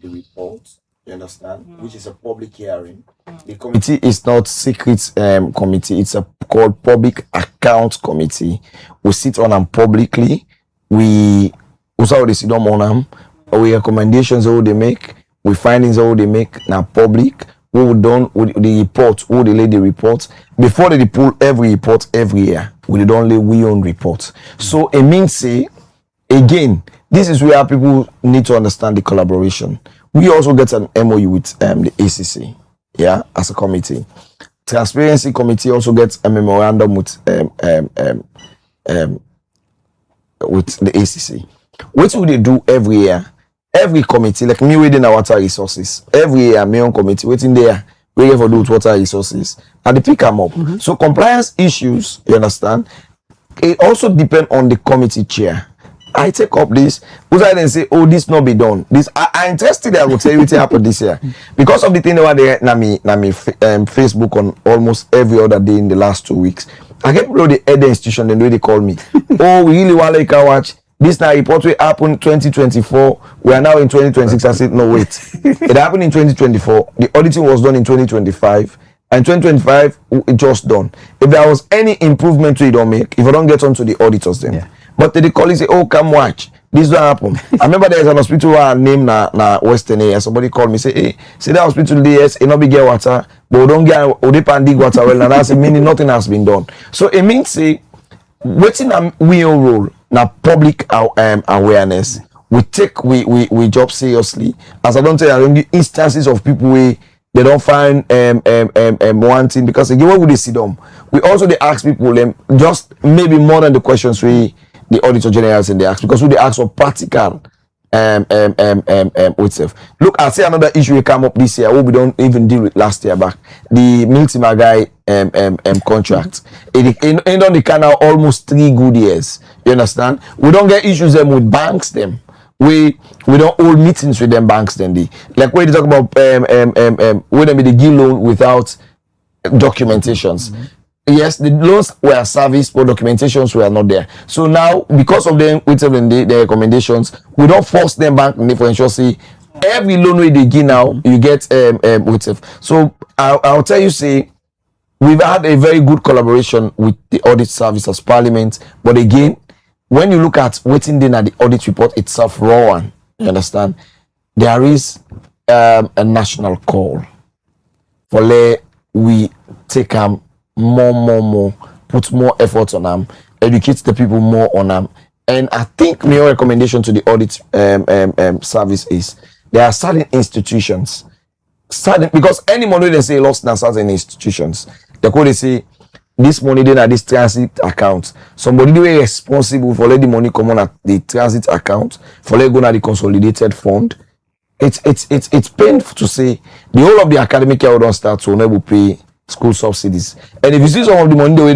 report. You understand? Which is a public hearing. The Committee is not secret committee. It's called Public Account Committee. We sit on them publicly. We also sit on them. We recommendations all they make. We findings all they make now public. We would done with the report. We lay the report before they pull every report every year. We don't lay we own reports. So it means say again. This is where people need to understand the collaboration. We also get an MOU with the ACC, yeah, as a committee. Transparency Committee also gets a memorandum with the ACC. What will they do every year? Every committee, like me within our water resources, every year, me on committee, waiting there, we have to do with water resources, and they pick them up. So compliance issues, you understand, it also depends on the committee chair. I take up this, because I then say, oh, this not be done. This I interested. I will tell you what happened this year because of the thing that they na me Facebook on almost every other day in the last 2 weeks. I get below the head institution and they call me. Oh, we really want like a watch. This now report will happen 2024. We are now in 2026. I said no wait. It happened in 2024. The auditing was done in 2025. And 2025 it just done. If there was any improvement to it, don't make. If I don't get onto the auditors then. Yeah. But they call you say, oh, come watch. This don't happen. I remember there's an hospital where name na Western area. Somebody called me, say, hey, see that hospital there, yes, it not be get water, but we don't get dig water well, and that's meaning nothing has been done. So it means say waiting we role na public awareness. We take we job seriously. As I don't say, I don't give instances of people we they don't find one thing, because again, where would they sit down? We also they ask people just maybe more than the questions the Auditor General and they ask, because we they ask for practical itself. Look, I see another issue we come up this year what we don't even deal with last year back. The Miltima guy contract. It on the canal almost 3 good years. You understand? We don't get issues them with banks them. We don't hold meetings with them banks then they like when they talk about when they give loan without documentations. Yes, the loans were serviced, but documentations were not there. So now, because of them, with the recommendations, we don't force them bank for ensure say every loan we they give now you get with. So I'll tell you, say we've had a very good collaboration with the audit service as Parliament, but again, when you look at waiting then at the audit report itself, raw one, you understand, there is a national call for we take more, put more effort on them, educate the people more on them. And I think my recommendation to the audit service is there are certain institutions, because any money they say lost in certain institutions, they could say this money then at this transit account. Somebody they responsible for let the money come on at the transit account, for let go to the consolidated fund. It's painful to say the whole of the academic year don't start to never pay school subsidies. And if you see some of the money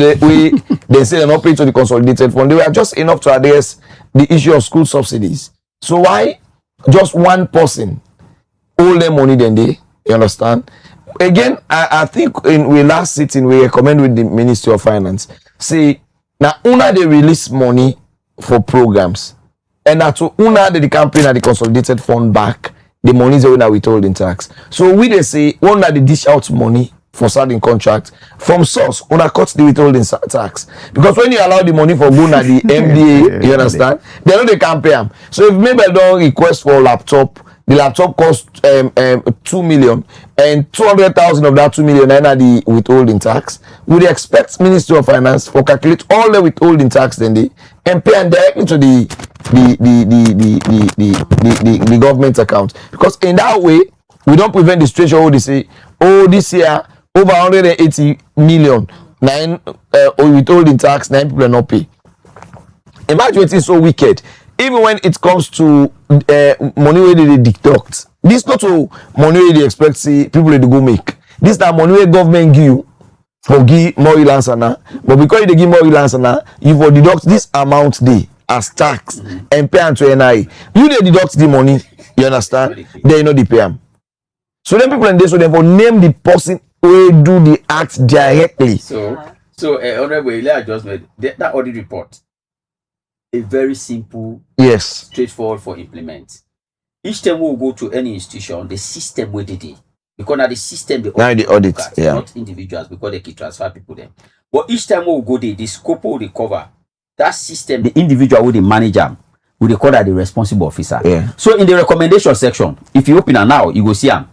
they say they're not paying to the consolidated fund, they were just enough to address the issue of school subsidies. So why just one person hold their money then they, you understand? Again, I think in we last sitting we recommend with the Ministry of Finance, say now una they release money for programs, and now to una the campaign at the consolidated fund back the money is that withholding tax. So we they say una they dish out money for certain contract from source una cut the withholding tax, because when you allow the money for go na the MDA, you understand, they know they can't pay them. So if maybe I don't request for a laptop, the laptop costs 2 million, and 200,000 of that 2 million are the withholding tax. Would they expect Ministry of Finance for calculate all the withholding tax then they and pay and directly to the government account? Because in that way we don't prevent the situation where they say, oh, this year over 180 million withholding tax, 9 people are not pay. Imagine it is so wicked. Even when it comes to money where they deduct, this not to money where they expect see people to go make. This that money where government give you for give more lansana, but because they give more lansana, you for deduct this amount they as tax and pay to NI. You they deduct the money, you understand? They know the pay them. So then people in this so therefore name the person who do the act directly. So honorable, I just made that audit report. A very simple, yes, straightforward for implement. Each time we go to any institution, the system we did it. Because now the system the audit, yeah, not individuals, because they can transfer people them. But each time we go there, the scope will recover. That system, the individual will the manager will call that the responsible officer. Yeah. So in the recommendation section, if you open it now, you go see them.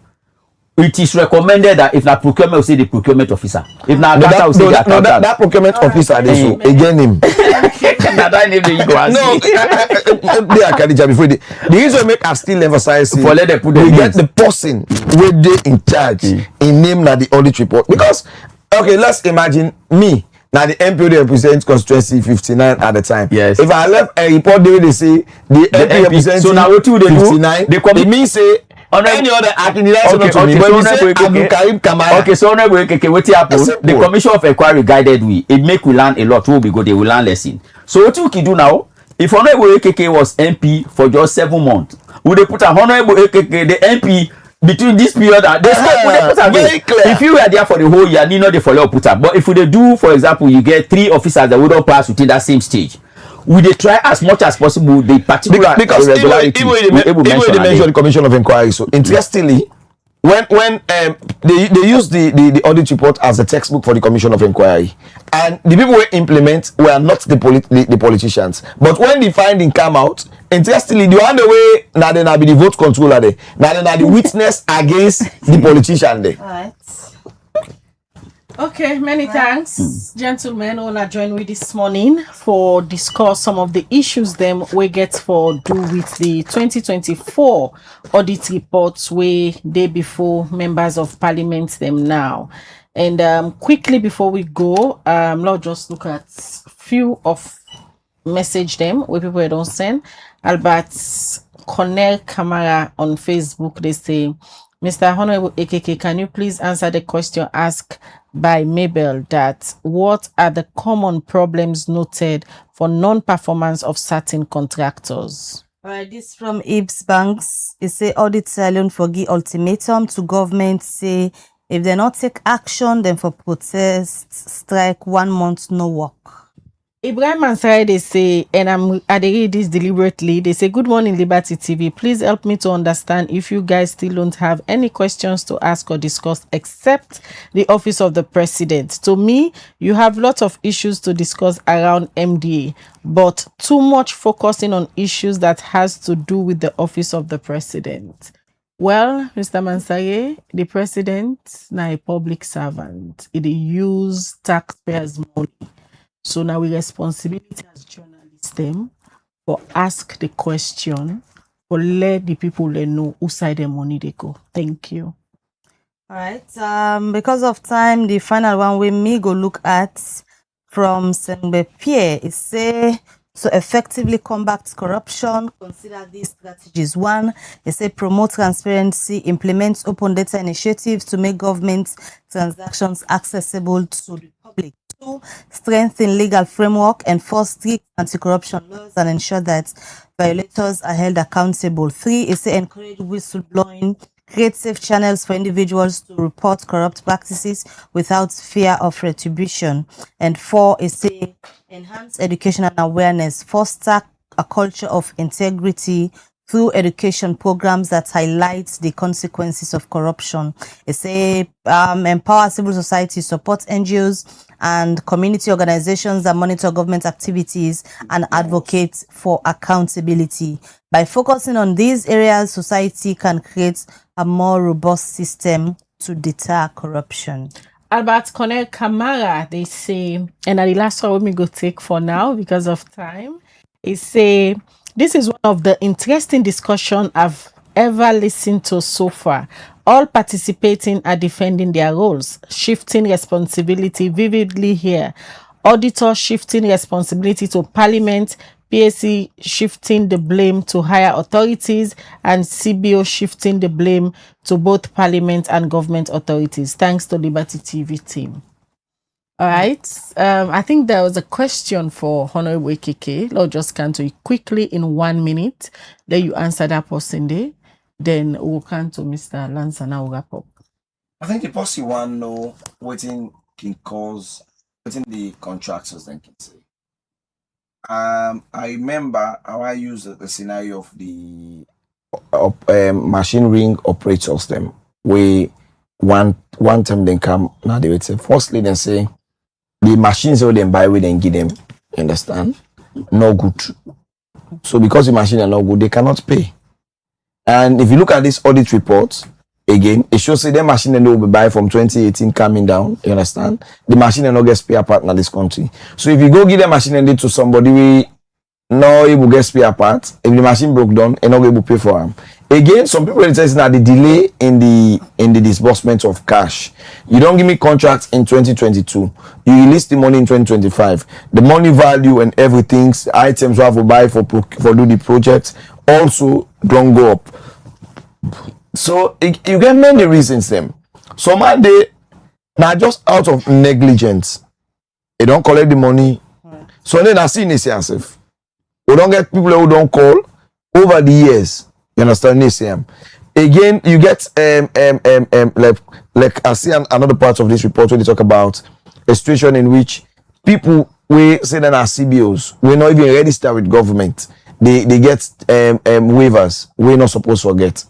It is recommended that if na procurement, will say the procurement officer. If na accountant, will say the accountant. That procurement officer, they so again him. That name they go and no, they are Khadija before the reason make us still emphasize for let them put we get the person where they in charge in name na the audit report. Because okay, let's imagine me. Now the MP represents constituency 59 at the time. Yes. If I left a report there, they say the MP represents so now what do they 59. Do? It means say any other acting so honorable Ekeke, what happen? The Commission of Inquiry guided we. It make we learn a lot. We go, they will learn lesson. So what you can do now? If honorable Ekeke was MP for just 7 months, would they put a honorable Ekeke, the MP, between this period and they put very clear. If you were there for the whole year, you know they follow put up. But if they do, for example, you get 3 officers that wouldn't pass within that same stage. We they try as much as possible the particular because irregularity. even they mention the Commission of Inquiry. So interestingly, when they use the audit report as a textbook for the commission of inquiry, and the people who implement were not the politicians, but when the finding come out, interestingly, the one the way now then be the vote controller there, now then the witness against the politician there. All right. Okay, many thanks, gentlemen. Wanna join with this morning for discuss some of the issues them we get for do with the 2024 audit reports where day before members of parliament them now. And quickly before we go, let's just look at few of message them where people don't send. Albert Cornell Camara on Facebook, they say, Mr. Honorable AKK, can you please answer the question asked by Mabel that what are the common problems noted for non-performance of certain contractors? All right, this from Ibs Banks. It say audit alone for give ultimatum to government, say if they not take action, then for protest, strike 1 month, no work. Ibrahim Ansari, they say, and I read this deliberately, they say, good morning, Liberty TV. Please help me to understand if you guys still don't have any questions to ask or discuss except the office of the president. To me, you have lots of issues to discuss around MDA, but too much focusing on issues that has to do with the office of the president. Well, Mr. Mansaye, the president is a public servant. He use taxpayers' money. So now we responsibility as journalists them for ask the question, for let the people they know who side the money they go. Thank you. All right. Because of time, the final one we may go look at from Sengbe Pierre is say to effectively combat corruption, consider these strategies. 1, they say promote transparency, implement open data initiatives to make government transactions accessible to the public. 2, strengthen legal framework, enforce strict anti-corruption laws, and ensure that violators are held accountable. 3 is to encourage whistleblowing, create safe channels for individuals to report corrupt practices without fear of retribution. And 4 is to enhance education and awareness, foster a culture of integrity through education programs that highlight the consequences of corruption. It's a empower civil society, support NGOs and community organizations that monitor government activities and advocate for accountability. By focusing on these areas, society can create a more robust system to deter corruption. Albert Cornell Camara, they say, and the last one we go take for now because of time, is say, this is one of the interesting discussions I've ever listened to so far. All participating are defending their roles, shifting responsibility vividly here. Auditor shifting responsibility to Parliament, PSC shifting the blame to higher authorities, and CBO shifting the blame to both Parliament and government authorities. Thanks to Liberty TV team. All right. I think there was a question for Honorable AKK. Let's just come to it quickly in 1 minute. Then you answer that person there. Then we'll come to Mr. Lance and I'll wrap up. I think the policy one know waiting can cause waiting the contractors then can say. I remember how I used the scenario of the Machine ring operators them. We one time they come now they would say firstly they say the machines that they buy we then give them, you understand? No good. So because the machines are not good, they cannot pay. And if you look at this audit report, again, it shows that the machine that they will buy from 2018 coming down, you understand? The machine that not get spare part in this country. So if you go give the machine and to somebody, we no able get spare part. If the machine broke down, and not able to pay for them. Again, some people say that the delay in the disbursement of cash. You don't give me contracts in 2022. You release the money in 2025. The money value and everything, items you have to buy for do the project also don't go up. So you get many reasons them. Some are they now just out of negligence. They don't collect the money. So then I see yourself. We don't get people who don't call over the years. You understand this? Again, you get like I see another part of this report where they talk about a situation in which people we say that are CBOs, we're not even registered with government. They get waivers we're not supposed to get.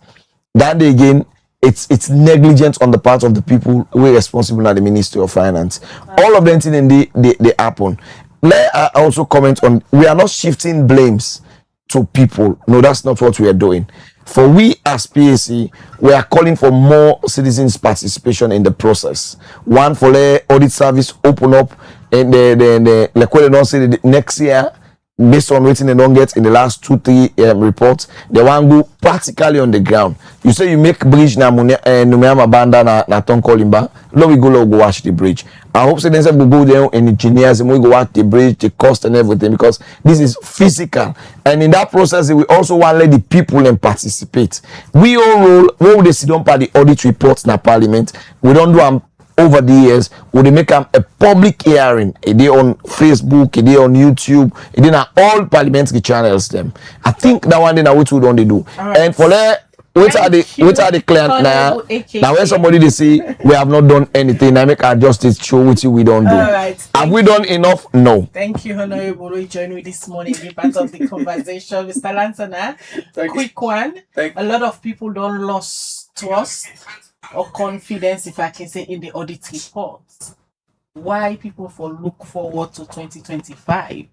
That day again, it's negligence on the part of the people who are responsible at the Ministry of Finance. All of them things they happen. Let I also comment on, we are not shifting blames to people. No, that's not what we are doing. For we as PAC, we are calling for more citizens' participation in the process. One, for the audit service open up, and the like what they don't say the next year, based on waiting they don't get in the last 2-3 reports, they want to go practically on the ground. You say you make bridge na Numiama Banda na Tonkolimba, let we go watch the bridge. I hope so. Then we go there and engineers and we go watch the bridge, the cost and everything, because this is physical. And in that process, we also want to let the people and participate. We all roll when they sit down by the audit reports in the parliament. We don't do them over the years. We make them a public hearing. A day on Facebook, a day on YouTube, a day on all parliamentary channels. Them. I think that one day now what we don't do. Right. And for that. Which are the client now when somebody they say we have not done anything, I make our justice show with you we don't do. All right, have we done enough? No. Thank you, Honorable. We joined me this morning, be part of the conversation. Mr. Lansana, quick one. A lot of people don't lose trust or confidence, if I can say, in the audit reports. Why people look forward to 2025?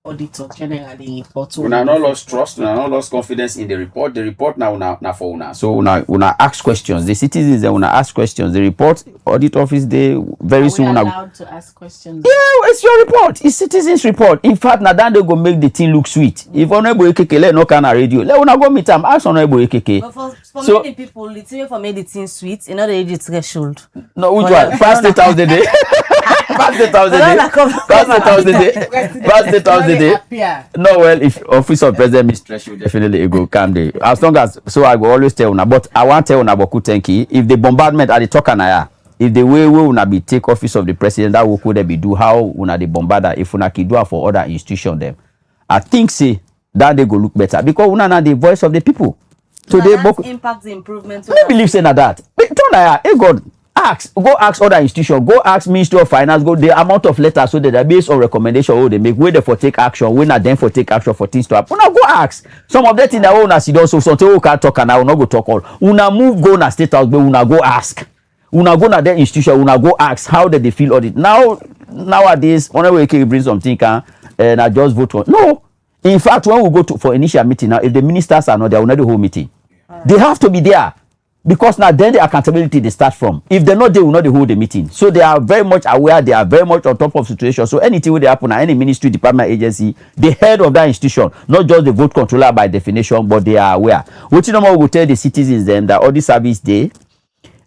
Auditor generally report. Una not lost trust, una not lost confidence in the report. The report now for una. So una ask questions. The citizens they una ask questions. The report audit office they very soon. Are we allowed to ask questions? Yeah, it's your report. It's citizens' report. In fact, now that they go make the thing look sweet. If Honorable Ekeke let no can radio, let una go meet them. Ask Honorable Ekeke. But for many people, it's even for make the thing sweet. You know the age threshold. No, which one? First 8,000 day. First 8,000 day. First 8,000 day. First 8,000 day. No, well, if office of president is stress, you definitely go calm day. As long as so, I will always tell una. But I want to tell una boku tenki. If the bombardment at the Tokanaya, if the way we una be take office of the president, that will could be do how una the bombarder. If una ki do for other institution them, I think say that they go look better because una na the voice of the people. So they impact the improvement. I believe say na that. Tokanaya, God. Go ask other institutions, go ask Ministry of Finance, go the amount of letters so that they based on recommendation they make, where they for take action, when not then for take action for things to happen. Una go ask. Some of that in the own sit down, so something we can't talk and I will not go talk all. Una move go na state house, but una go ask. Una go na their institution, una go ask how they feel audit. Nowadays, whenever we can bring something and I just vote for. No. In fact, when we go for initial meeting now, if the ministers are not there, we'll not the whole meeting. They have to be there. Because now then the accountability they start from. If they're not there, will not hold the meeting. So they are very much aware, they are very much on top of situation. So anything will happen at any ministry, department, agency, the head of that institution, not just the vote controller by definition, but they are aware. What you know will tell the citizens then that audit service day,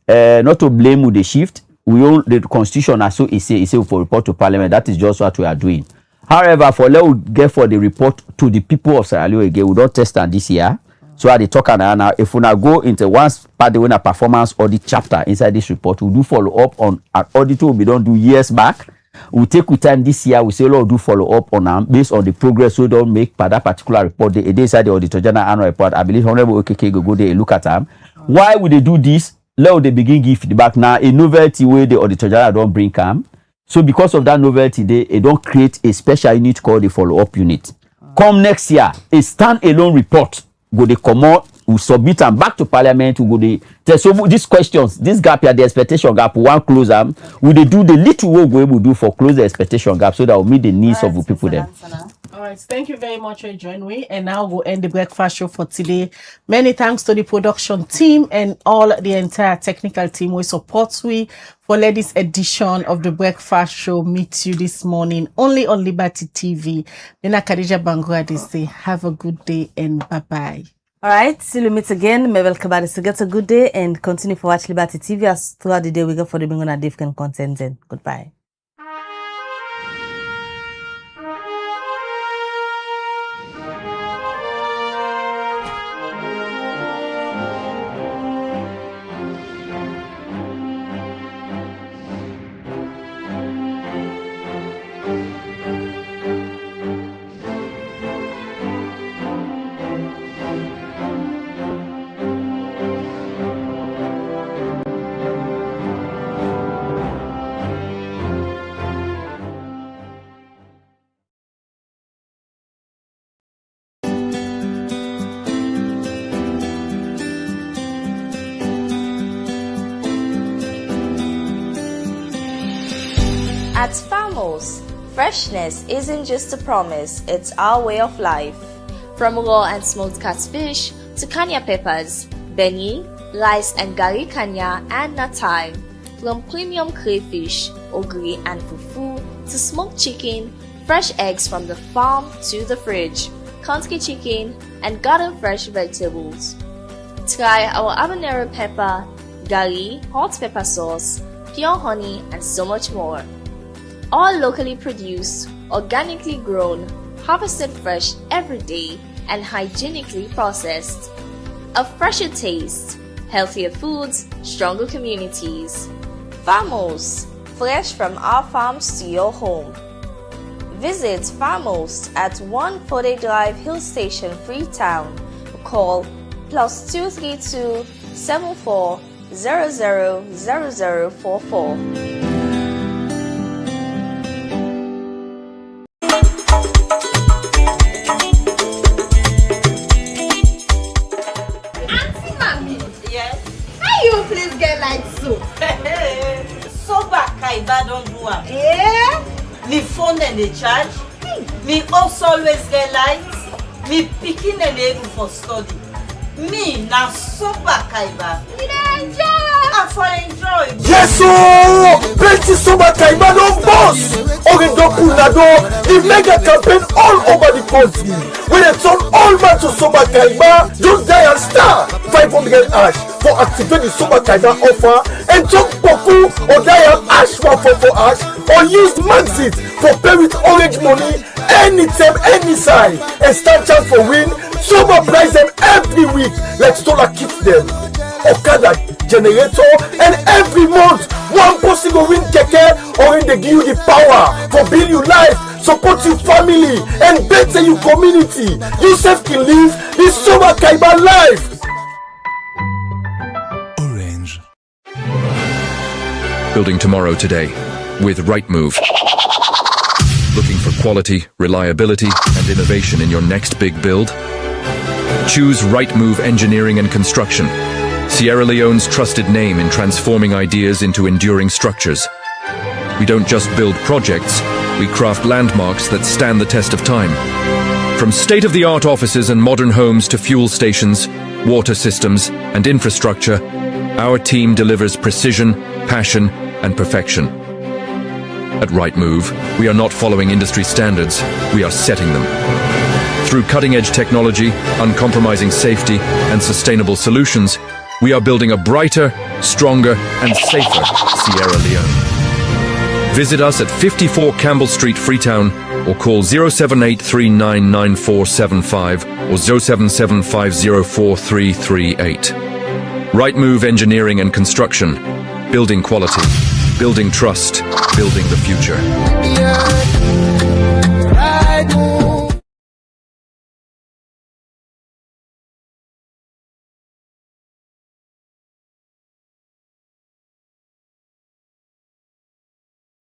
not to blame with the shift, we own the constitution as so is say for report to parliament. That is just what we are doing. However, for let we get for the report to the people of Sierra Leone again, we don't test on this year. So at the talk now, if we now go into one part the performance audit chapter inside this report, we'll do follow up on an auditor we don't do years back. We'll take with time this year, we say we'll do follow up on them based on the progress we don't make by that particular report. The inside the Auditor General annual report, I believe Honorable OKK go there and look at them. Why would they do this? Let they begin give feedback now. A novelty way the Auditor General don't bring come. So because of that novelty, they don't create a special unit called the follow-up unit. Come next year, a standalone report. Go they come out, we submit them back to parliament, we go they so these questions, this gap here, the expectation gap, one close them, we they do the little work we able to do for close the expectation gap so that will meet the needs of the people then. All right, thank you very much for joining me. And now we'll end the breakfast show for today. Many thanks to the production team and all the entire technical team we support we for let this edition of the breakfast show meet you this morning only on Liberty TV. Nina Khadija Bangura they say have a good day and bye-bye. All right, till we meet again. Mabel Kabadi, so get a good day and continue to watch Liberty TV as throughout the day we go for the Bingona different content. And goodbye. At Farmos, freshness isn't just a promise, it's our way of life. From raw and smoked catfish to kanya peppers, beignet, rice and gari kanya and natai, from premium crayfish, ogiri and fufu to smoked chicken, fresh eggs from the farm to the fridge, country chicken and garden fresh vegetables. Try our habanero pepper, gari, hot pepper sauce, pure honey and so much more. All locally produced, organically grown, harvested fresh every day and hygienically processed. A fresher taste, healthier foods, stronger communities. Farmos, fresh from our farms to your home. Visit Farmos at 1 Fode Drive Hill Station, Freetown. Call +232 74 000044. You please get light soap. So back Kaiba don't do am. Me phone and they charge. Me also always get light. Me picking and able for study. Me now so back Kaiba. Me enjoy. I for enjoy. Yes, oh! Plenty Soba Kaiba don't boss! Orindo Punado, the mega campaign all over the country. When they turn all man to Soba Kaiba, don't die and star 500 ash for activate the Soba Kaiba offer and talk Poku or die and ash 144 ash or use Maxit for pay with orange money anytime, any side and start chance for win. Soba price them every week like Stola keeps them. Okada generator and every month one person go win keke or in they give you the power for build your life, support your family and better your community. You self can live the Soba Kaiba life. Orange. Building tomorrow today with Rightmove. Looking for quality, reliability, and innovation in your next big build? Choose Rightmove Engineering and Construction, Sierra Leone's trusted name in transforming ideas into enduring structures. We don't just build projects, we craft landmarks that stand the test of time. From state-of-the-art offices and modern homes to fuel stations, water systems, and infrastructure, our team delivers precision, passion, and perfection. At Rightmove, we are not following industry standards, we are setting them. Through cutting-edge technology, uncompromising safety, and sustainable solutions, we are building a brighter, stronger, and safer Sierra Leone. Visit us at 54 Campbell Street, Freetown, or call 078399475 or 077504338. Rightmove Engineering and Construction. Building quality, building trust, building the future.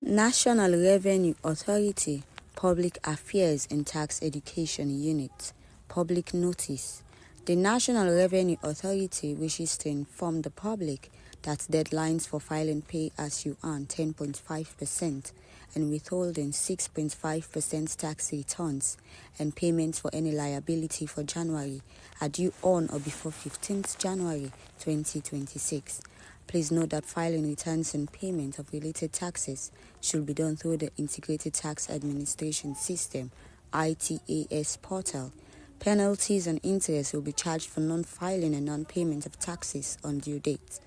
National Revenue Authority, Public Affairs and Tax Education Unit, Public Notice. The National Revenue Authority wishes to inform the public that deadlines for filing pay as you earn 10.5% and withholding 6.5% tax returns and payments for any liability for January are due on or before 15th January 2026. Please note that filing returns and payment of related taxes should be done through the Integrated Tax Administration System, ITAS portal. Penalties and interest will be charged for non-filing and non-payment of taxes on due dates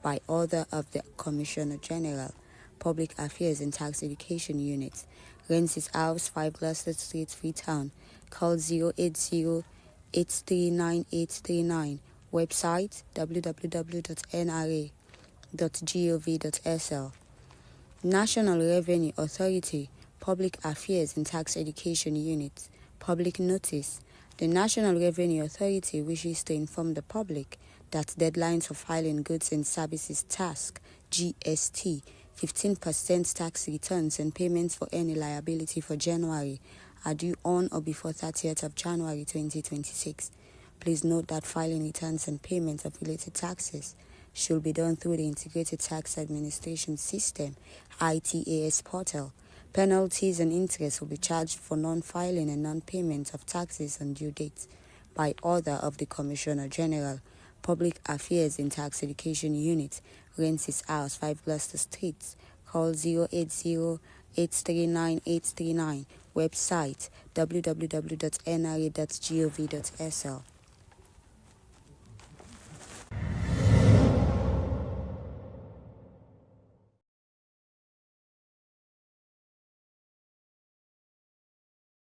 by order of the Commissioner General, Public Affairs and Tax Education Unit. Rensis House, 5 Gloucester Street, Freetown. Call 080-839-839. Website www.nra.gov.sl. National Revenue Authority, Public Affairs and Tax Education Unit, Public Notice. The National Revenue Authority wishes to inform the public that deadlines for filing goods and services tax, GST, 15% tax returns and payments for any liability for January are due on or before 30th of January 2026. Please note that filing returns and payments of related taxes should be done through the Integrated Tax Administration System, ITAS portal. Penalties and interest will be charged for non-filing and non-payment of taxes on due dates by order of the Commissioner General, Public Affairs in Tax Education Unit, Rensis House, 5 Gloucester Street. Call 080-839-839. Website www.nra.gov.sl.